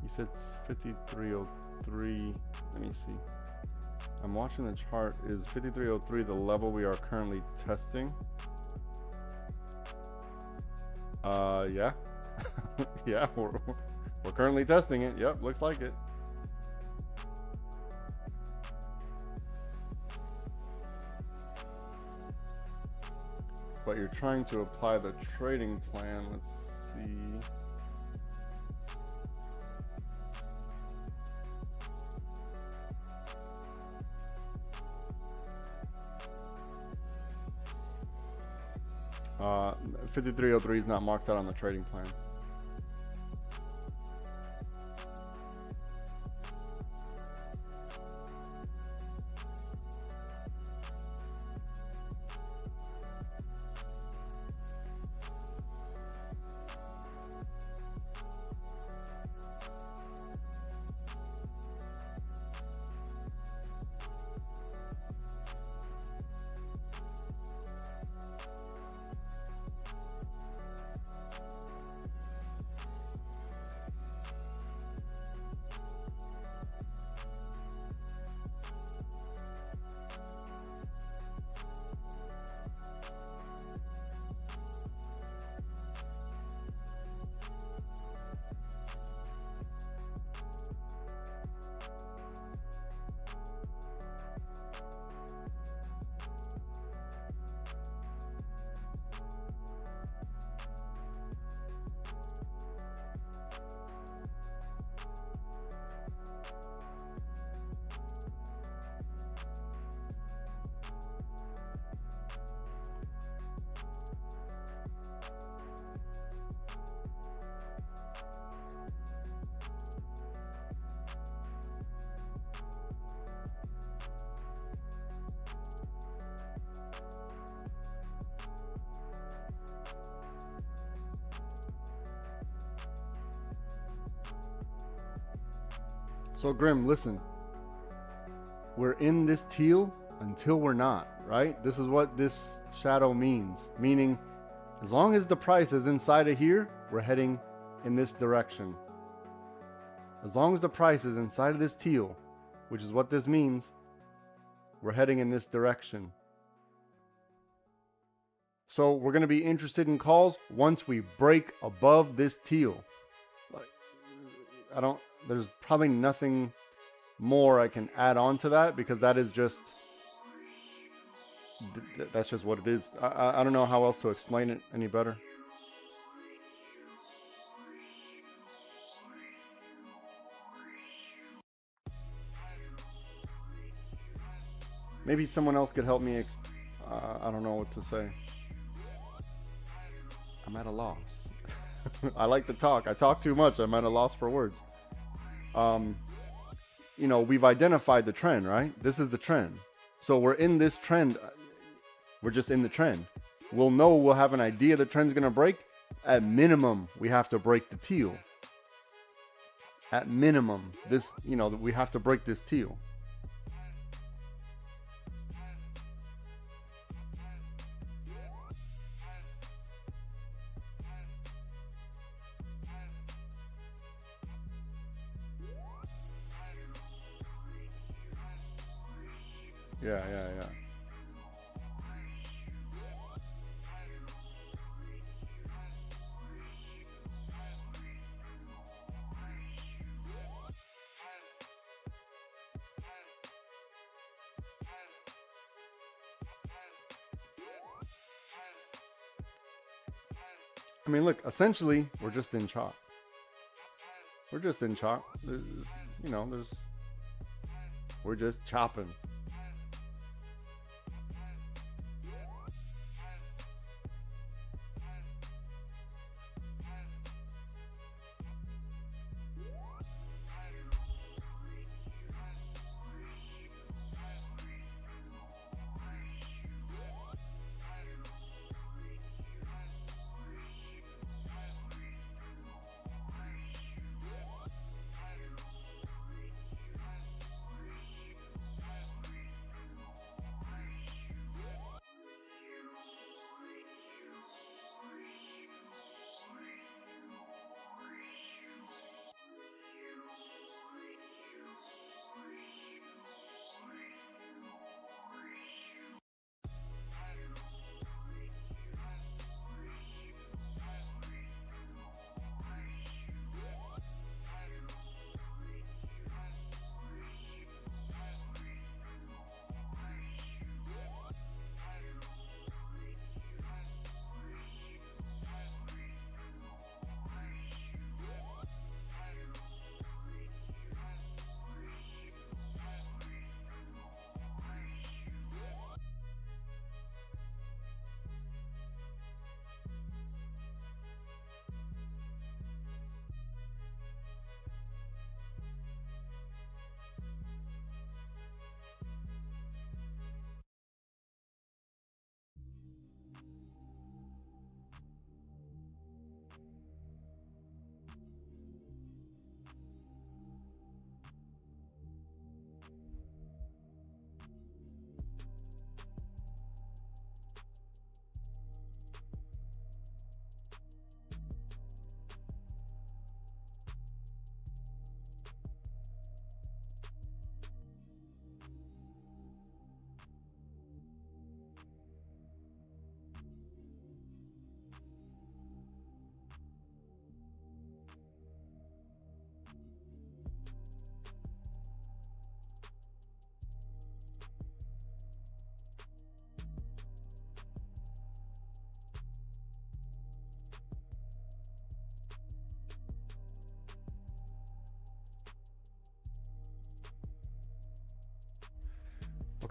said 5303. Let me see. I'm watching the chart. Is 5303 the level we are currently testing? Yeah. Yeah, we're currently testing it. Yep, looks like it. But you're trying to apply the trading plan. Let's see. 5303 is not marked out on the trading plan. So Grim, listen. We're in this teal until we're not, right? This is what this shadow means. Meaning, as long as the price is inside of here, we're heading in this direction. As long as the price is inside of this teal, which is what this means, we're heading in this direction. So we're going to be interested in calls once we break above this teal. Like, I don't, there's probably nothing more I can add on to that, because that is just, that's just what it is. I don't know how else to explain it any better. Maybe someone else could help me. I don't know what to say. I'm at a loss. I like to talk. I talk too much. I'm at a loss for words. You know, we've identified the trend, right? This is the trend. So we're in this trend. We're just in the trend. We'll know, we'll have an idea the trend's going to break. At minimum, we have to break the teal. At minimum, this, you know, we have to break this teal. Yeah. I mean, look, essentially, we're just in chalk. We're just in chalk. We're just chopping.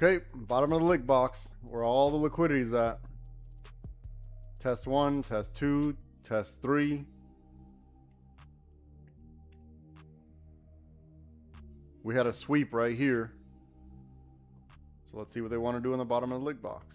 Okay, bottom of the lick box, where all the liquidity's at. Test 1, test 2, test 3. We had a sweep right here. So let's see what they want to do in the bottom of the lick box.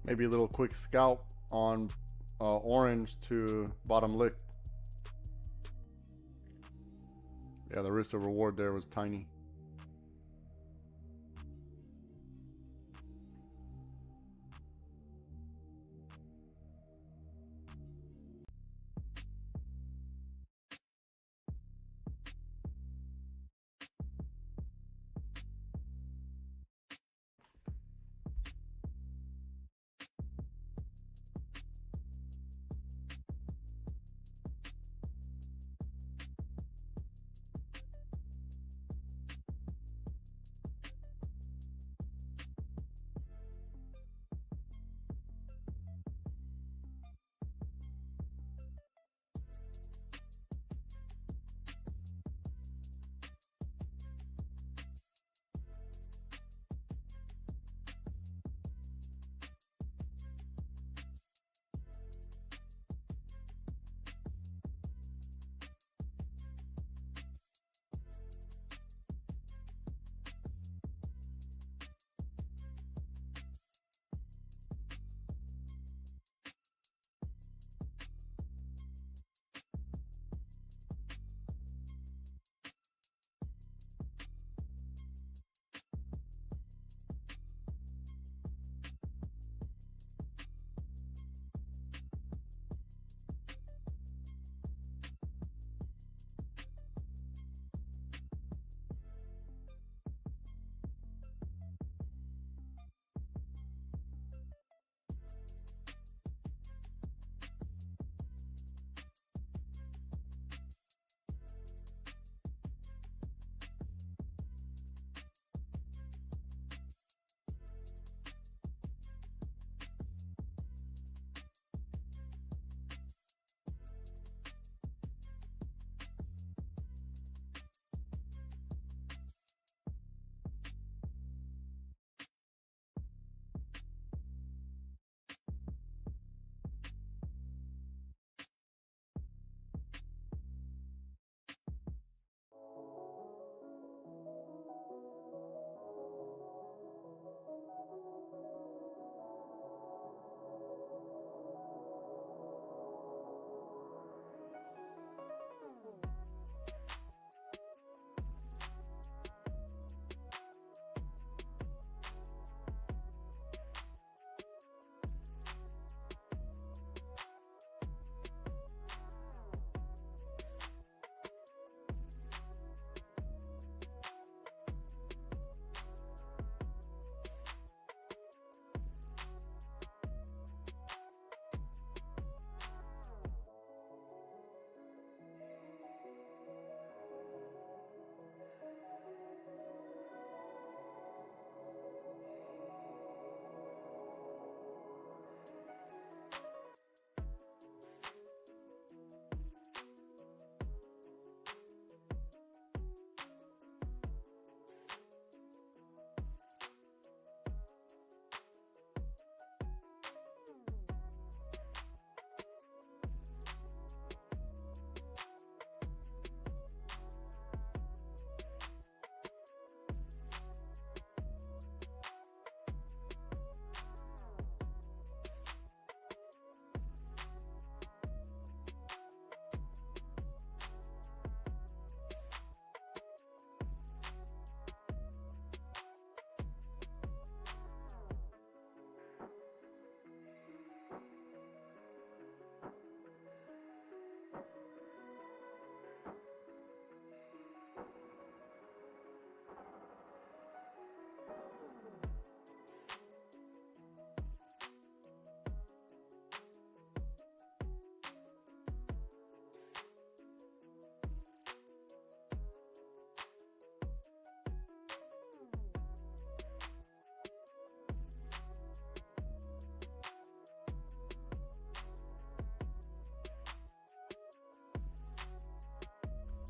Maybe a little quick scalp on orange to bottom lick. Yeah, the risk to reward there was tiny.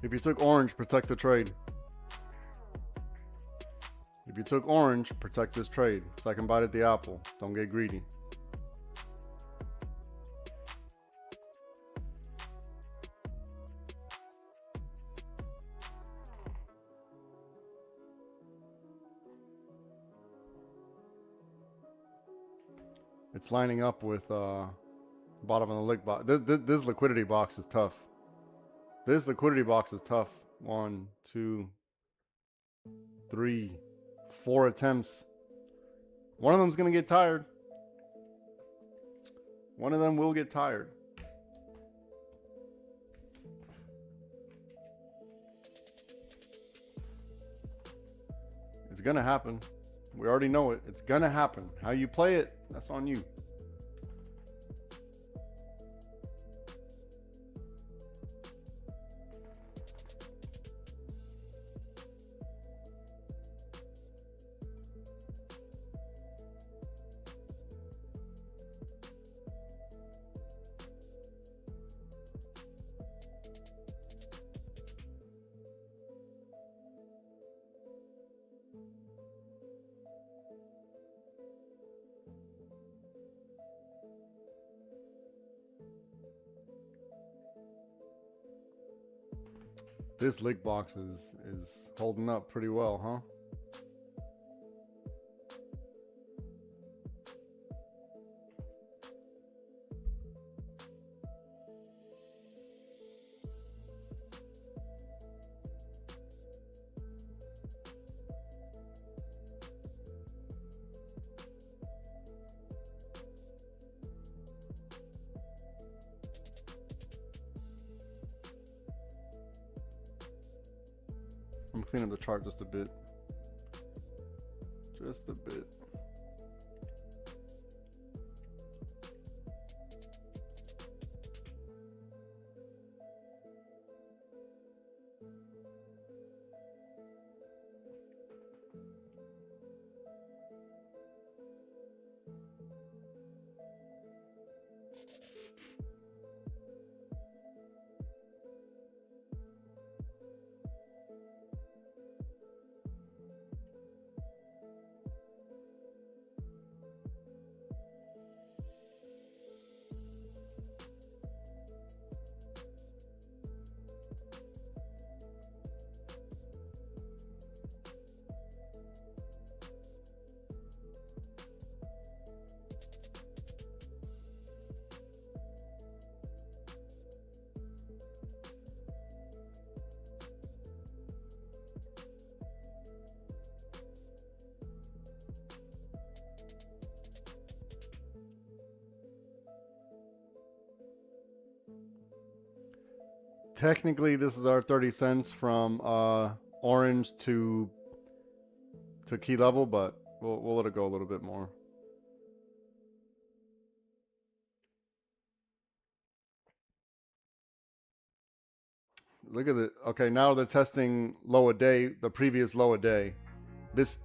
If you took orange, protect the trade. If you took orange, protect this trade. Second bite at the apple. Don't get greedy. It's lining up with bottom of the lick box. This liquidity box is tough. This liquidity box is tough. 1, 2, 3, 4 attempts. One of them's gonna get tired. One of them will get tired. It's gonna happen. We already know it. It's gonna happen. How you play it, that's on you. This lick box is holding up pretty well, huh? I'm cleaning up the chart just a bit. Just a bit. Technically, this is our 30 cents from orange to key level, but we'll let it go a little bit more. Look at it. Okay, now they're testing low a day, the previous low a day. This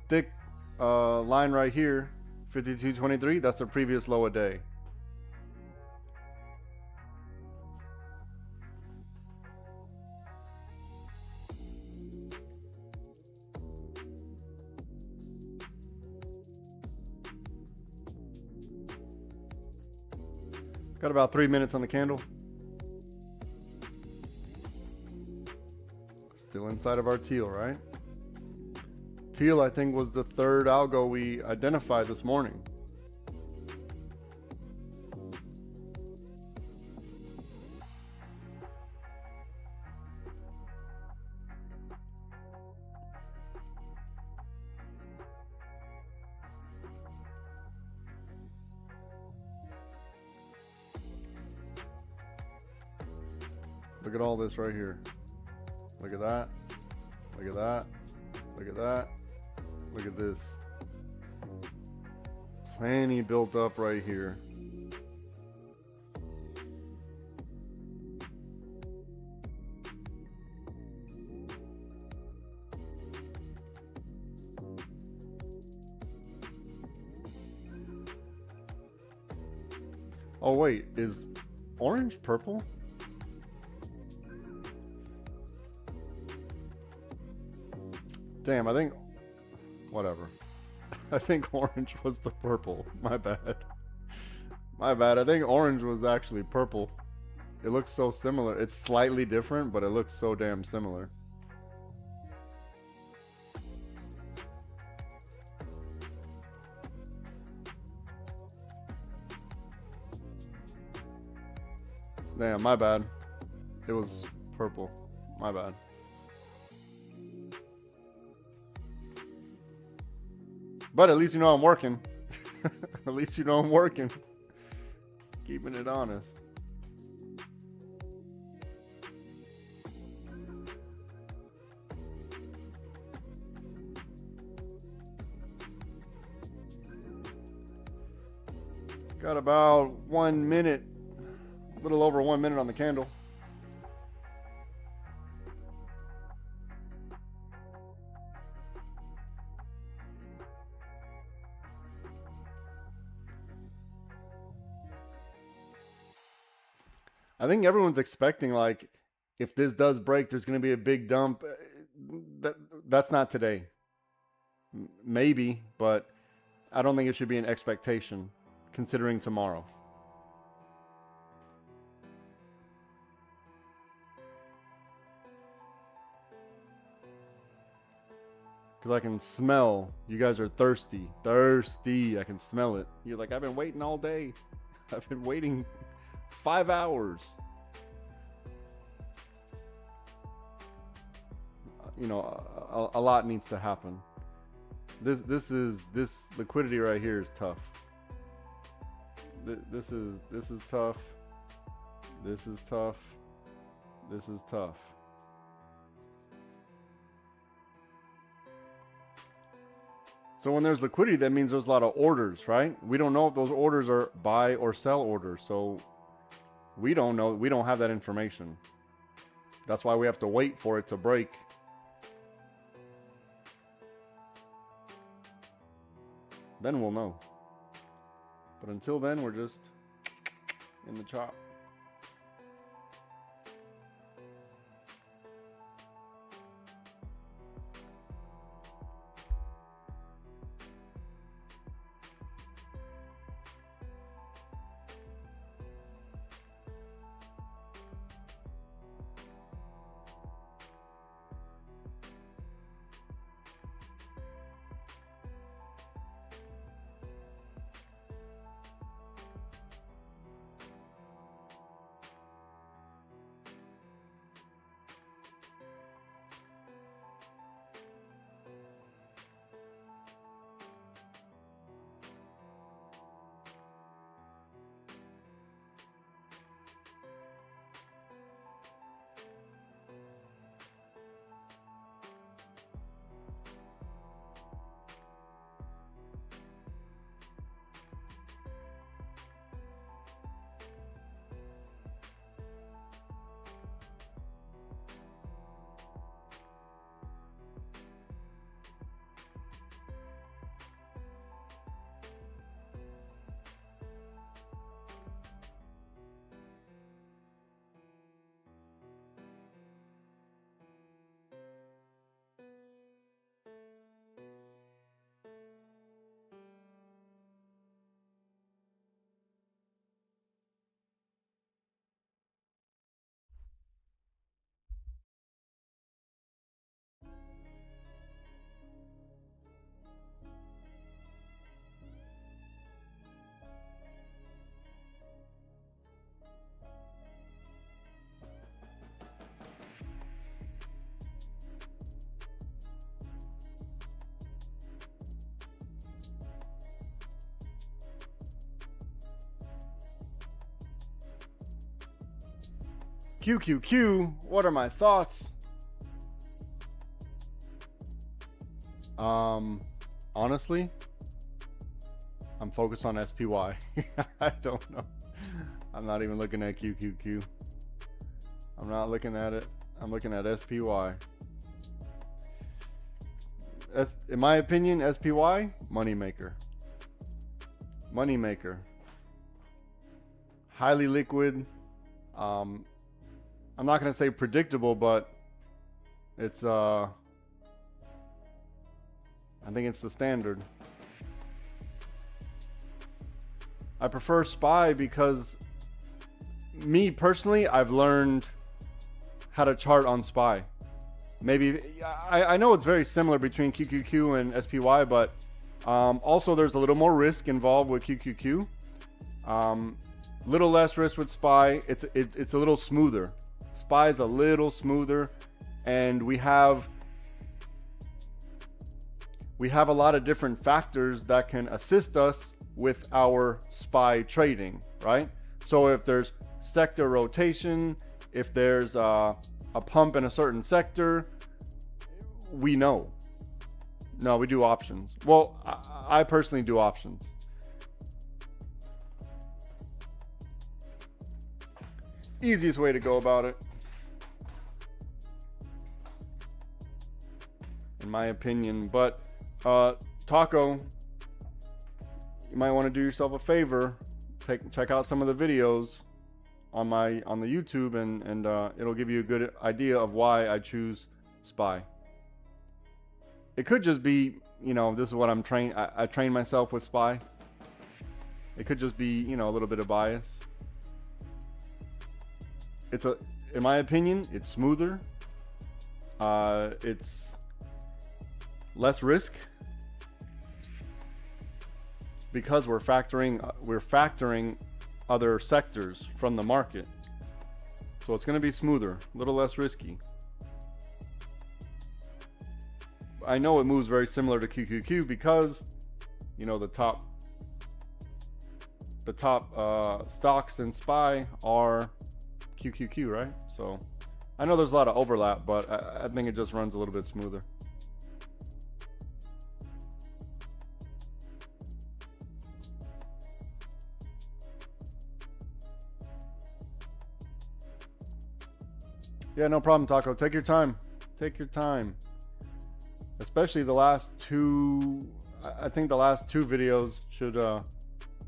thick line right here, 52.23, that's the previous low a day. Got about 3 minutes on the candle. Still inside of our teal, right? Teal, I think, was the third algo we identified this morning. Look at all this right here. Look at that. Look at that. Look at that. Look at this. Plenty built up right here. Oh wait, is orange purple? Damn, I think... Whatever. I think orange was the purple. My bad. My bad. I think orange was actually purple. It looks so similar. It's slightly different, but it looks so damn similar. Damn, my bad. It was purple. My bad. But at least you know I'm working. At least you know I'm working. Keeping it honest. Got about 1 minute, a little over 1 minute on the candle. I think everyone's expecting, like, if this does break, there's going to be a big dump. That's not today. Maybe, but I don't think it should be an expectation considering tomorrow. Because I can smell you guys are thirsty. Thirsty. I can smell it. You're like, I've been waiting all day. I've been waiting 5 hours. You know, a lot needs to happen. This liquidity right here is tough. This is tough. This is tough. This is tough. So when there's liquidity, that means there's a lot of orders, right? We don't know if those orders are buy or sell orders. So we don't know. We don't have that information. That's why we have to wait for it to break. Then we'll know. But until then, we're just in the chop. QQQ, what are my thoughts? Honestly, I'm focused on SPY. I don't know. I'm not even looking at QQQ. I'm not looking at it. I'm looking at SPY. In my opinion, SPY, moneymaker. Moneymaker. Highly liquid. I'm not going to say predictable, but it's I think it's the standard. I prefer SPY because me personally, I've learned how to chart on SPY. Maybe I know it's very similar between QQQ and SPY, but also there's a little more risk involved with QQQ. Little less risk with SPY. It's a little smoother. SPY is a little smoother, and we have a lot of different factors that can assist us with our SPY trading, right? So if there's sector rotation, if there's a pump in a certain sector, we know. No, we do options. Well, I personally do options. Easiest way to go about it, in my opinion. But Taco, you might want to do yourself a favor. Check out some of the videos on the YouTube, and it'll give you a good idea of why I choose SPY. It could just be, you know, this is what I'm trained. I train myself with SPY. It could just be, you know, a little bit of bias. In my opinion, it's smoother. It's less risk because we're factoring other sectors from the market. So it's going to be smoother, a little less risky. I know it moves very similar to QQQ because, you know, the top stocks in SPY are QQQ, right? So I know there's a lot of overlap, but I think it just runs a little bit smoother. Yeah, no problem, Taco. Take your time. Take your time. Especially the last two. I think the last two videos should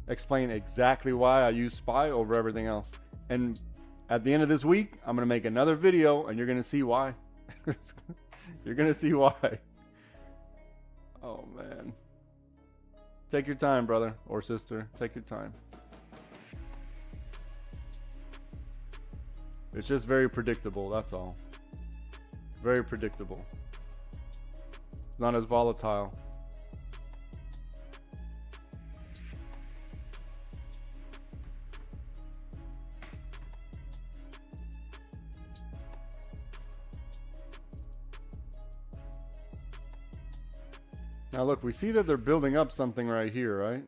explain exactly why I use SPY over everything else. And at the end of this week, I'm going to make another video, and you're going to see why. You're going to see why. Oh, man. Take your time, brother or sister. Take your time. It's just very predictable, that's all. Very predictable. It's not as volatile. Now look, we see that they're building up something right here, right?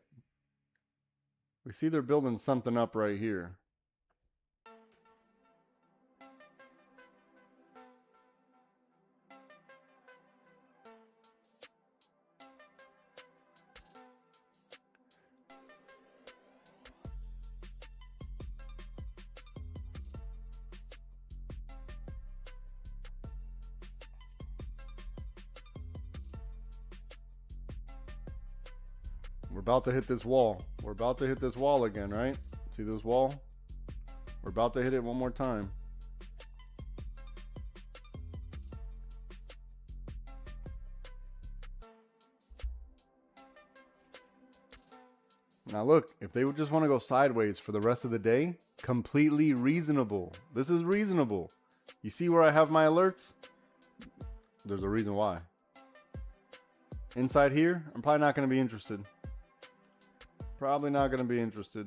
We see they're building something up right here. We're about to hit this wall. We're about to hit this wall again, right? See this wall? We're about to hit it one more time. Now look, if they would just want to go sideways for the rest of the day, completely reasonable. This is reasonable. You see where I have my alerts? There's a reason why. Inside here, I'm probably not going to be interested. Probably not going to be interested.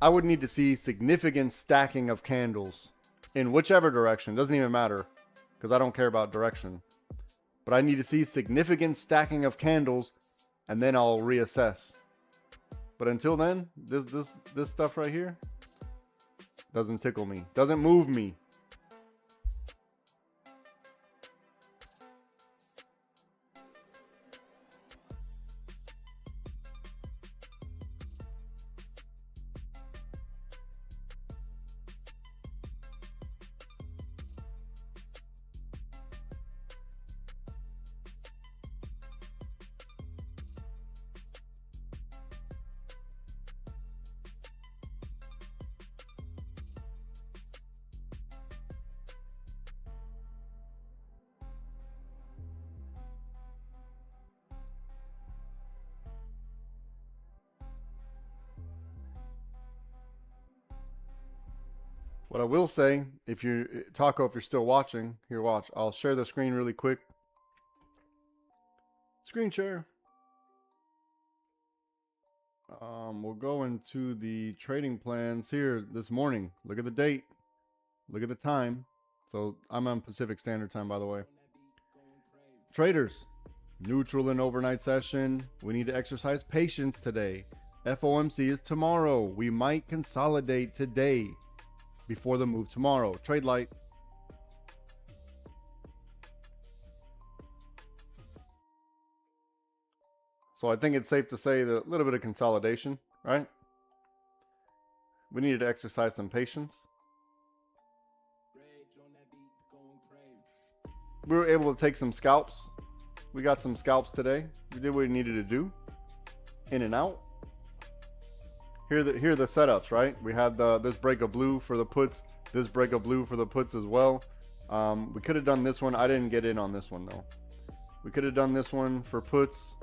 I would need to see significant stacking of candles in whichever direction. Doesn't even matter because I don't care about direction. But I need to see significant stacking of candles and then I'll reassess. But until then, this stuff right here doesn't tickle me. Doesn't move me. What I will say, if you're Taco, if you're still watching, here, watch. I'll share the screen really quick. Screen share. We'll go into the trading plans here this morning. Look at the date. Look at the time. So I'm on Pacific Standard Time, by the way. Traders, neutral in overnight session. We need to exercise patience today. FOMC is tomorrow. We might consolidate today before the move tomorrow. Trade light. So I think it's safe to say that a little bit of consolidation, right? We needed to exercise some patience. We were able to take some scalps. We got some scalps today. We did what we needed to do. In and out. Here are the setups, right? We had this break of blue for the puts, this break of blue for the puts as well. We could have done this one. I didn't get in on this one though. We could have done this one for puts.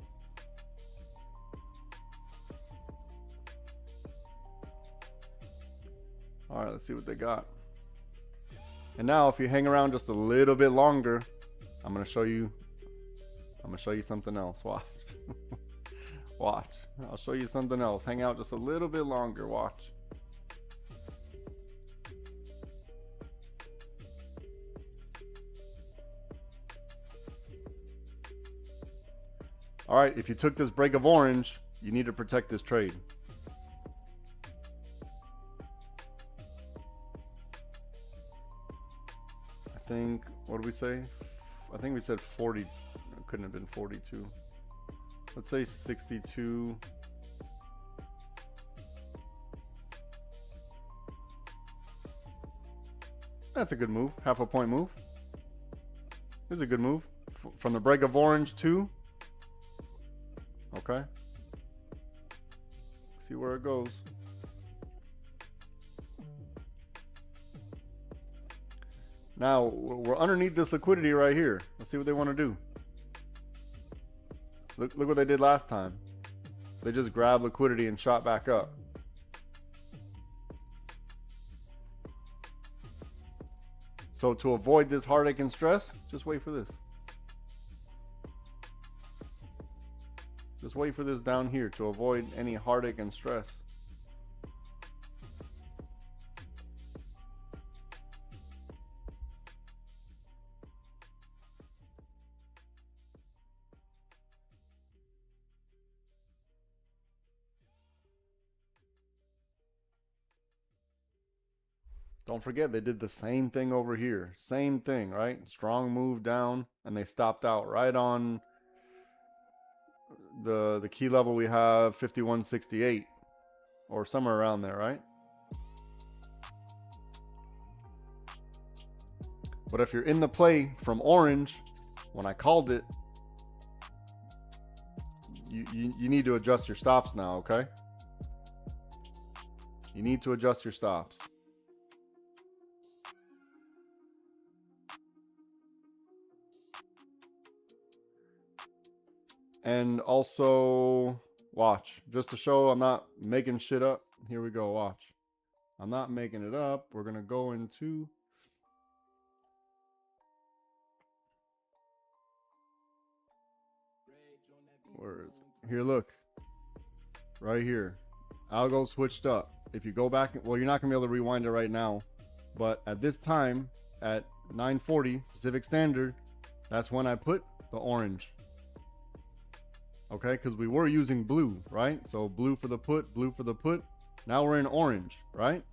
All right, let's see what they got. And now if you hang around just a little bit longer, I'm going to show you something else. Watch. Watch. I'll show you something else. Hang out just a little bit longer. Watch. All right, if you took this break of orange, you need to protect this trade. I think, what did we say? I think we said 40. It couldn't have been 42. Let's say 62. That's a good move. Half a point move. This is a good move. From the break of orange to. Okay. See where it goes. Now, we're underneath this liquidity right here. Let's see what they want to do. Look what they did last time. They just grabbed liquidity and shot back up. So to avoid this heartache and stress, just wait for this. Just wait for this down here to avoid any heartache and stress. Don't forget, they did the same thing over here. Same thing, right? Strong move down, and they stopped out right on the key level we have, 51.68, or somewhere around there, right? But if you're in the play from orange, when I called it, you need to adjust your stops now, okay? You need to adjust your stops. And also, watch. Just to show I'm not making shit up. Here we go, watch. I'm not making it up. We're going to go into... Where is it? Here, look. Right here. Algo switched up. If you go back... Well, you're not going to be able to rewind it right now. But at this time, at 9:40 Pacific Standard, that's when I put the orange. Okay, because we were using blue, right? So blue for the put, blue for the put. Now we're in orange, right?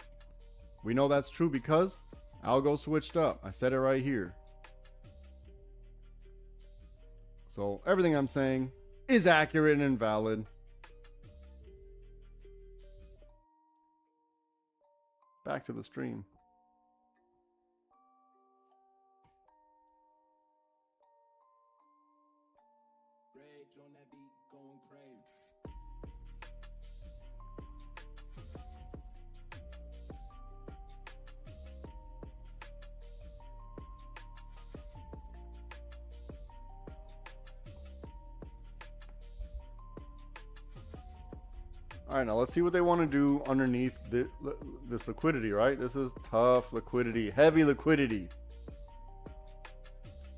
We know that's true because algo switched up. I said it right here. So everything I'm saying is accurate and valid. Back to the stream. All right, now let's see what they want to do underneath this liquidity, right? This is tough liquidity, heavy liquidity.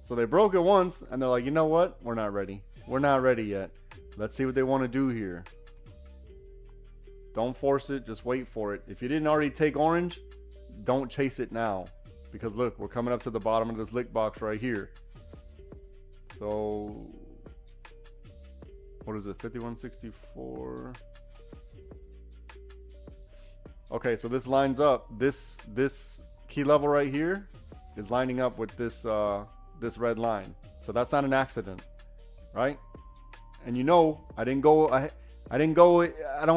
So they broke it once, and they're like, you know what? We're not ready. We're not ready yet. Let's see what they want to do here. Don't force it. Just wait for it. If you didn't already take orange, don't chase it now. Because look, we're coming up to the bottom of this lick box right here. So, what is it? 5164. Okay, so this lines up. This key level right here is lining up with this this red line. So that's not an accident, right? And you know, I don't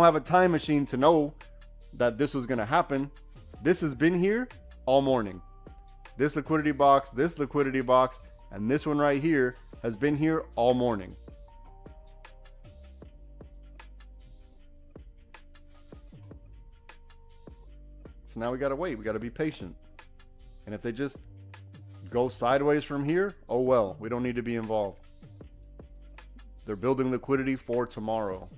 have a time machine to know that this was gonna happen. This has been here all morning. This liquidity box, and this one right here has been here all morning. So now we gotta wait. We gotta be patient. And if they just go sideways from here, oh well. We don't need to be involved. They're building liquidity for tomorrow.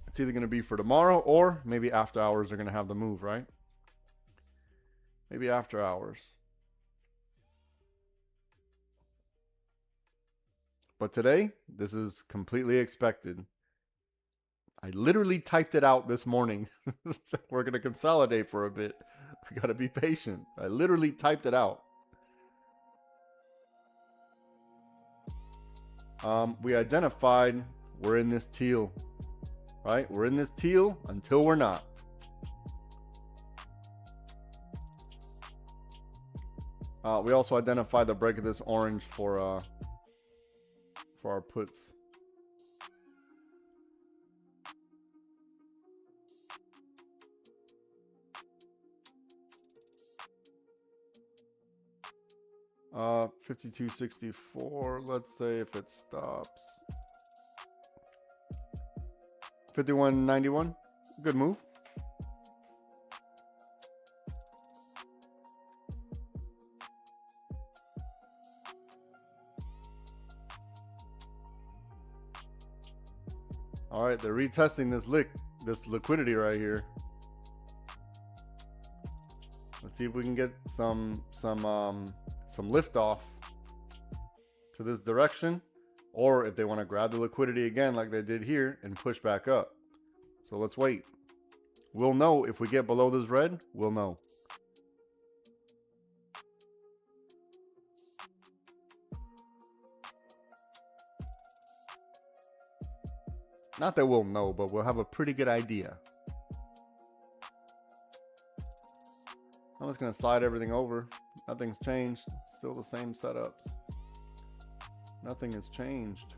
It's either going to be for tomorrow or maybe after hours they're going to have the move, right? Maybe after hours. But today, this is completely expected. I literally typed it out this morning. We're going to consolidate for a bit. We got to be patient. I literally typed it out. We identified we're in this teal. Right? We're in this teal until we're not. We also identified the break of this orange for our puts. Uh, 52.64. Let's say if it stops. 51.91. Good move. All right, they're retesting this liquidity right here. Let's see if we can get some lift off to this direction. Or if they want to grab the liquidity again like they did here and push back up. So let's wait. We'll know if we get below this red, we'll know. Not that we'll know, but we'll have a pretty good idea. I'm just going to slide everything over. Nothing's changed. Still the same setups. Nothing has changed.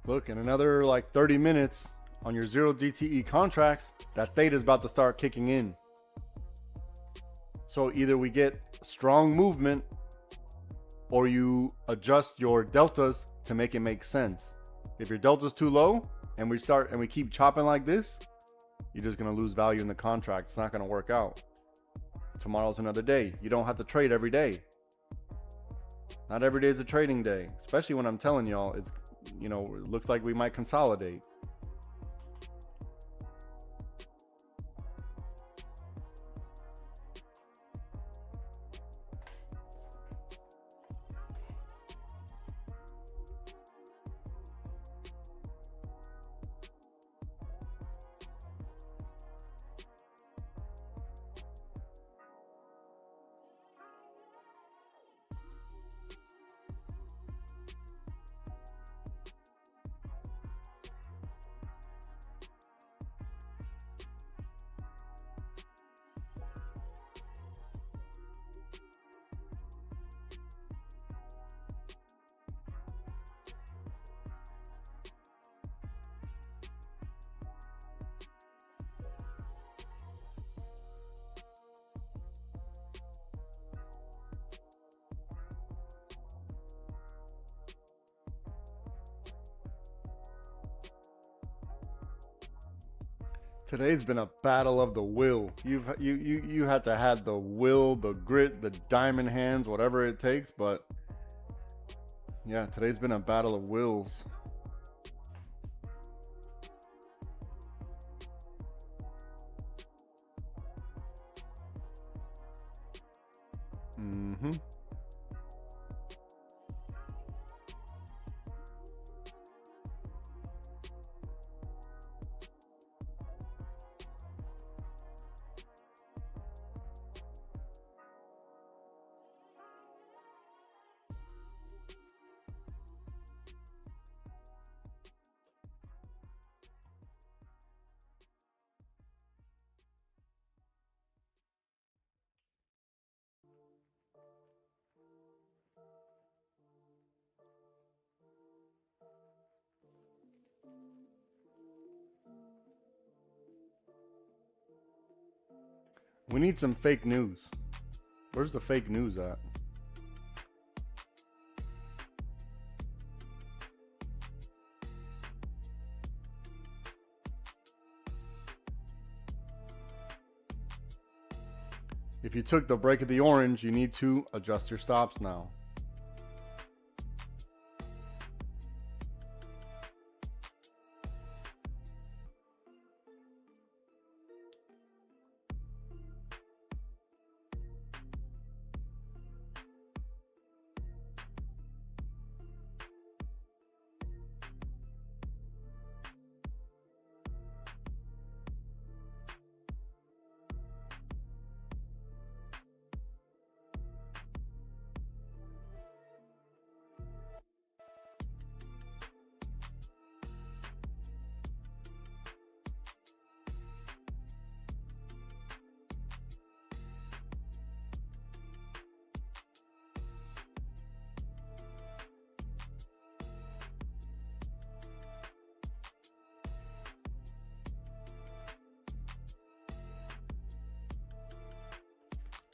Look, in another like 30 minutes on your 0 GTE contracts, that theta is about to start kicking in. So either we get strong movement or you adjust your deltas to make it make sense. If your delta's too low and we keep chopping like this, you're just going to lose value in the contract. It's not going to work out. Tomorrow's another day. You don't have to trade every day. Not every day is a trading day, especially when I'm telling y'all it's, you know, it looks like we might consolidate. Today's been a battle of the will. You had to have the will, the grit, the diamond hands, whatever it takes. But yeah, today's been a battle of wills. Mm-hmm. We need some fake news. Where's the fake news at? If you took the break of the orange, you need to adjust your stops now.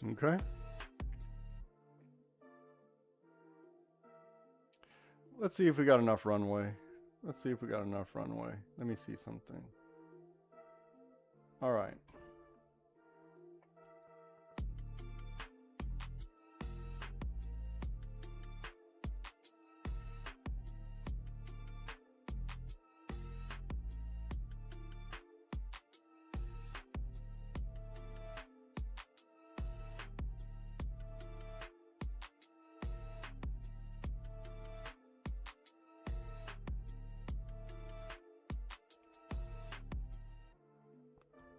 Okay. Let's see if we got enough runway. Let me see something. All right.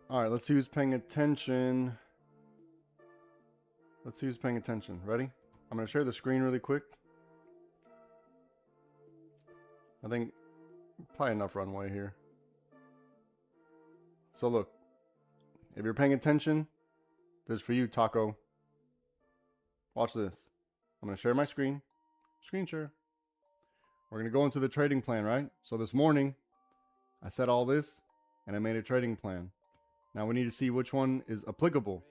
All right, let's see who's paying attention. Ready? I'm going to share the screen really quick. I think probably enough runway here. So look, if you're paying attention, this is for you, Taco. Watch this. I'm going to share my screen. Screen share. we're going to go into the trading plan, right? So this morning, I said all this, and I made a trading plan. Now we need to see which one is applicable,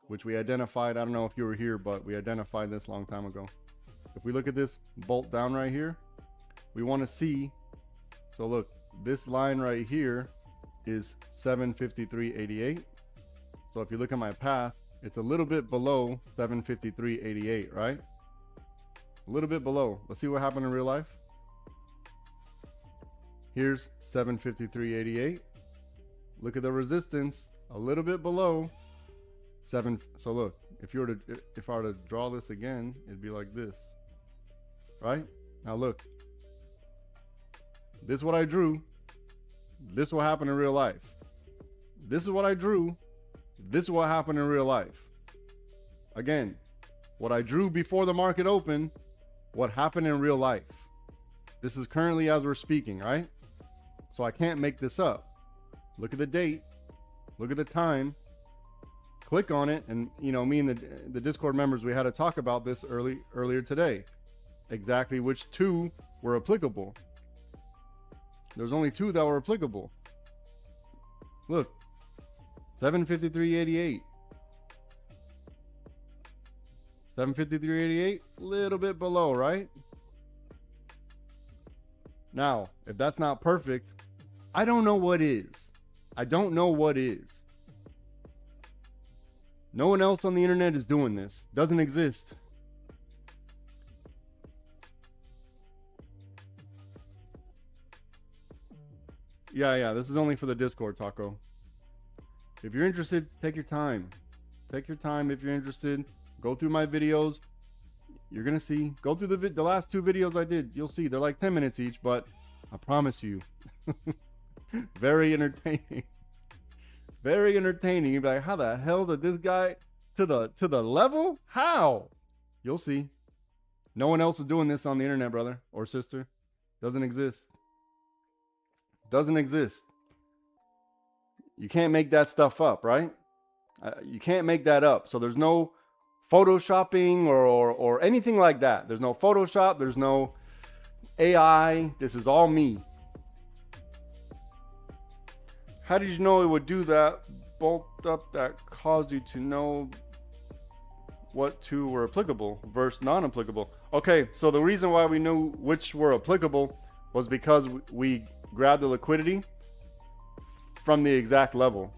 which we identified. I don't know if you were here, but we identified this a long time ago. If we look at this bolt down right here, we want to see, so look, this line right here is 753.88. So if you look at my path, it's a little bit below 753.88, right? A little bit below. Let's see what happened in real life. Here's 753.88. Look at the resistance, a little bit below 7. So look, if I were to draw this again, it'd be like this, right? Now look, this is what I drew. This is what happened in real life. This is what I drew. This is what happened in real life. Again, what I drew before the market opened, what happened in real life. This is currently as we're speaking, right? So I can't make this up. Look at the date. Look at the time. Click on it. And, you know, me and the Discord members, we had to talk about this earlier today. Exactly which two were applicable. There's only two that were applicable. Look, 753.88. 753.88, little bit below, right? Now, if that's not perfect, I don't know what is. I don't know what is. No one else on the internet is doing this. Doesn't exist. Yeah, this is only for the Discord, Taco. If you're interested, take your time. Take your time if you're interested. Go through my videos. You're going to see. Go through the last two videos I did. You'll see. They're like 10 minutes each, but I promise you. Very entertaining. Very entertaining. You'll be like, how the hell did this guy to the level? How? You'll see. No one else is doing this on the internet, brother or sister. Doesn't exist. Doesn't exist. You can't make that stuff up, right? You can't make that up. So there's no photoshopping or anything like that. There's no Photoshop. There's no AI. This is all me. How did you know it would do that? Bolt up that caused you to know what two were applicable versus non-applicable. Okay, so the reason why we knew which were applicable was because we grabbed the liquidity from the exact level,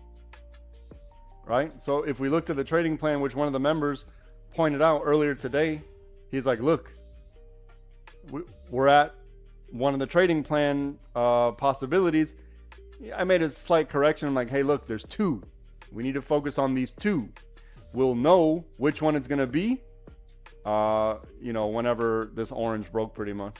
right? So if we looked at the trading plan, which one of the members pointed out earlier today, he's like, look, we're at one of the trading plan possibilities. I made a slight correction. I'm like, hey, look, there's two. We need to focus on these two. We'll know which one it's going to be, whenever this orange broke, pretty much.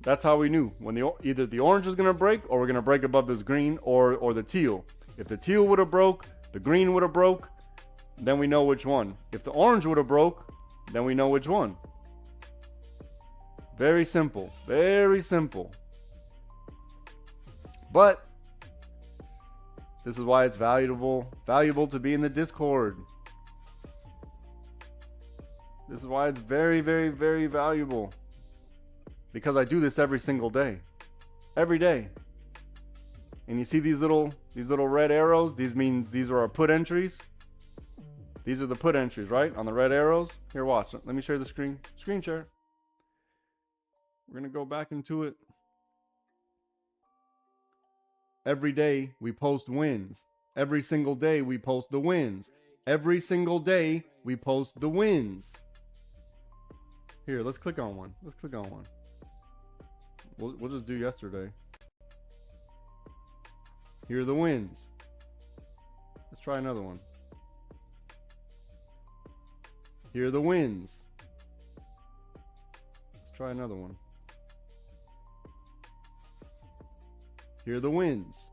That's how we knew when either the orange was going to break or we're going to break above this green or the teal. If the teal would have broke, the green would have broke, then we know which one. If the orange would have broke, then we know which one. Very simple. Very simple. But this is why it's valuable to be in the Discord. This is why it's very, very, very valuable. Because I do this every single day. Every day. And you see these little red arrows? These are our put entries. These are the put entries, right? On the red arrows. Here, watch. Let me share the screen. Screen share. We're going to go back into it. Every day we post wins. Every single day we post the wins. Every single day we post the wins. Here, let's click on one. Let's click on one. We'll just do yesterday. Here are the wins. Let's try another one. Here are the wins. Let's try another one. Here are the wins.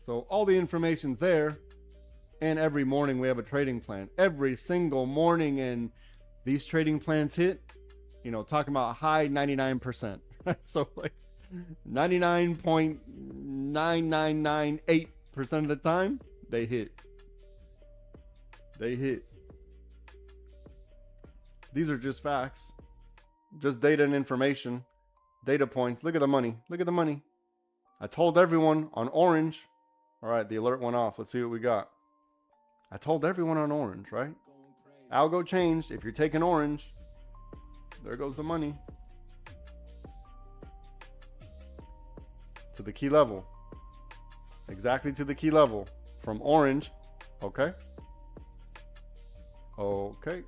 So all the information's there. And every morning we have a trading plan. Every single morning, and these trading plans hit, talking about high 99%. So like 99.9998% of the time, they hit. They hit. These are just facts. Just data and information. Data points. Look at the money. Look at the money. I told everyone on orange. All right, the alert went off. Let's see what we got. I told everyone on orange, right? Algo changed. If you're taking orange, there goes the money. To the key level. Exactly to the key level. From orange. Okay. Okay.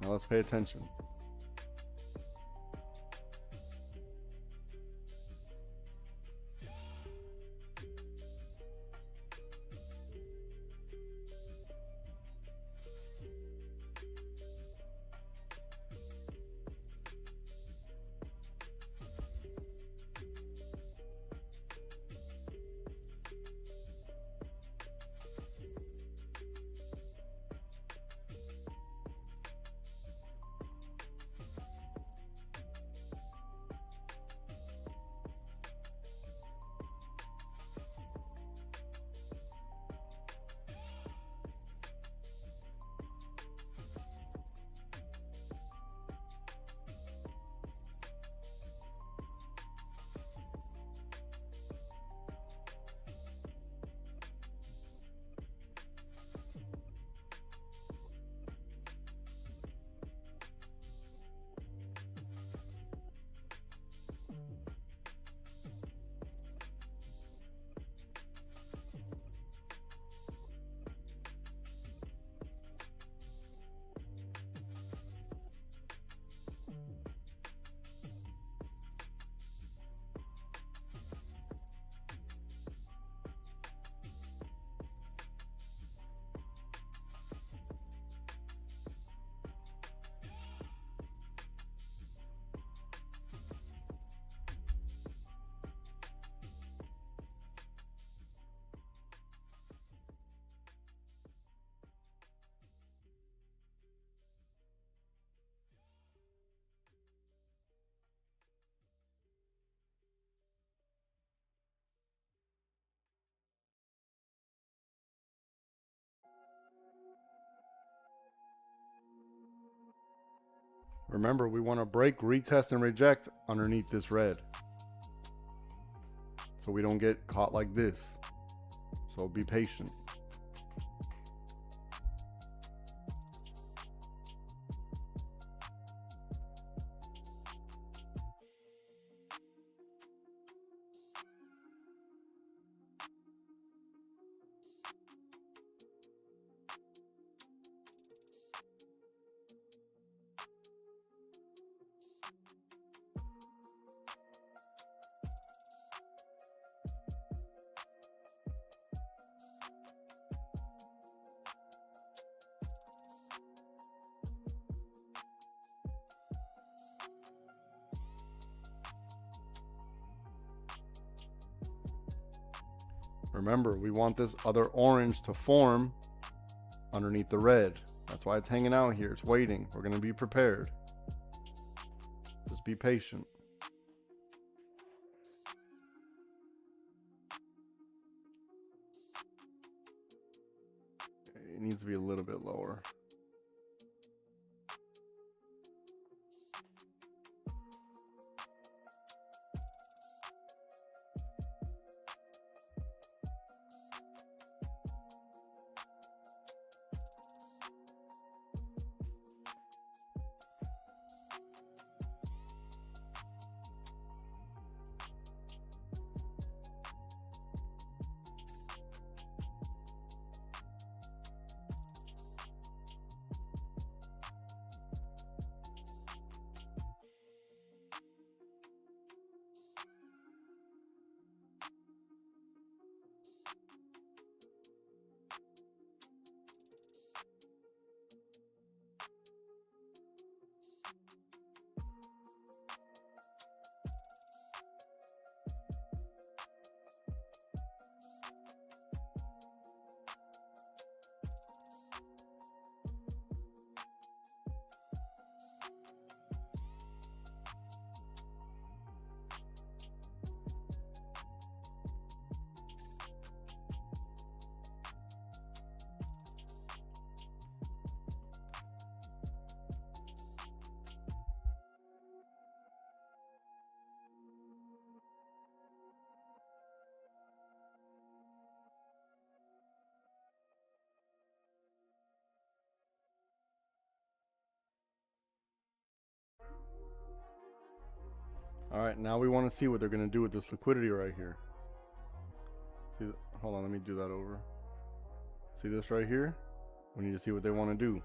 Now let's pay attention. Remember, we want to break, retest, and reject underneath this red. So we don't get caught like this. So be patient. Remember, we want this other orange to form underneath the red. That's why it's hanging out here. It's waiting. We're going to be prepared. Just be patient. It needs to be a little bit lower. All right, now we want to see what they're going to do with this liquidity right here. See, hold on, let me do that over. See this right here? We need to see what they want to do.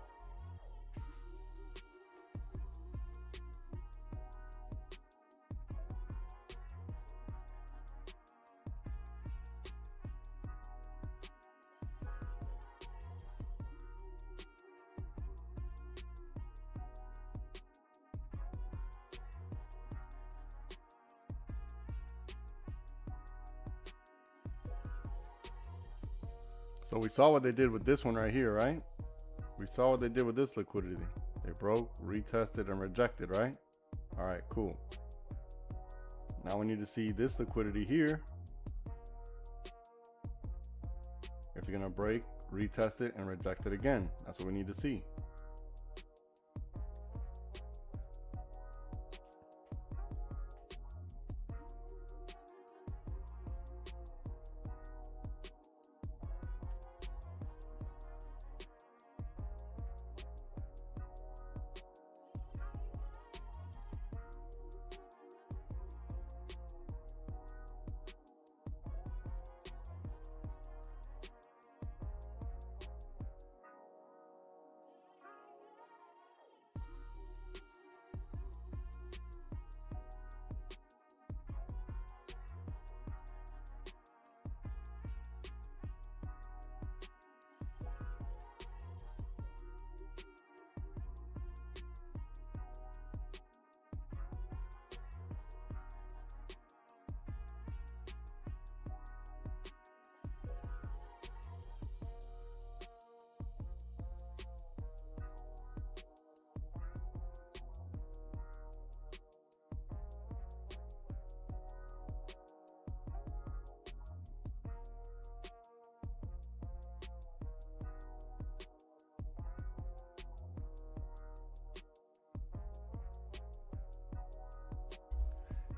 So we saw what they did with this one right here, right? We saw what they did with this liquidity. They broke, retested, and rejected, right? All right, cool. Now we need to see this liquidity here. If it's gonna break, retest it, and reject it again. That's what we need to see.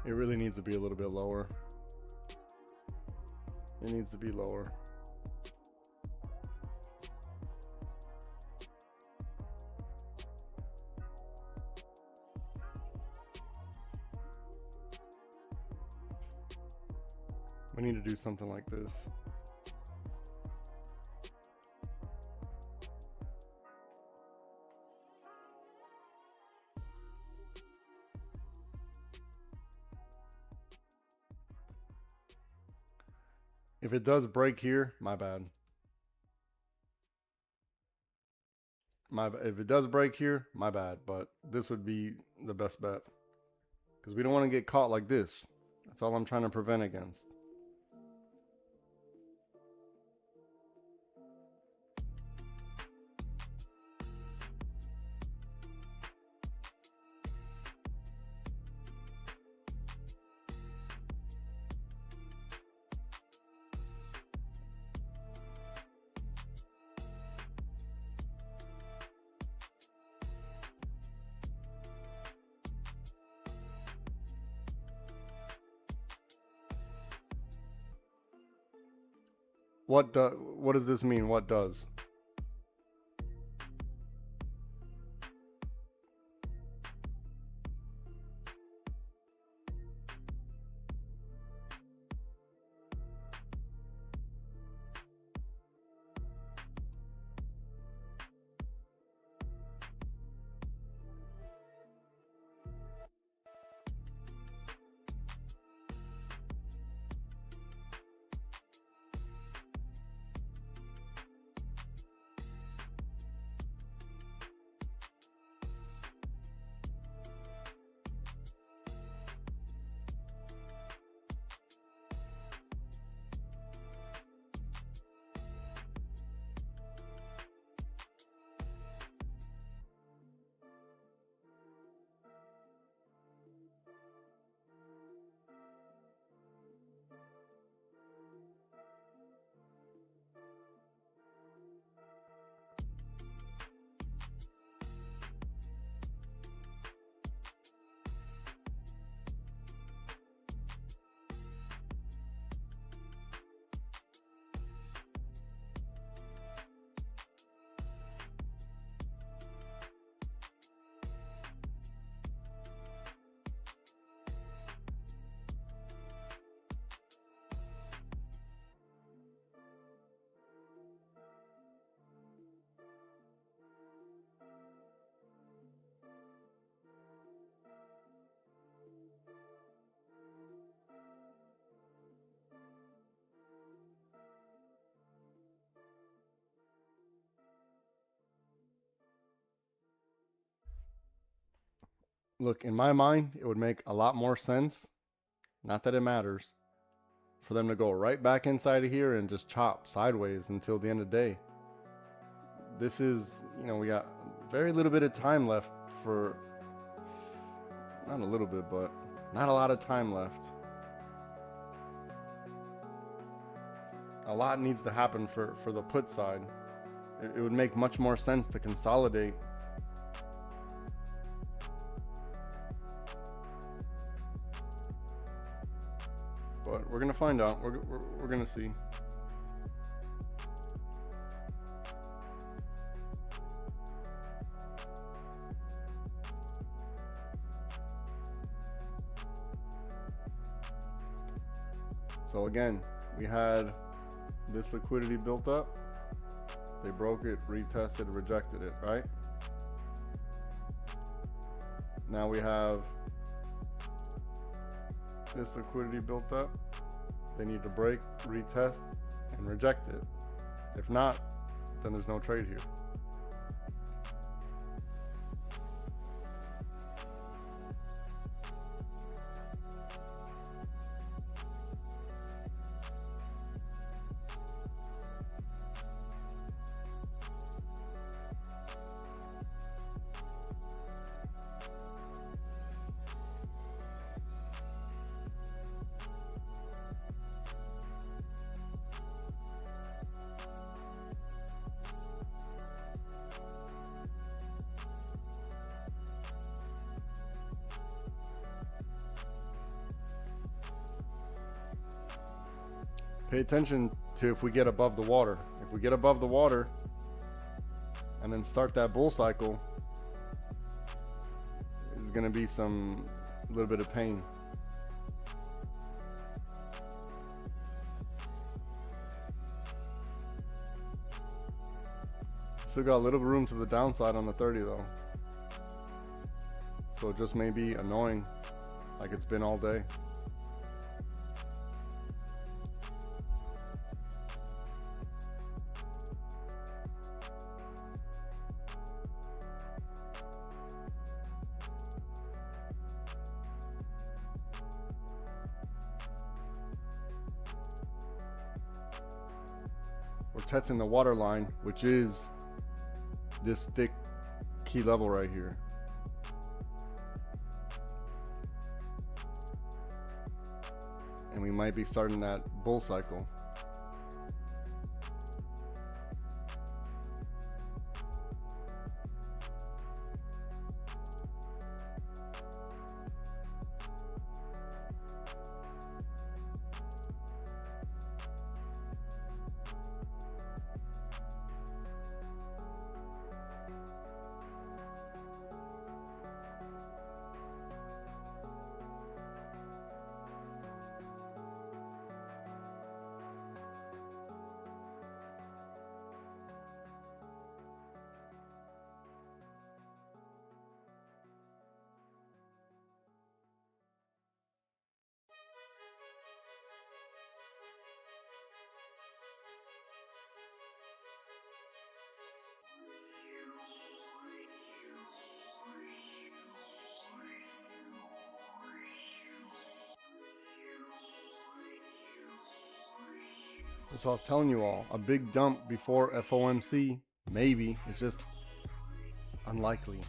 It really needs to be a little bit lower. It needs to be lower. We need to do something like this. If it does break here, my bad. If it does break here, my bad. But this would be the best bet. Because we don't want to get caught like this. That's all I'm trying to prevent against. What does this mean? What does? Look, in my mind, it would make a lot more sense, not that it matters, for them to go right back inside of here and just chop sideways until the end of the day. This is, we got very little bit of time left for, not a little bit, but not a lot of time left. A lot needs to happen for the put side. It would make much more sense to consolidate. But we're gonna find out. We're gonna see. So again, we had this liquidity built up. They broke it, retested, rejected it, right? Now we have this liquidity built up. They need to break, retest, and reject it. If not, then there's no trade here. Pay attention to if we get above the water. If we get above the water and then start that bull cycle, there's going to be a little bit of pain. Still got a little room to the downside on the 30 though. So it just may be annoying like it's been all day. We're testing the water line, which is this thick key level right here. And we might be starting that bull cycle. So I was telling you all, a big dump before FOMC, maybe. It's just unlikely.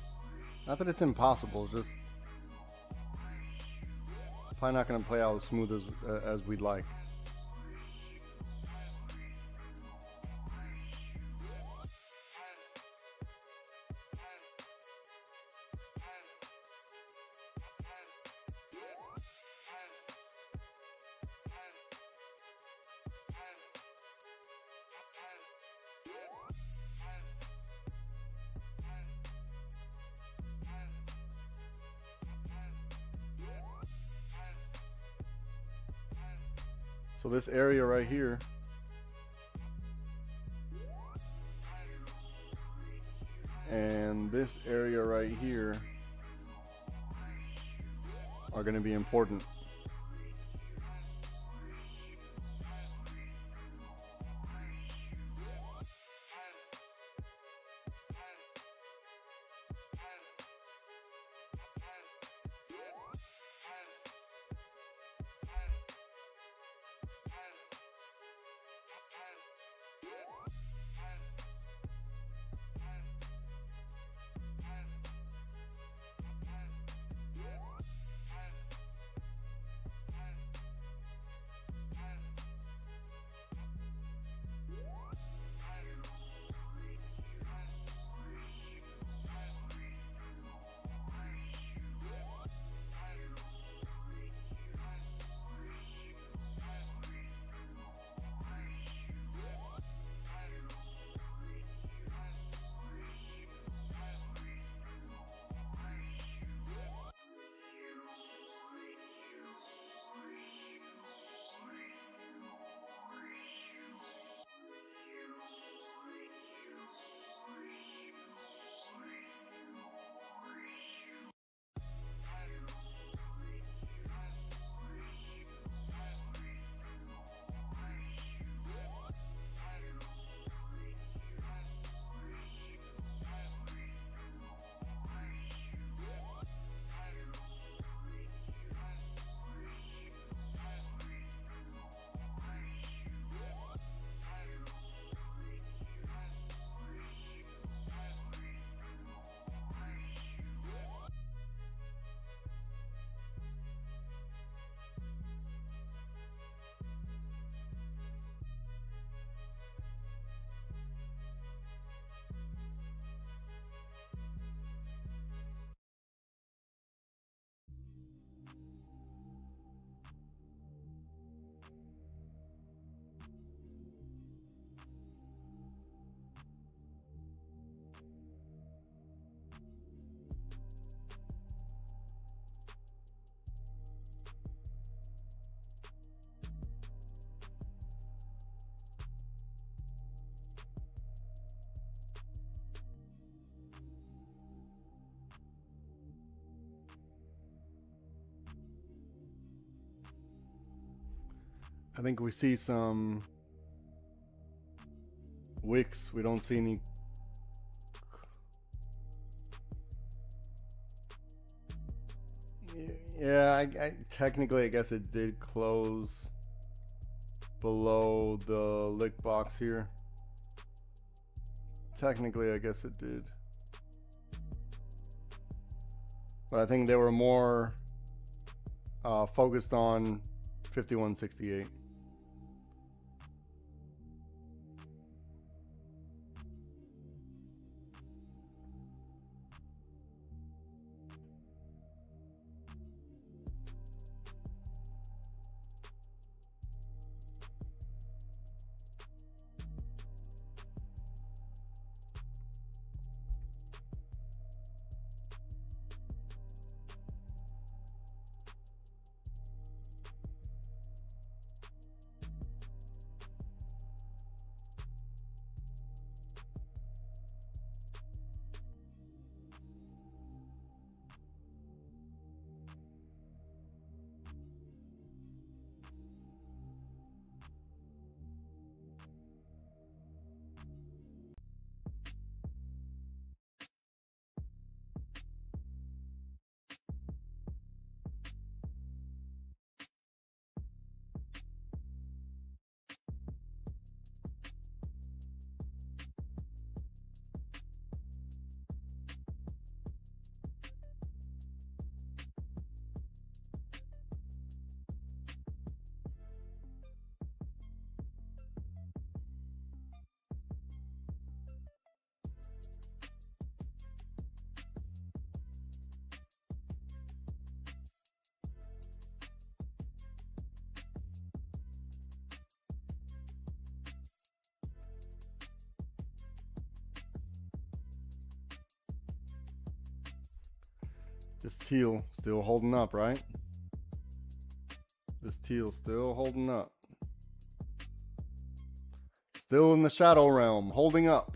Not that it's impossible, it's just probably not going to play out as smooth as we'd like. So this area right here and this area right here are going to be important. I think we see some wicks. We don't see any. Yeah, I technically I guess it did close below the lick box here. Technically I guess it did. But I think they were more focused on 5168. This teal still holding up, right? This teal still holding up. Still in the shadow realm, holding up.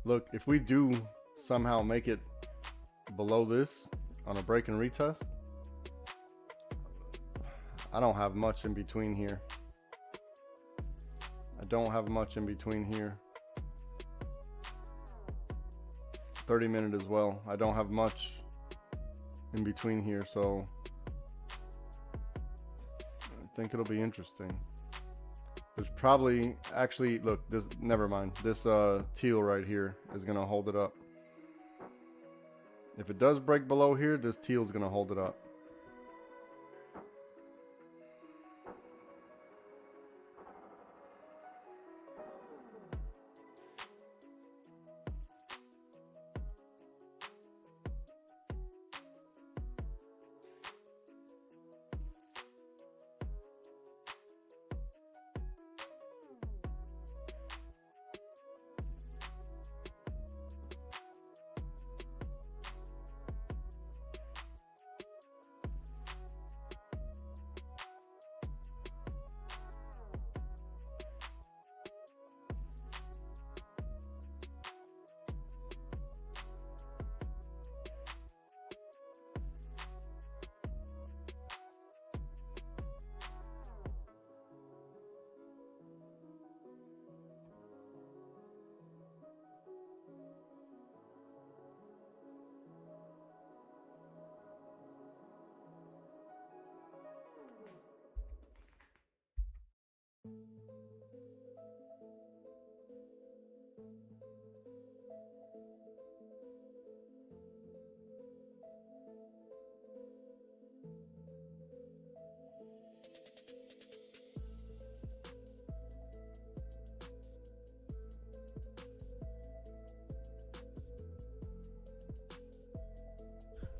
Look, if we do somehow make it below this on a break and retest, I don't have much in between here. I don't have much in between here. 30-minute as well. I don't have much in between here, so I think it'll be interesting. There's probably, actually, look, this, never mind. This teal right here is gonna hold it up. If it does break below here, this teal is gonna hold it up.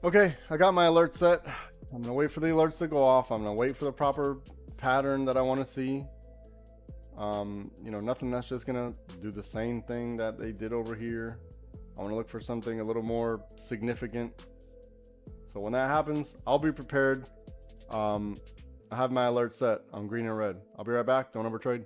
Okay, I got my alert set. I'm gonna wait for the alerts to go off. I'm gonna wait for the proper pattern that I want to see. You know, nothing that's just gonna do the same thing that they did over here. I want to look for something a little more significant. So when that happens, I'll be prepared. I have my alert set on green and red. I'll be right back. Don't overtrade.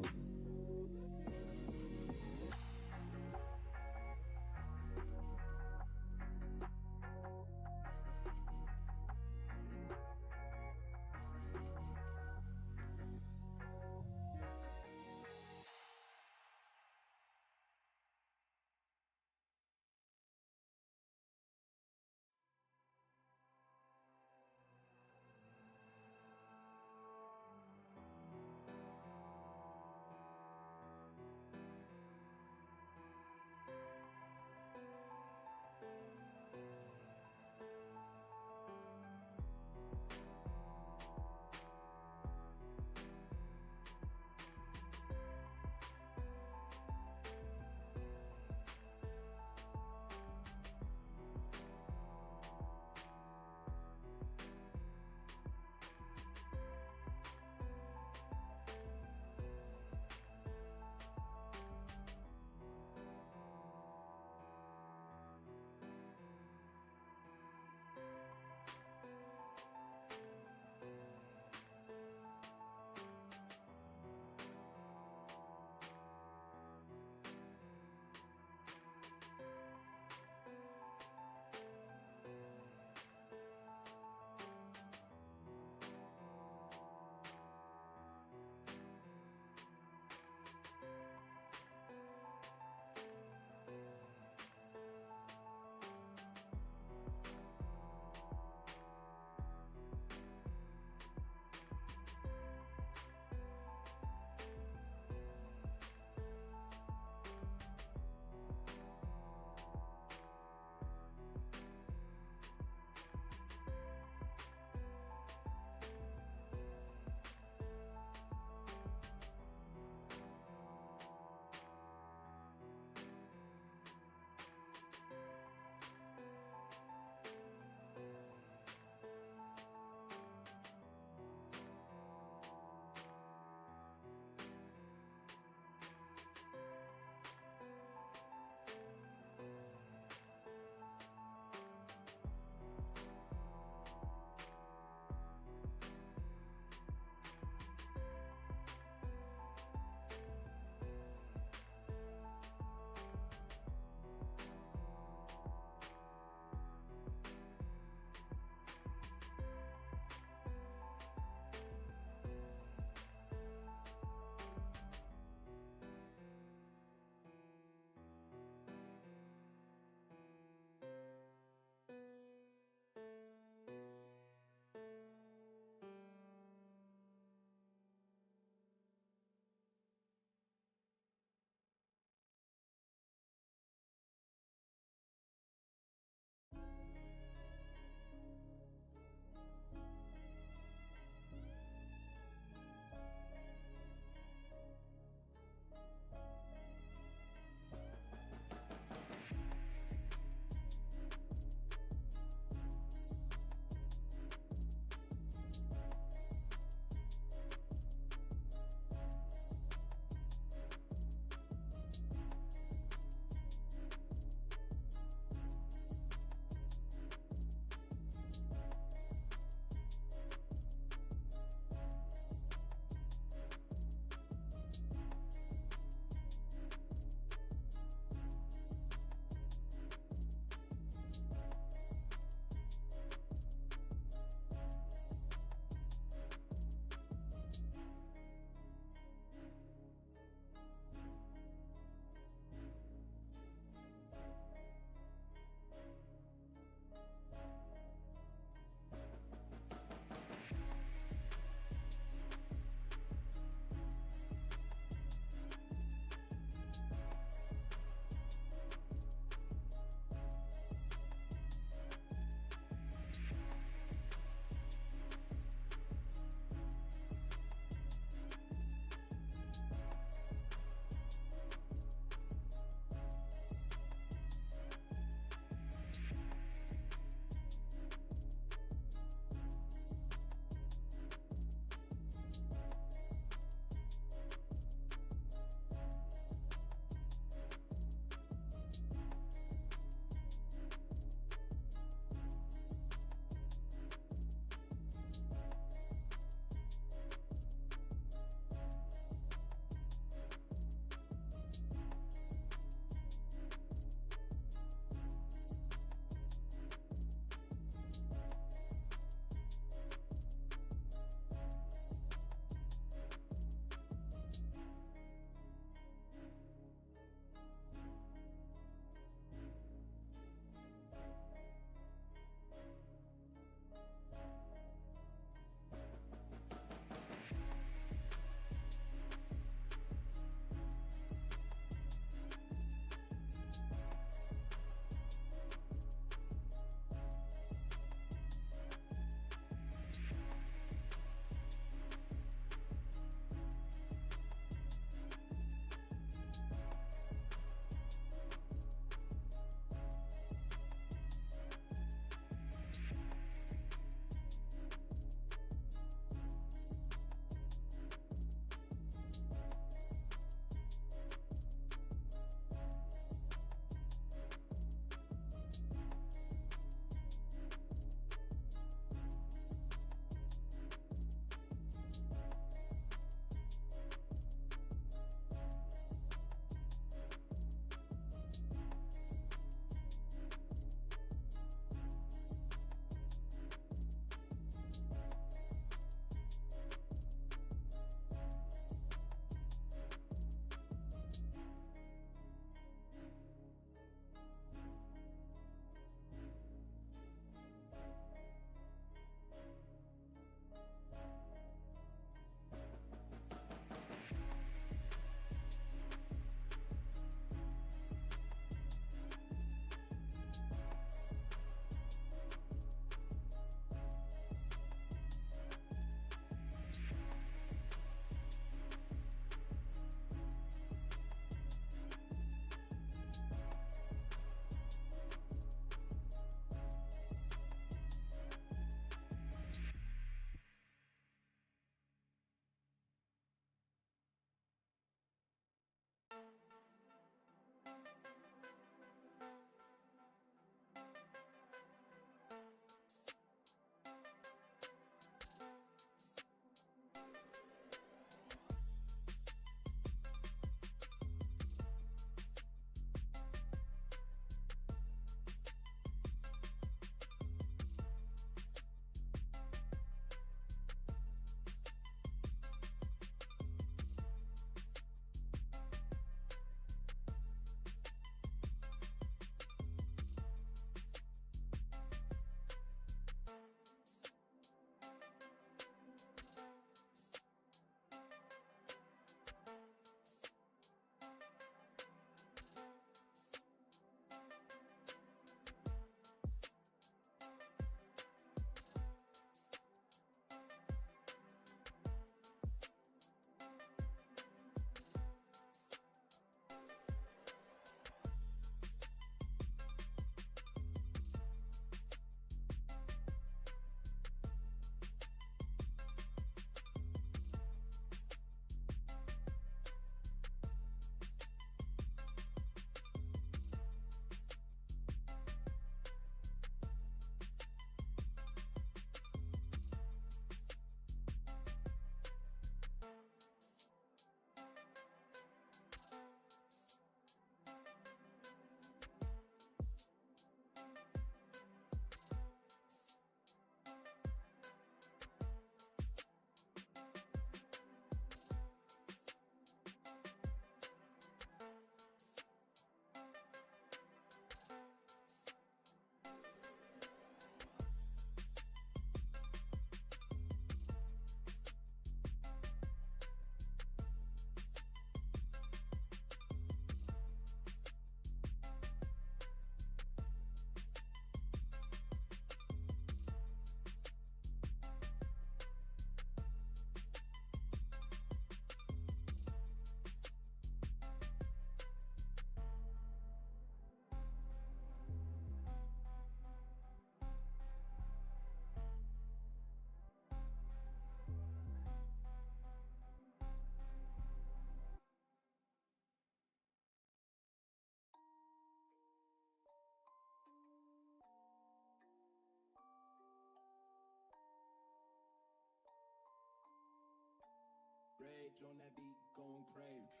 Rage on that beat, going crazy.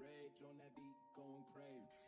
Rage on that beat, going crazy.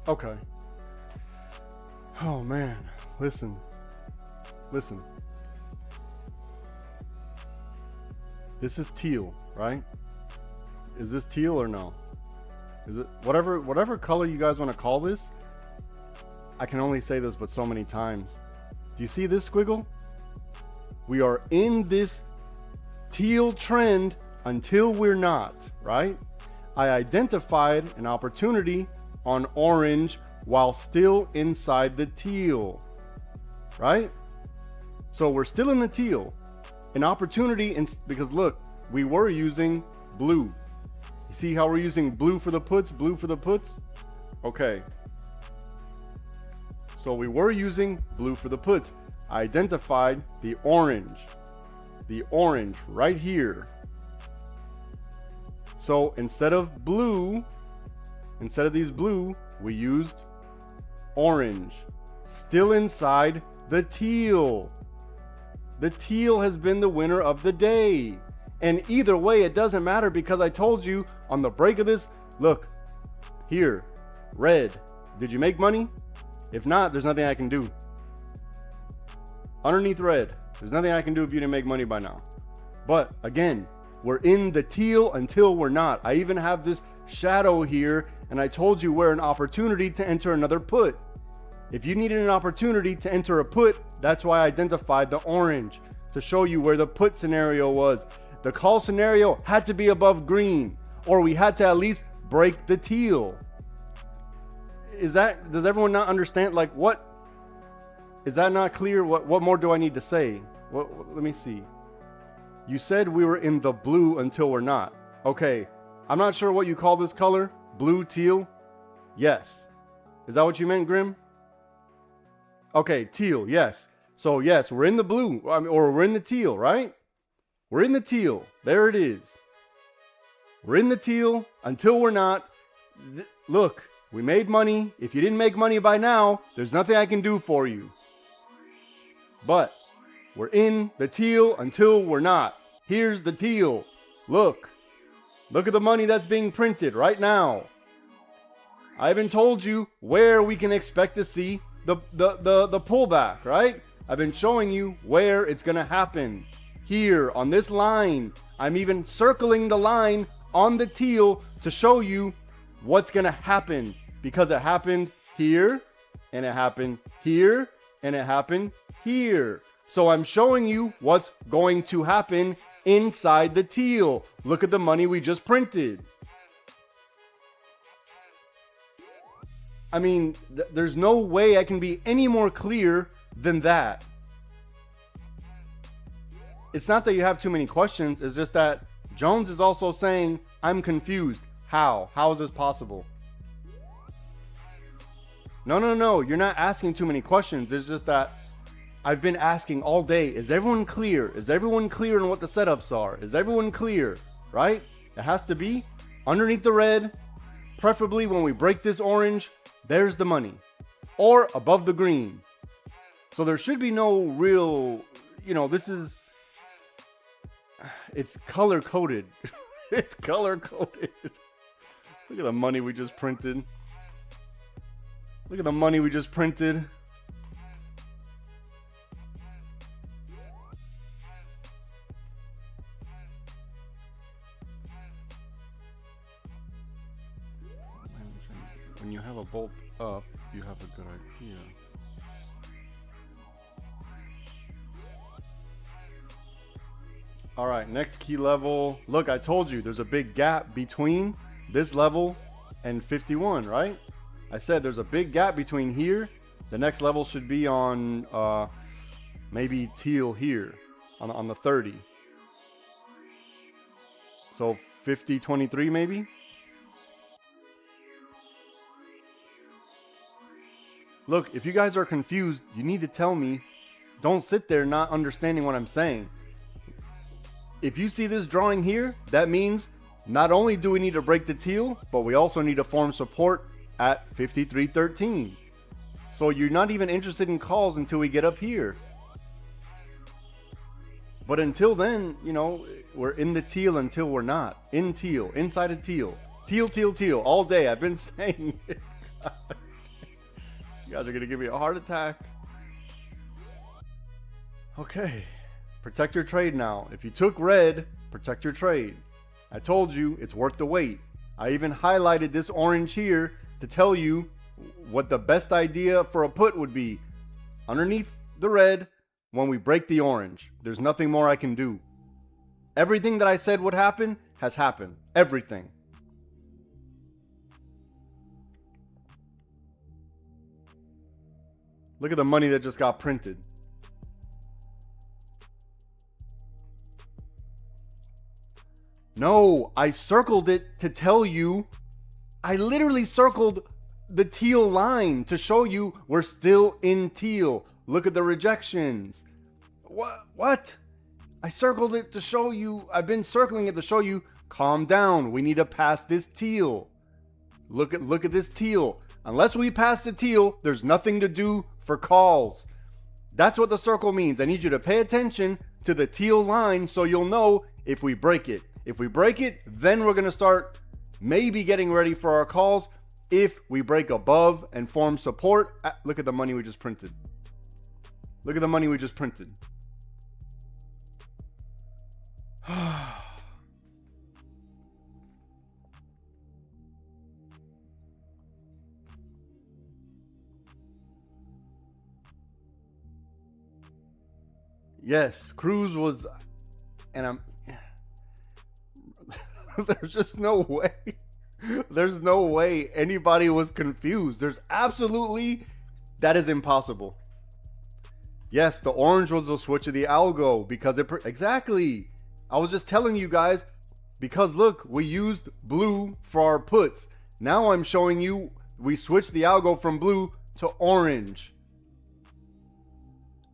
Okay. Oh man, listen. This is teal, right? Is this teal or no? Is it whatever color you guys want to call this? I can only say this but so many times. Do you see this squiggle? We are in this teal trend until we're not, right? I identified an opportunity on orange while still inside the teal, right? So we're still in the teal. An opportunity, because look, we were using blue. You see how we're using blue for the puts, Okay. So we were using blue for the puts. I identified the orange right here. So instead of these blue, we used orange. Still inside the teal. The teal has been the winner of the day. And either way, it doesn't matter because I told you on the break of this, look, here, red. Did you make money? If not, there's nothing I can do. Underneath red, there's nothing I can do if you didn't make money by now. But again, we're in the teal until we're not. I even have this shadow here, and I told you we're an opportunity to enter another put. If you needed an opportunity to enter a put, that's why I identified the orange, to show you where the put scenario was. The call scenario had to be above green, or we had to at least break the teal. Does everyone not understand? Like, what? Is that not clear? What more do I need to say? Let me see. You said we were in the blue until we're not. Okay, I'm not sure what you call this color. Blue, teal? Yes. Is that what you meant, Grim? Okay, teal, yes. So yes, we're in the blue, or we're in the teal, right? We're in the teal. There it is. We're in the teal until we're not. Look, we made money. If you didn't make money by now, there's nothing I can do for you. But we're in the teal until we're not. Here's the teal. Look at the money that's being printed right now. I haven't told you where we can expect to see the pullback, right? I've been showing you where it's gonna happen. Here on this line, I'm even circling the line on the teal to show you what's gonna happen, because it happened here, and it happened here, and it happened here. So I'm showing you what's going to happen inside the teal. Look at the money we just printed. I mean, there's no way I can be any more clear than that. It's not that you have too many questions. It's just that Jones is also saying, I'm confused. How? How is this possible? No. You're not asking too many questions. It's just that I've been asking all day, is everyone clear? Is everyone clear on what the setups are? Is everyone clear? Right? It has to be underneath the red, preferably when we break this orange, there's the money. Or above the green. So there should be no real, it's color coded. It's color coded. Look at the money we just printed. Look at the money we just printed. When you have a bolt up, you have a good idea. All right, next key level. Look, I told you there's a big gap between this level and 51, right? I said there's a big gap between here. The next level should be on maybe teal here on the 30. So 50-23 maybe. Look, if you guys are confused, you need to tell me. Don't sit there not understanding what I'm saying. If you see this drawing here, that means not only do we need to break the teal, but we also need to form support at 53.13. So you're not even interested in calls until we get up here. But until then, we're in the teal until we're not. In teal, inside of teal. Teal, all day. I've been saying it. guys are going to give me a heart attack. Okay. Protect your trade now. If you took red, protect your trade. I told you it's worth the wait. I even highlighted this orange here to tell you what the best idea for a put would be. Underneath the red, when we break the orange, there's nothing more I can do. Everything that I said would happen has happened. Everything. Look at the money that just got printed. No, I circled it to tell you. I literally circled the teal line to show you we're still in teal. Look at the rejections. What? I circled it to show you. I've been circling it to show you. Calm down. We need to pass this teal. Look at this teal. Unless we pass the teal, there's nothing to do for calls. That's what the circle means. I need you to pay attention to the teal line so you'll know if we break it. If we break it, then we're going to start maybe getting ready for our calls. If we break above and form support, look at the money we just printed. Look at the money we just printed. Yes, Cruz was, and I'm. There's just no way. There's no way anybody was confused. There's absolutely, that is impossible. Yes, the orange was the switch of the algo because it, exactly. I was just telling you guys because look, we used blue for our puts. Now I'm showing you we switched the algo from blue to orange.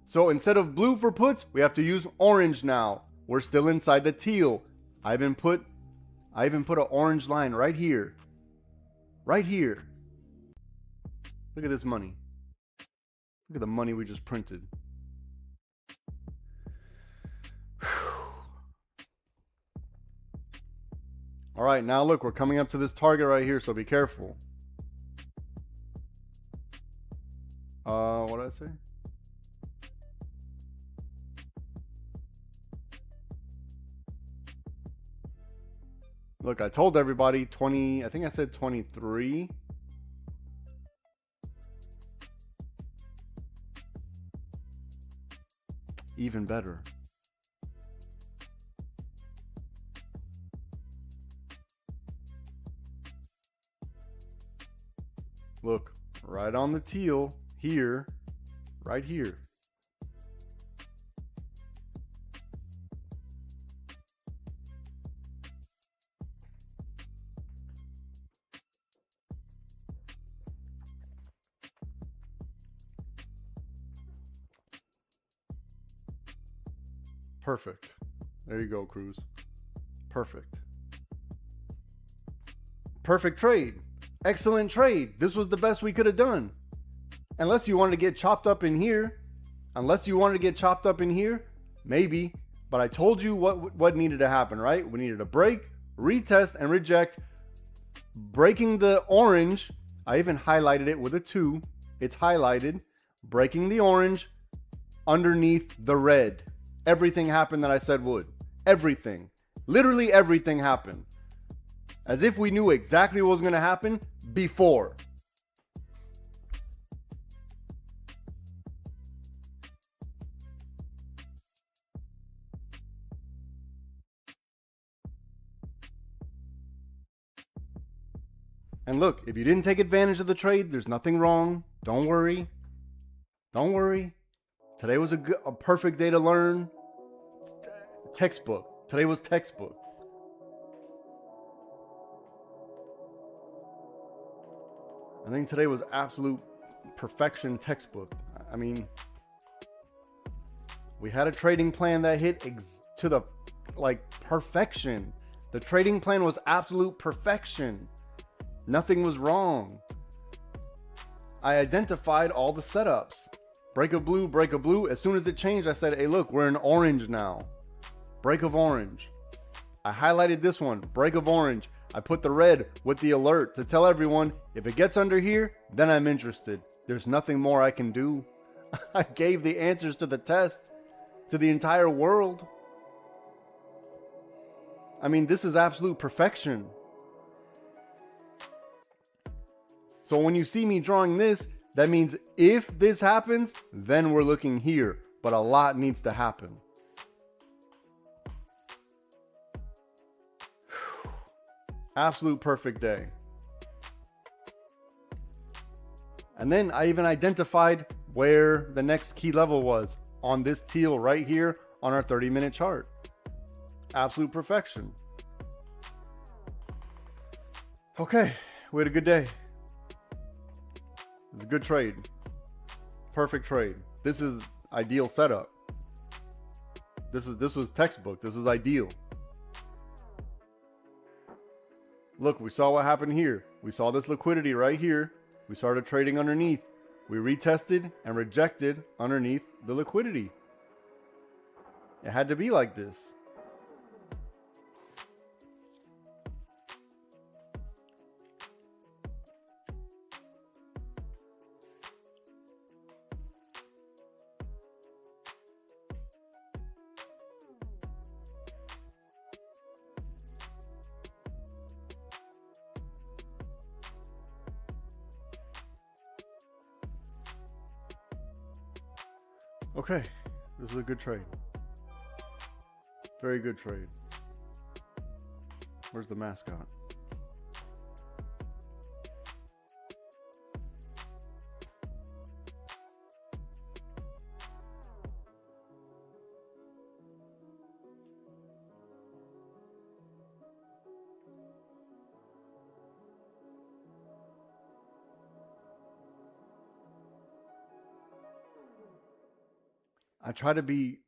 So instead of blue for puts, we have to use orange now. We're still inside the teal. I even put an orange line right here. Right here. Look at this money. Look at the money we just printed. All right, now look, we're coming up to this target right here, so be careful. What did I say? Look, I told everybody 20, I think I said 23. Even better. Look, right on the teal here, right here. Perfect. There you go, Cruz. Perfect. Perfect trade. Excellent trade. This was the best we could have done. Unless you wanted to get chopped up in here. Maybe. But I told you what needed to happen, right? We needed to break, retest, and reject. Breaking the orange. I even highlighted it with a 2. It's highlighted. Breaking the orange underneath the red. Everything happened that I said would. Everything. Literally everything happened. As if we knew exactly what was going to happen before. And look, if you didn't take advantage of the trade, there's nothing wrong. Don't worry. Don't worry. Today was a perfect day to learn. Textbook. Today was textbook. I think today was absolute perfection textbook. I mean, we had a trading plan that hit to the perfection. The trading plan was absolute perfection. Nothing was wrong. I identified all the setups. Break of blue, break of blue. As soon as it changed, I said, hey, look, we're in orange now. Break of orange. I highlighted this one, break of orange. I put the red with the alert to tell everyone, if it gets under here, then I'm interested. There's nothing more I can do. I gave the answers to the test to the entire world. I mean, this is absolute perfection. So when you see me drawing this, that means if this happens, then we're looking here. But a lot needs to happen. Absolute perfect day. And then I even identified where the next key level was on this teal right here on our 30-minute chart. Absolute perfection. Okay, we had a good day. It's a good trade. Perfect trade. This is ideal setup. This was textbook. This was ideal. Look, we saw what happened here. We saw this liquidity right here. We started trading underneath. We retested and rejected underneath the liquidity. It had to be like this. Okay, this is a good trade. Very good trade. Where's the mascot? I try to be,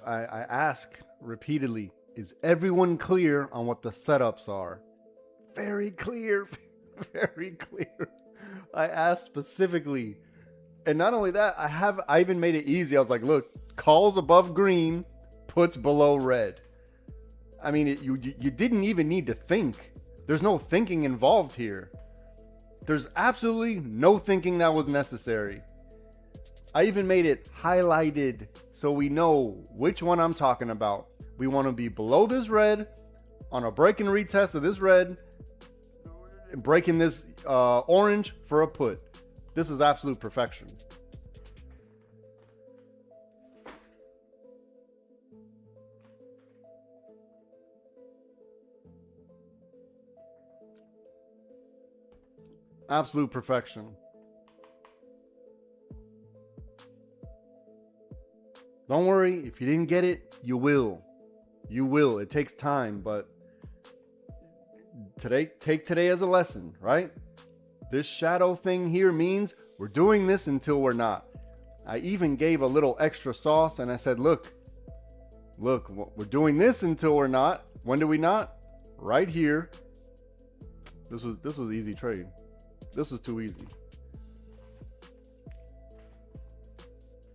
I ask repeatedly, is everyone clear on what the setups are? Very clear, very clear. I asked specifically. And not only that, I even made it easy. I was like, look, calls above green, puts below red. I mean, you didn't even need to think. There's no thinking involved here. There's absolutely no thinking that was necessary. I even made it highlighted so we know which one I'm talking about. We want to be below this red on a break and retest of this red, breaking this orange for a put. This is absolute perfection. Absolute perfection. Don't worry, if you didn't get it, you will. You will. It takes time, but take today as a lesson, right? This shadow thing here means we're doing this until we're not. I even gave a little extra sauce and I said, look, we're doing this until we're not. When do we not? Right here. This was easy trade. This was too easy.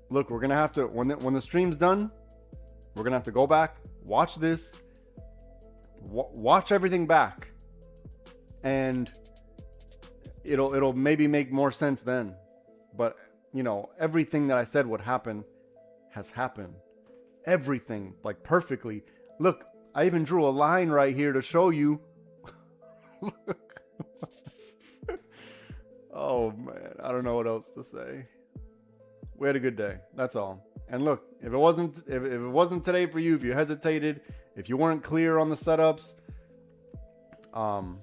Look, we're gonna have to, when the stream's done, we're gonna have to go back, watch this, watch everything back, and it'll maybe make more sense then. But everything that I said would happen has happened. Everything, like perfectly. Look, I even drew a line right here to show you. Oh man, I don't know what else to say. We had a good day. That's all. And look, if it wasn't today for you, if you hesitated, if you weren't clear on the setups, number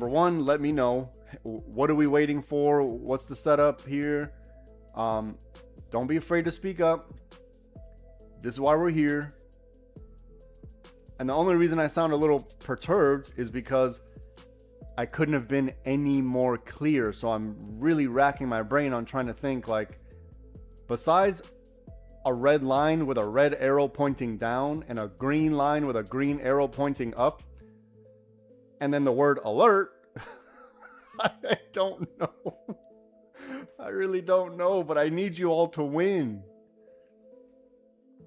one, let me know. What are we waiting for? What's the setup here? Don't be afraid to speak up. This is why we're here. And the only reason I sound a little perturbed is because I couldn't have been any more clear. So I'm really racking my brain on trying to think, like, besides a red line with a red arrow pointing down and a green line with a green arrow pointing up, and then the word alert, I don't know. I really don't know, but I need you all to win.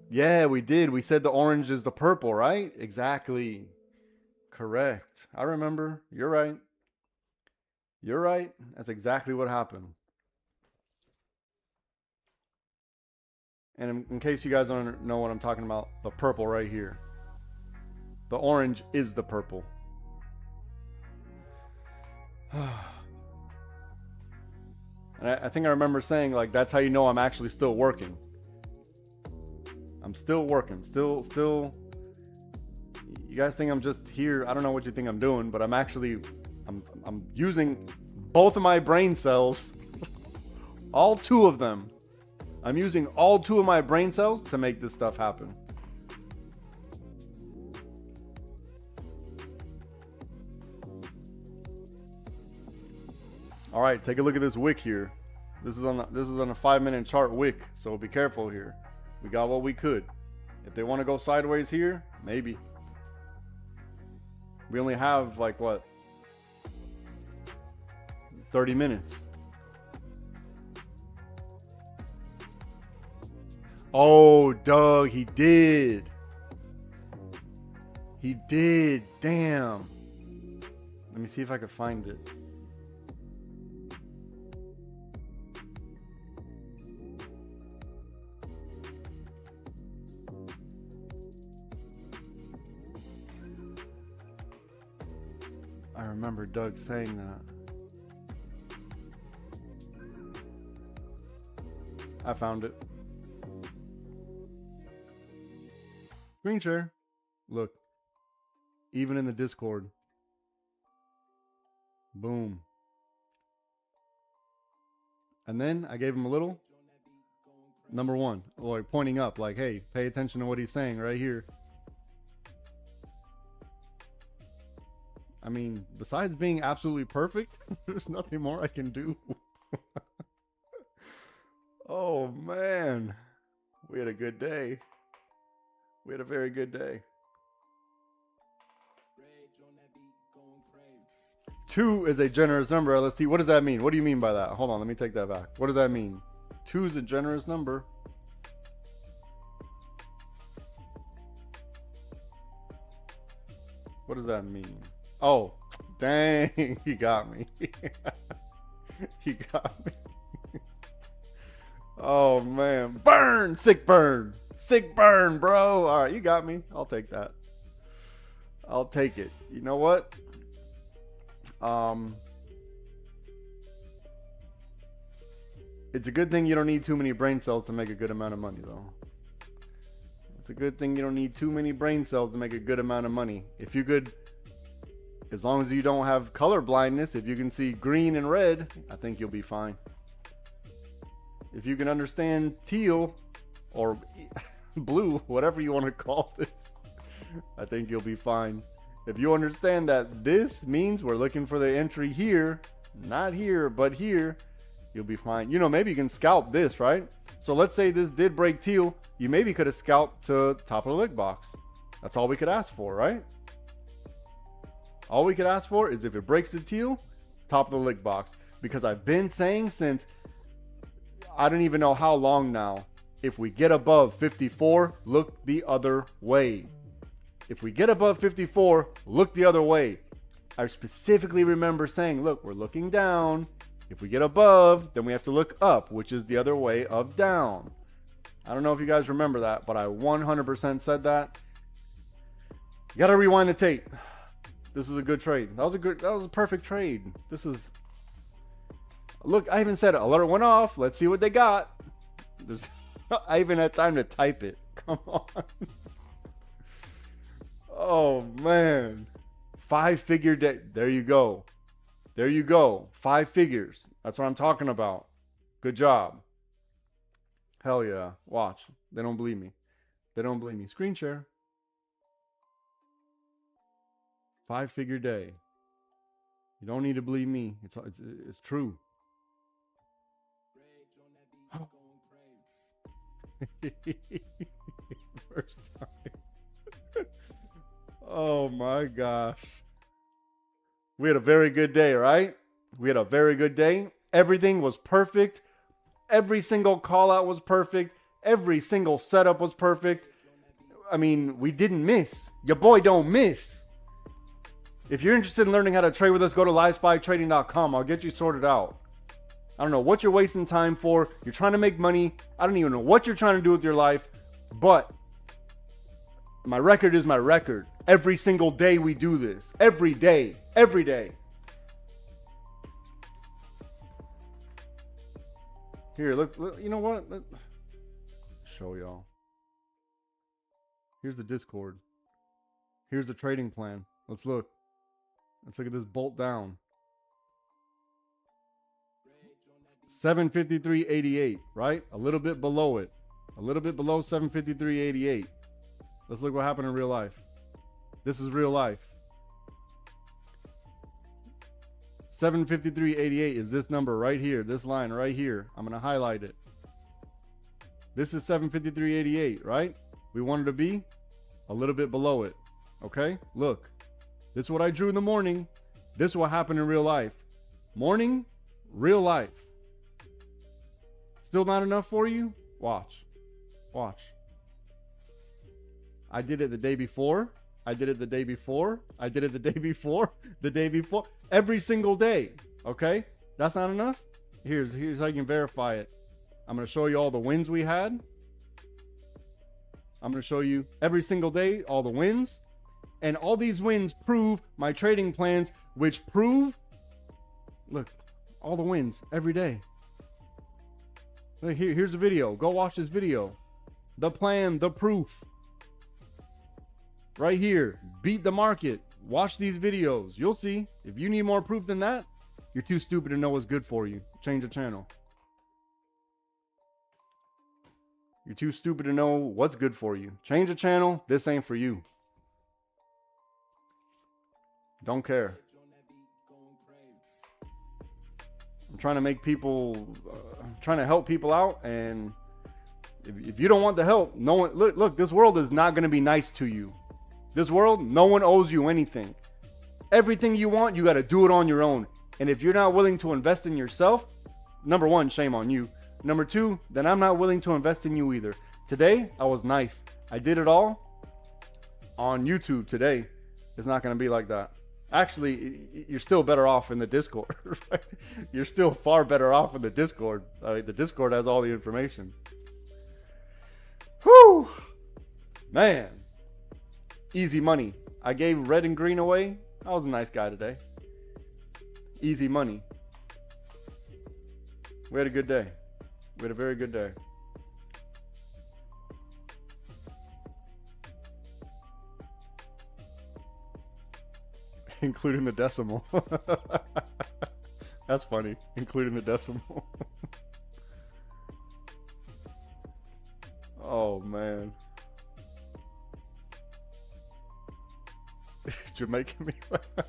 Yeah, we did. We said the orange is the purple, right? Exactly. Correct. I remember. You're right. You're right. That's exactly what happened. And in case you guys don't know what I'm talking about, the purple right here. The orange is the purple. And I think I remember saying, like, that's how you know I'm actually still working. I'm still working. Still. You guys think I'm just here. I don't know what you think I'm doing, but I'm actually, I'm using both of my brain cells. All two of them. I'm using all two of my brain cells to make this stuff happen. All right, take a look at this wick here. This is on a 5-minute chart wick, so be careful here. We got what we could. If they want to go sideways here, maybe. We only have like what? 30 minutes. Oh, Doug, he did. He did. Damn. Let me see if I can find it. I remember Doug saying that. I found it. Screen share. Look. Even in the Discord. Boom. And then I gave him a little. Number one. Like pointing up. Like, hey, pay attention to what he's saying right here. I mean, besides being absolutely perfect, there's nothing more I can do. Oh, man. We had a good day. We had a very good day. 2 is a generous number. Let's see. What does that mean? What do you mean by that? Hold on. Let me take that back. What does that mean? 2 is a generous number. What does that mean? Oh, dang. He got me. He got me. Oh, man. Burn. Sick burn. Sick burn, bro. All right. You got me. I'll take that. I'll take it. You know what? It's a good thing you don't need too many brain cells to make a good amount of money, though. It's a good thing you don't need too many brain cells to make a good amount of money. If you could, as long as you don't have color blindness, if you can see green and red, I think you'll be fine. If you can understand teal or blue, whatever you want to call this, I think you'll be fine. If you understand that this means we're looking for the entry here, not here, but here, you'll be fine. You know, maybe you can scalp this, right? So let's say this did break teal. You maybe could have scalped to top of the lick box. That's all we could ask for, right? All we could ask for is if it breaks the teal, top of the lick box. Because I've been saying since, I don't even know how long now, if we get above 54, look the other way. If we get above 54, look the other way. I specifically remember saying, look, we're looking down. If we get above, then we have to look up, which is the other way of down. I don't know if you guys remember that, but I 100% said that. You got to rewind the tape. This is a good trade. That was a perfect trade. This is, look, I even said alert went off. Let's see what they got. I even had time to type it. Come on. Oh, man. 5-figure day. There you go. There you go. 5 figures. That's what I'm talking about. Good job. Hell yeah. Watch. They don't believe me. They don't believe me. Screen share. 5-figure day. You don't need to believe me. It's true. First time. Oh my gosh. We had a very good day, right? We had a very good day. Everything was perfect. Every single call out was perfect. Every single setup was perfect. I mean, we didn't miss. Your boy don't miss. If you're interested in learning how to trade with us, go to livespytrading.com. I'll get you sorted out. I don't know what you're wasting time for. You're trying to make money. I don't even know what you're trying to do with your life. But my record is my record. Every single day we do this. Every day. Every day. Here, you know what? Let's show y'all. Here's the Discord. Here's the trading plan. Let's look. Let's look at this bolt down. 753.88, right? A little bit below it. A little bit below 753.88. Let's look what happened in real life. This is real life. 753.88 is this number right here. This line right here. I'm going to highlight it. This is 753.88, right? We wanted to be a little bit below it. Okay? Look. This is what I drew in the morning. This is what happened in real life. Morning, real life. Still not enough for you? Watch. Watch. I did it the day before. I did it the day before. I did it the day before. The day before. Every single day. Okay? That's not enough? Here's how you can verify it. I'm going to show you all the wins we had. I'm going to show you every single day all the wins. And all these wins prove my trading plans, which prove, look, all the wins every day. Look, here's a video. Go watch this video. The plan, the proof. Right here. Beat the market. Watch these videos. You'll see. If you need more proof than that, you're too stupid to know what's good for you. Change the channel. You're too stupid to know what's good for you. Change the channel. This ain't for you. Don't care. I'm trying to make people, trying to help people out. And if you don't want the help, no one, look, this world is not going to be nice to you. This world, no one owes you anything. Everything you want, you got to do it on your own. And if you're not willing to invest in yourself, number one, shame on you. Number two, then I'm not willing to invest in you either. Today, I was nice. I did it all on YouTube today. It's not going to be like that. Actually, you're still better off in the Discord. Right? You're still far better off in the Discord. The Discord has all the information. Whew! Man. Easy money. I gave red and green away. I was a nice guy today. Easy money. We had a good day. We had a very good day. Including the decimal. That's funny. Including the decimal. Oh, man. You're making me laugh.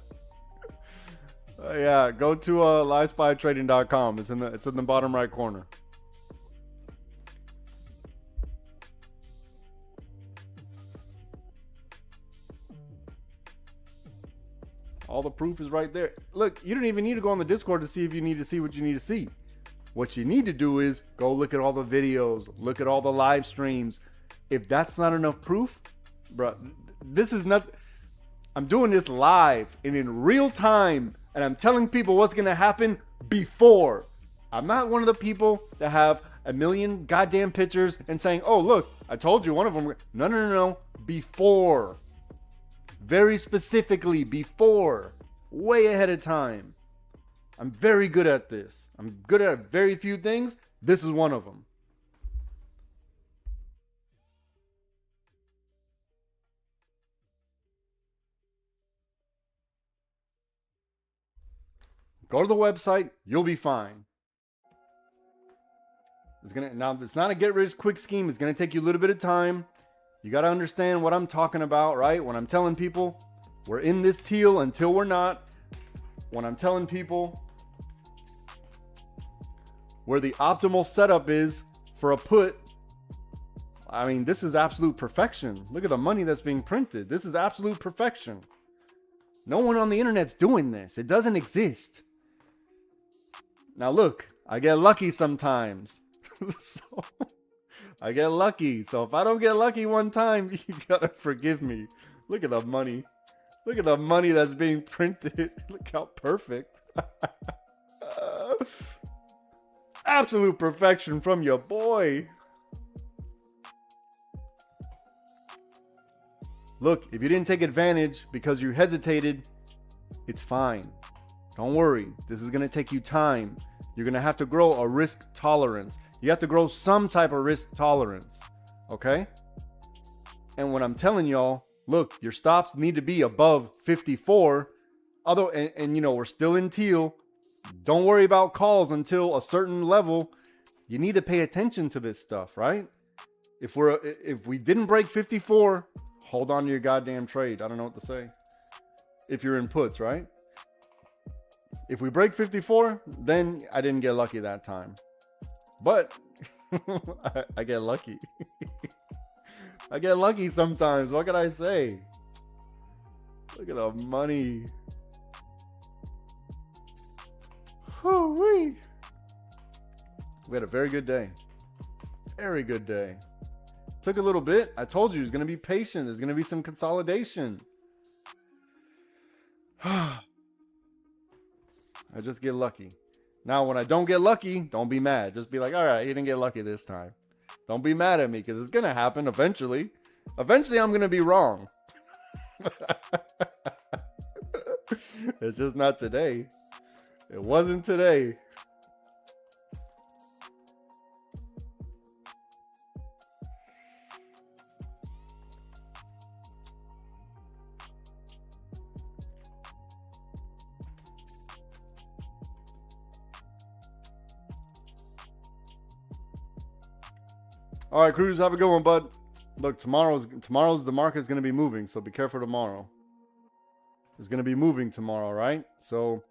Yeah, go to livespytrading.com. It's in the bottom right corner. All the proof is right there. Look, you don't even need to go on the Discord to see if you need to see what you need to see. What you need to do is go look at all the videos, look at all the live streams. If that's not enough proof, bro, this is not. I'm doing this live and in real time, and I'm telling people what's going to happen before. I'm not one of the people that have a million goddamn pictures and saying, oh, look, I told you one of them. No. Before. Very specifically before. Way ahead of time. I'm very good at this. I'm good at very few things. This is one of them. Go to the website. You'll be fine. Now, it's not a get rich quick scheme. It's going to take you a little bit of time. You got to understand what I'm talking about, right? When I'm telling people we're in this teal until we're not. When I'm telling people where the optimal setup is for a put. I mean, this is absolute perfection. Look at the money that's being printed. This is absolute perfection. No one on the internet's doing this. It doesn't exist. Now look, I get lucky sometimes. So, I get lucky. So if I don't get lucky one time, you gotta forgive me. Look at the money. Look at the money that's being printed. Look how perfect. Absolute perfection from your boy. Look, if you didn't take advantage because you hesitated, it's fine. Don't worry. This is going to take you time. You're going to have to grow a risk tolerance. You have to grow some type of risk tolerance. Okay? And when I'm telling y'all, look, your stops need to be above 54. And you know, we're still in teal. Don't worry about calls until a certain level. You need to pay attention to this stuff, right? If we didn't break 54, hold on to your goddamn trade. I don't know what to say. If you're in puts, right? If we break 54, then I didn't get lucky that time. But I get lucky. I get lucky sometimes. What can I say? Look at the money. Whew-wee. We had a very good day. Very good day. Took a little bit. I told you it's going to be patient. There's going to be some consolidation. I just get lucky. Now, when I don't get lucky, don't be mad. Just be like, all right, you didn't get lucky this time. Don't be mad at me because it's going to happen eventually. Eventually, I'm going to be wrong. It's just not today. It wasn't today. All right, Cruz, have a good one, bud. Look, tomorrow's the market's going to be moving, so be careful tomorrow. It's going to be moving tomorrow, right? So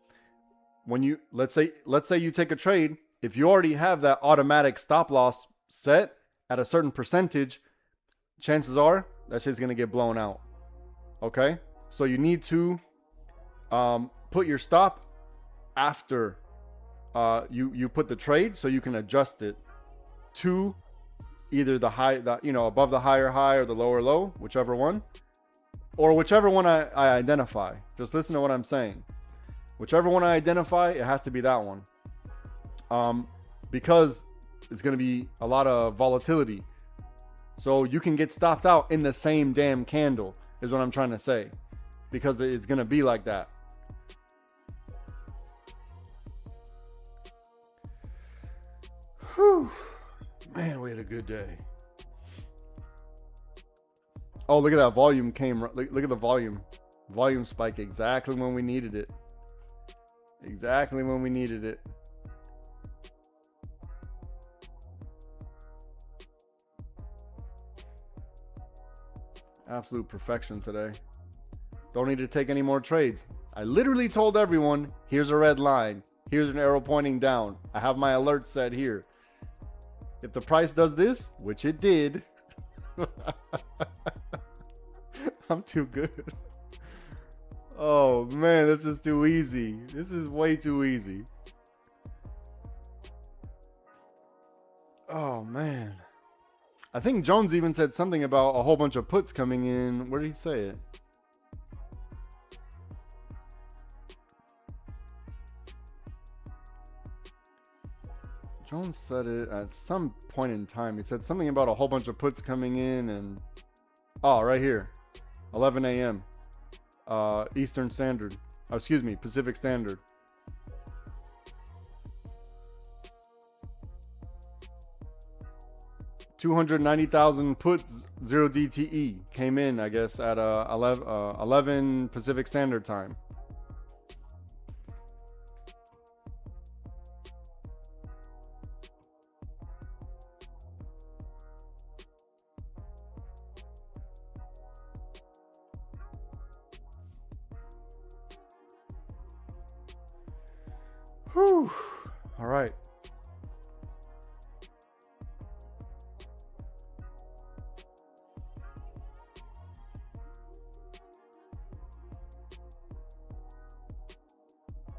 when you let's say you take a trade, if you already have that automatic stop loss set at a certain percentage, chances are that shit's going to get blown out. Okay? So you need to put your stop after you put the trade so you can adjust it to either the high, above the higher high or the lower low, whichever one, or whichever one I identify. Just listen to what I'm saying. Whichever one I identify, it has to be that one. Because it's going to be a lot of volatility. So you can get stopped out in the same damn candle, is what I'm trying to say. Because it's going to be like that. Whew. Man, we had a good day. Oh, look at that volume came. Look at the volume. Volume spike exactly when we needed it. Exactly when we needed it. Absolute perfection today. Don't need to take any more trades. I literally told everyone, here's a red line. Here's an arrow pointing down. I have my alert set here. If the price does this, which it did, I'm too good. Oh man, this is too easy. This is way too easy. Oh man. I think Jones even said something about a whole bunch of puts coming in. Where did he say it? Jones said it at some point in time. He said something about a whole bunch of puts coming in and... Oh, right here. 11 a.m. Eastern Standard. Oh, excuse me, Pacific Standard. $290,000 puts, 0 DTE. Came in, I guess, at 11 Pacific Standard Time. Whew. All right.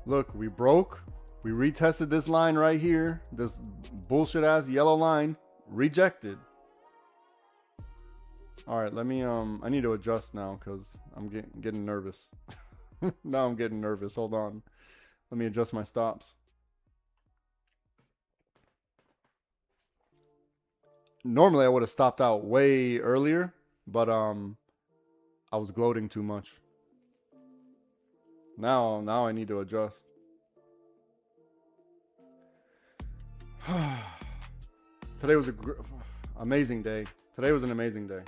Look, we broke. We retested this line right here. This bullshit ass yellow line. Rejected. All right, let me I need to adjust now because I'm getting nervous. Now I'm getting nervous. Hold on. Let me adjust my stops. Normally I would have stopped out way earlier, but I was gloating too much. Now I need to adjust. Today was amazing day. Today was an amazing day.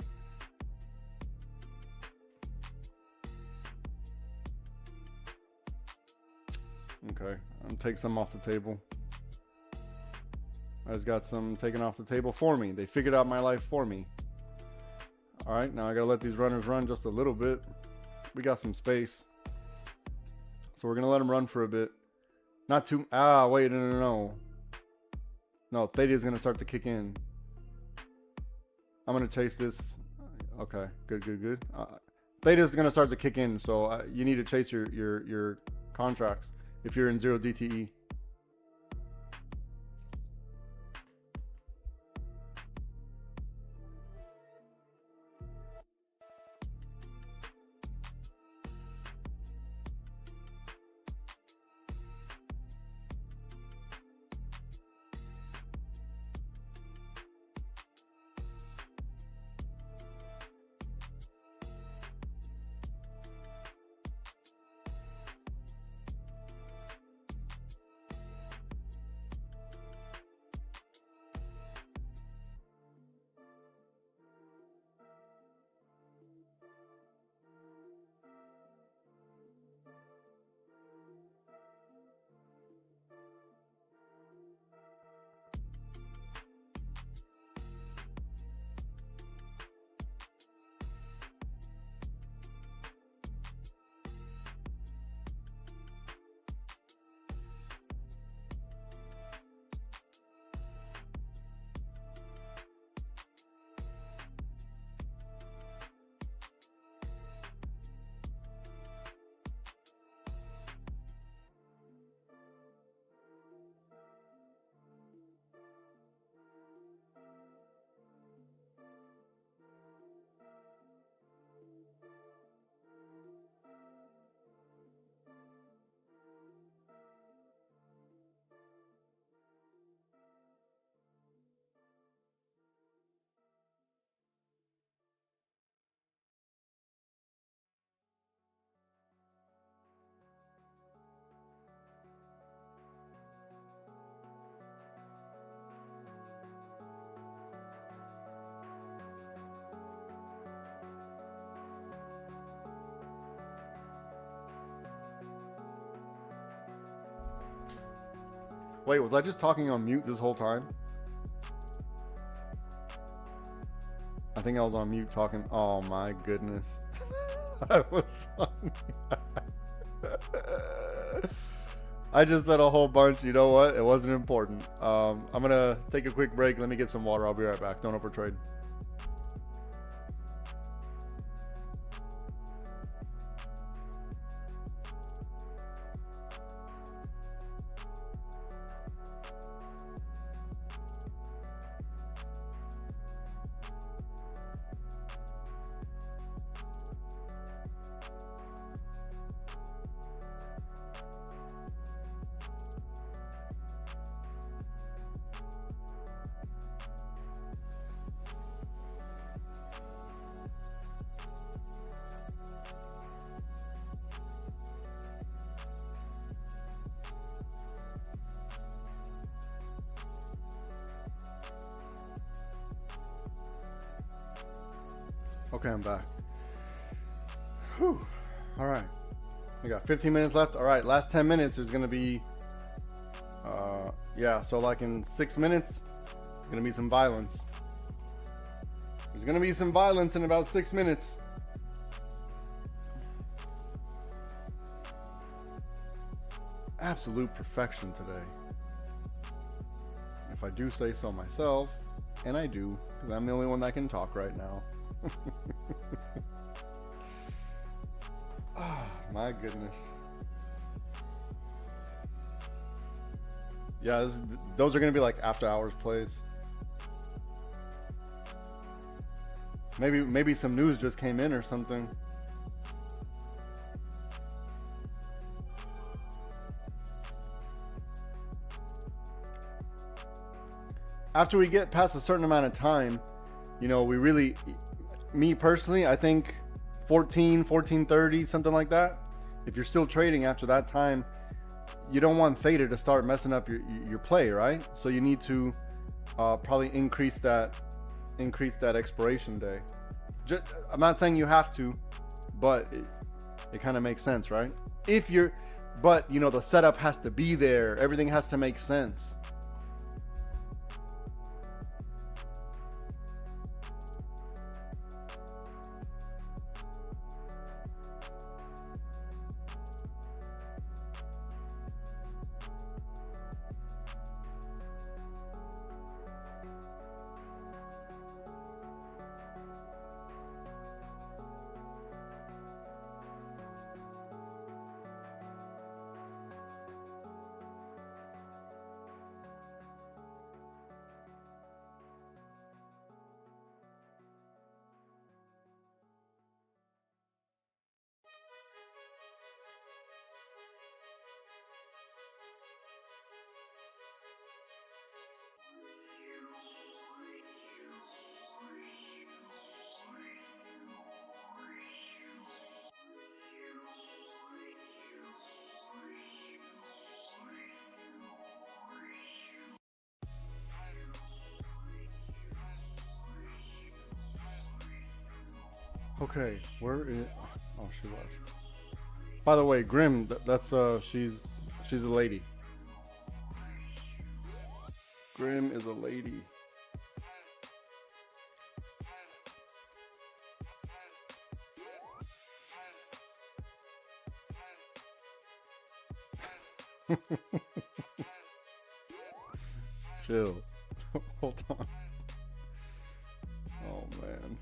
Okay, I'll take some off the table. I just got some taken off the table for me. They figured out my life for me. All right, now I gotta let these runners run just a little bit. We got some space. So we're gonna let them run for a bit. Not too, wait, no. No, Theta is gonna start to kick in. I'm gonna chase this. Okay, good. Theta is gonna start to kick in, so you need to chase your contracts if you're in 0 DTE. Wait, was I just talking on mute this whole time? I think I was on mute talking. Oh my goodness. I was on I just said a whole bunch. You know what? It wasn't important. I'm gonna take a quick break. Let me get some water. I'll be right back. Don't overtrade. Okay, I'm back. Whew. All right. We got 15 minutes left. All right, last 10 minutes, there's going to be, yeah, so like in 6 minutes, there's going to be some violence. There's going to be some violence in about 6 minutes. Absolute perfection today. If I do say so myself, and I do, because I'm the only one that can talk right now. Oh, my goodness. Yeah, those are going to be like after hours plays. Maybe some news just came in or something. After we get past a certain amount of time, you know, we really, me personally, I think 14:30, something like that. If you're still trading after that time, you don't want theta to start messing up your play, right? So you need to probably increase that expiration day. I'm not saying you have to, but it kind of makes sense, right? But you know, the setup has to be there. Everything has to make sense. Okay, where is? Oh, she left. By the way, Grim, that's she's a lady. Grim is a lady. Chill. Hold on. Oh man.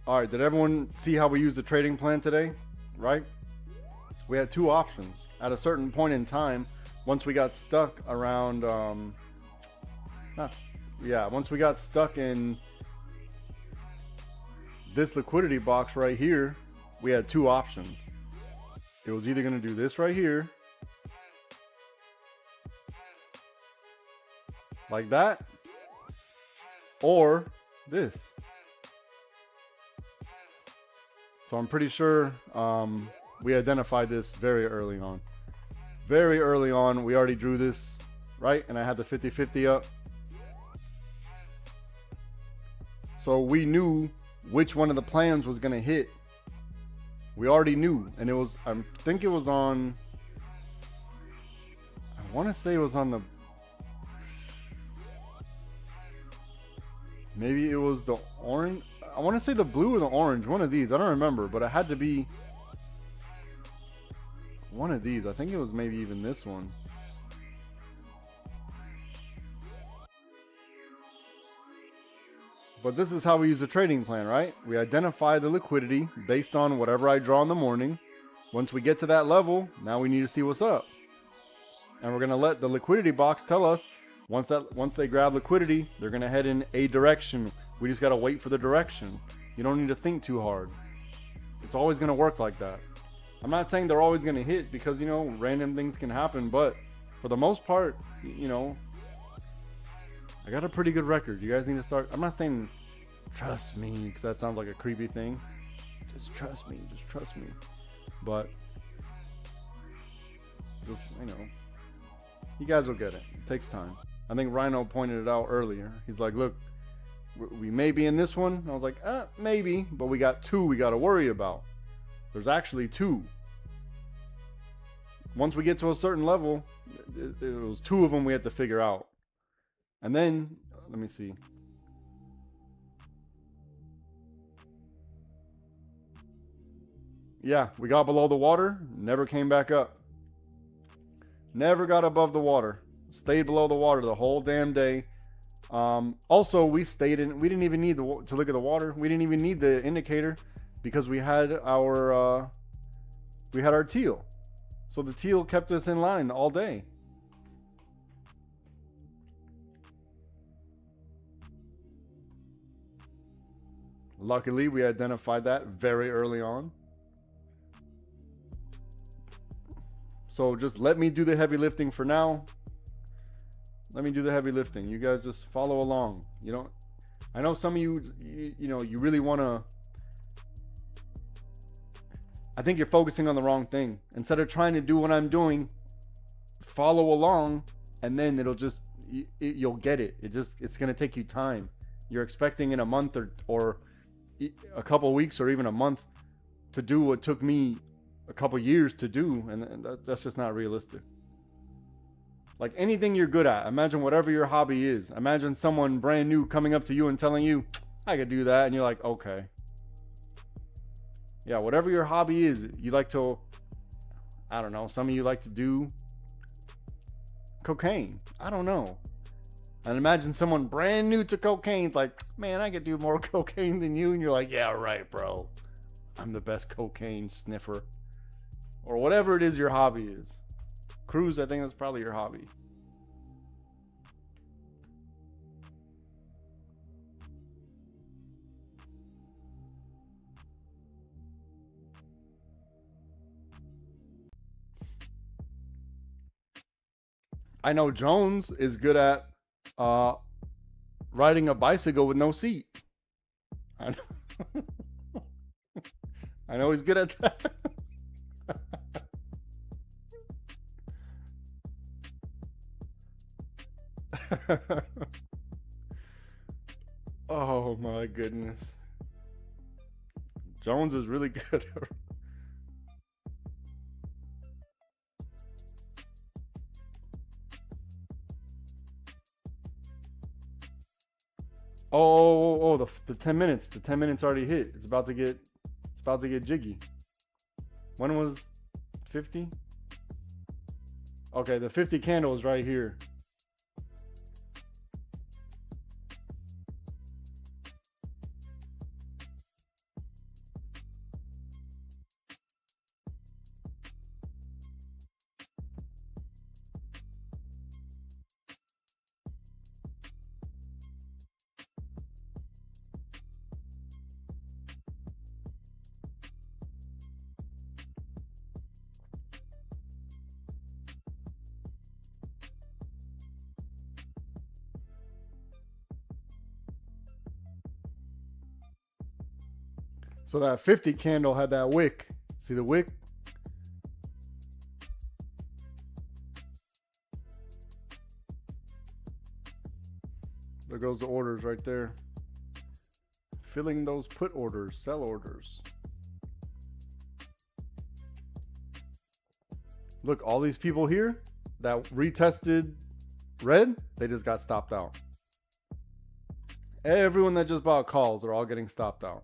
All right, did everyone see how we used the trading plan today? Right? We had two options. At a certain point in time, once we got stuck around, once we got stuck in this liquidity box right here, we had two options. It was either going to do this right here, like that, or this. So I'm pretty sure we identified this very early on. Very early on, we already drew this, right? And I had the 50-50 up. So we knew which one of the plans was going to hit. We already knew. And it was, I think it was on, I want to say it was on the, maybe it was the orange. I want to say the blue or the orange, one of these. I don't remember, but it had to be one of these. I think it was maybe even this one. But this is how we use the trading plan, right? We identify the liquidity based on whatever I draw in the morning. Once we get to that level, now we need to see what's up. And we're going to let the liquidity box tell us once they grab liquidity, they're going to head in a direction. We just got to wait for the direction. You don't need to think too hard. It's always going to work like that. I'm not saying they're always going to hit because, you know, random things can happen. But for the most part, you know, I got a pretty good record. You guys need to start. I'm not saying trust me because that sounds like a creepy thing. Just trust me. Just trust me. But just, you know, you guys will get it. It takes time. I think Rhino pointed it out earlier. He's like, look, we may be in this one. I was like, maybe, but we got two we got to worry about. There's actually two. Once we get to a certain level, it was two of them we had to figure out. And then, let me see. Yeah, we got below the water, never came back up. Never got above the water. Stayed below the water the whole damn day. Also, we didn't even need to look at the water. We didn't even need the indicator because we had our teal. So the teal kept us in line all day. Luckily, we identified that very early on. So just let me do the heavy lifting for now. Let me do the heavy lifting. You guys just follow along. You don't. I know some of you, you really want to. I think you're focusing on the wrong thing. Instead of trying to do what I'm doing, follow along, and then it'll just, you'll get it. It's going to take you time. You're expecting in a month or a couple weeks or even a month to do what took me a couple years to do, and that's just not realistic. Like anything you're good at, imagine whatever your hobby is. Imagine someone brand new coming up to you and telling you, I could do that, and you're like, okay. Yeah, whatever your hobby is, you like to, I don't know, some of you like to do cocaine. I don't know. And imagine someone brand new to cocaine, like, man, I could do more cocaine than you. And you're like, yeah, right, bro. I'm the best cocaine sniffer. Or whatever it is your hobby is. Cruise, I think that's probably your hobby. I know Jones is good at riding a bicycle with no seat. I know, I know he's good at that. Oh my goodness. Jones is really good. The 10 minutes. The 10 minutes already hit. It's about to get jiggy. When was 50? Okay, the 50 candle is right here. So that 50 candle had that wick. See the wick? There goes the orders right there. Filling those put orders, sell orders. Look, all these people here that retested red, they just got stopped out. Everyone that just bought calls are all getting stopped out.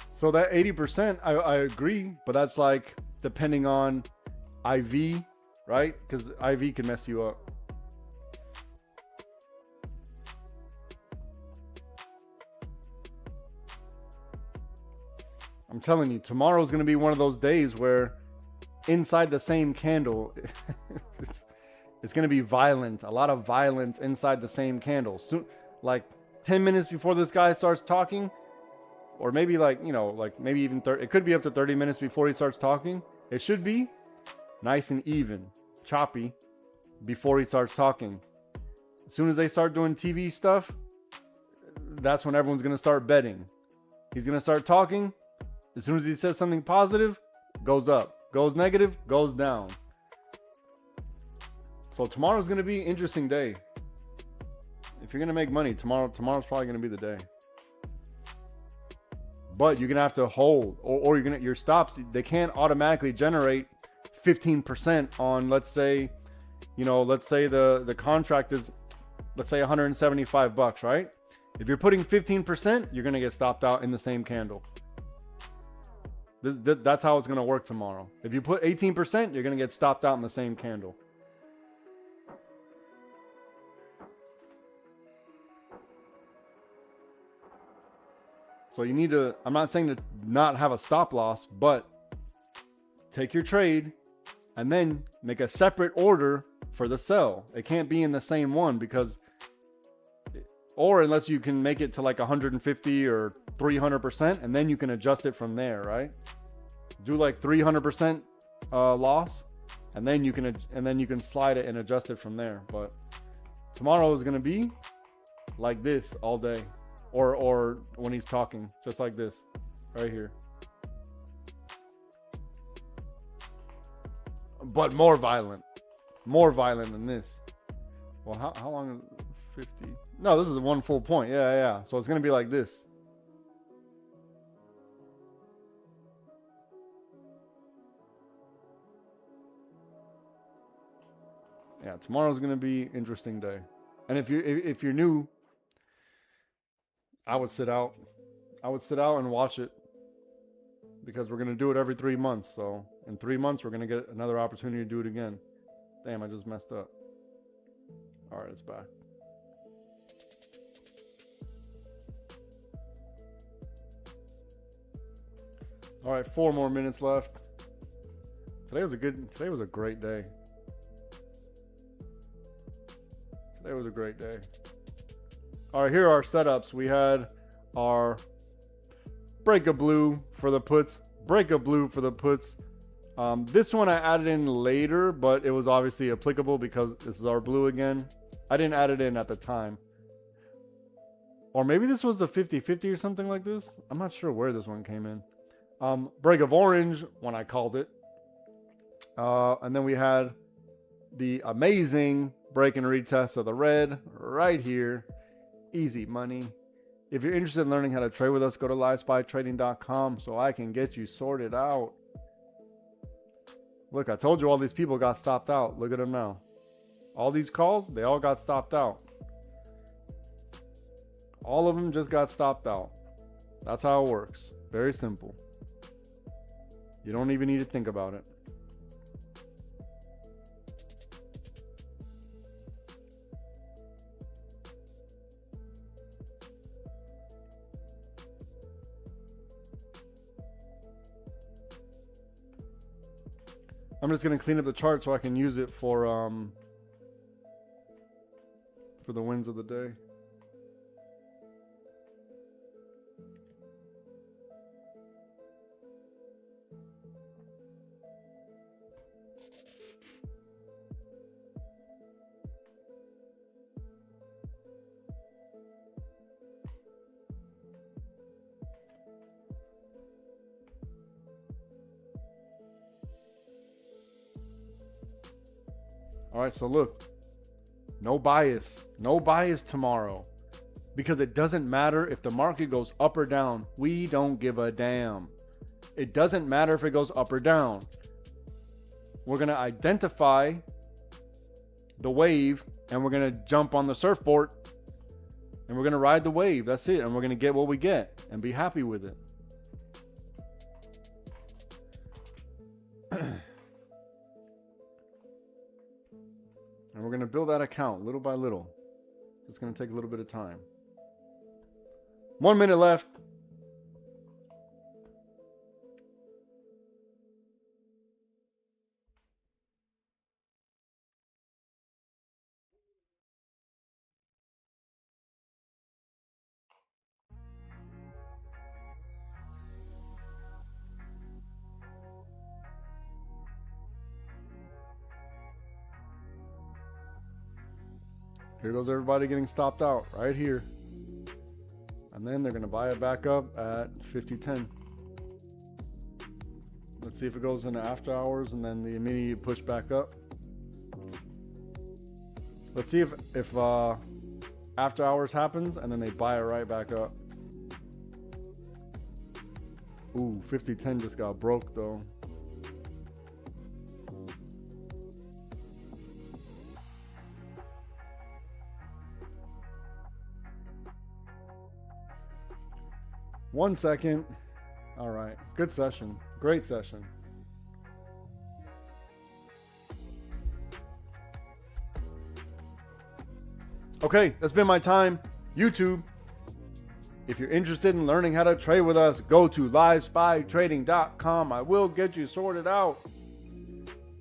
So that 80%, I agree, but that's like depending on IV, right? Because IV can mess you up. I'm telling you, tomorrow's going to be one of those days where inside the same candle, it's going to be violent. A lot of violence inside the same candle. Soon, like 10 minutes before this guy starts talking, or maybe like maybe even 30, it could be up to 30 minutes before he starts talking. It should be nice and even, choppy before he starts talking. As soon as they start doing TV stuff, that's when everyone's going to start betting. He's going to start talking. As soon as he says something positive, goes up. Goes negative, goes down. So tomorrow's going to be an interesting day. If you're going to make money, tomorrow's probably going to be the day. But you're gonna have to hold, or your stops. They can't automatically generate 15% on, let's say the contract is, let's say $175, right? If you're putting 15%, you're gonna get stopped out in the same candle. That's how it's going to work tomorrow. If you put 18%, you're going to get stopped out in the same candle. So you need to, I'm not saying to not have a stop loss, but take your trade and then make a separate order for the sell. It can't be in the same one because, or unless you can make it to like 150 or 300%, and then you can adjust it from there, right? Do like 300% loss, and then you can slide it and adjust it from there. But tomorrow is gonna be like this all day, or when he's talking, just like this, right here. But more violent than this. Well, how long is 50? No, this is one full point. Yeah. So it's gonna be like this. Yeah, tomorrow's gonna be an interesting day. And if you're new, I would sit out. And watch it, because we're gonna do it every 3 months. So in 3 months, we're gonna get another opportunity to do it again. Damn, I just messed up. All right, it's back. All right, 4 more minutes left. Today was a great day. Today was a great day. All right, here are our setups. We had our break of blue for the puts, break of blue for the puts. This one I added in later, but it was obviously applicable because this is our blue again. I didn't add it in at the time. Or maybe this was the 50-50 or something like this. I'm not sure where this one came in. Break of orange when I called it. And then we had the amazing break and retest of the red right here. Easy money. If you're interested in learning how to trade with us, go to livespytrading.com so I can get you sorted out. Look, I told you all these people got stopped out. Look at them now. All these calls, they all got stopped out. All of them just got stopped out. That's how it works. Very simple. You don't even need to think about it. I'm just going to clean up the chart so I can use it for the wins of the day. All right, so look, no bias tomorrow, because it doesn't matter if the market goes up or down. We don't give a damn. It doesn't matter if it goes up or down. We're going to identify the wave and we're going to jump on the surfboard and we're going to ride the wave. That's it. And we're going to get what we get and be happy with it. And we're going to build that account little by little. It's going to take a little bit of time. 1 minute left. Here goes everybody getting stopped out right here. And then they're going to buy it back up at 50.10. Let's see if it goes into after hours and then the immediate push back up. Let's see if after hours happens and then they buy it right back up. Ooh, 50.10 just got broke though. One second. All right. Good session. Great session. Okay, that's been my time. YouTube. If you're interested in learning how to trade with us, go to livespytrading.com. I will get you sorted out.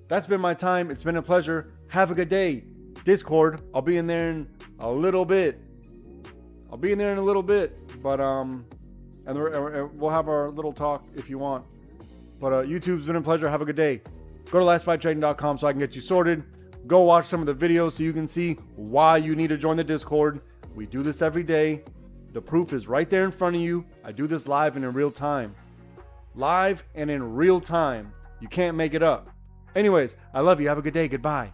That's been my time. It's been a pleasure. Have a good day. Discord, I'll be in there in a little bit. But and we'll have our little talk if you want. But YouTube's been a pleasure. Have a good day. Go to livespytrading.com so I can get you sorted. Go watch some of the videos so you can see why you need to join the Discord. We do this every day. The proof is right there in front of you. I do this live and in real time. Live and in real time. You can't make it up. Anyways, I love you. Have a good day. Goodbye.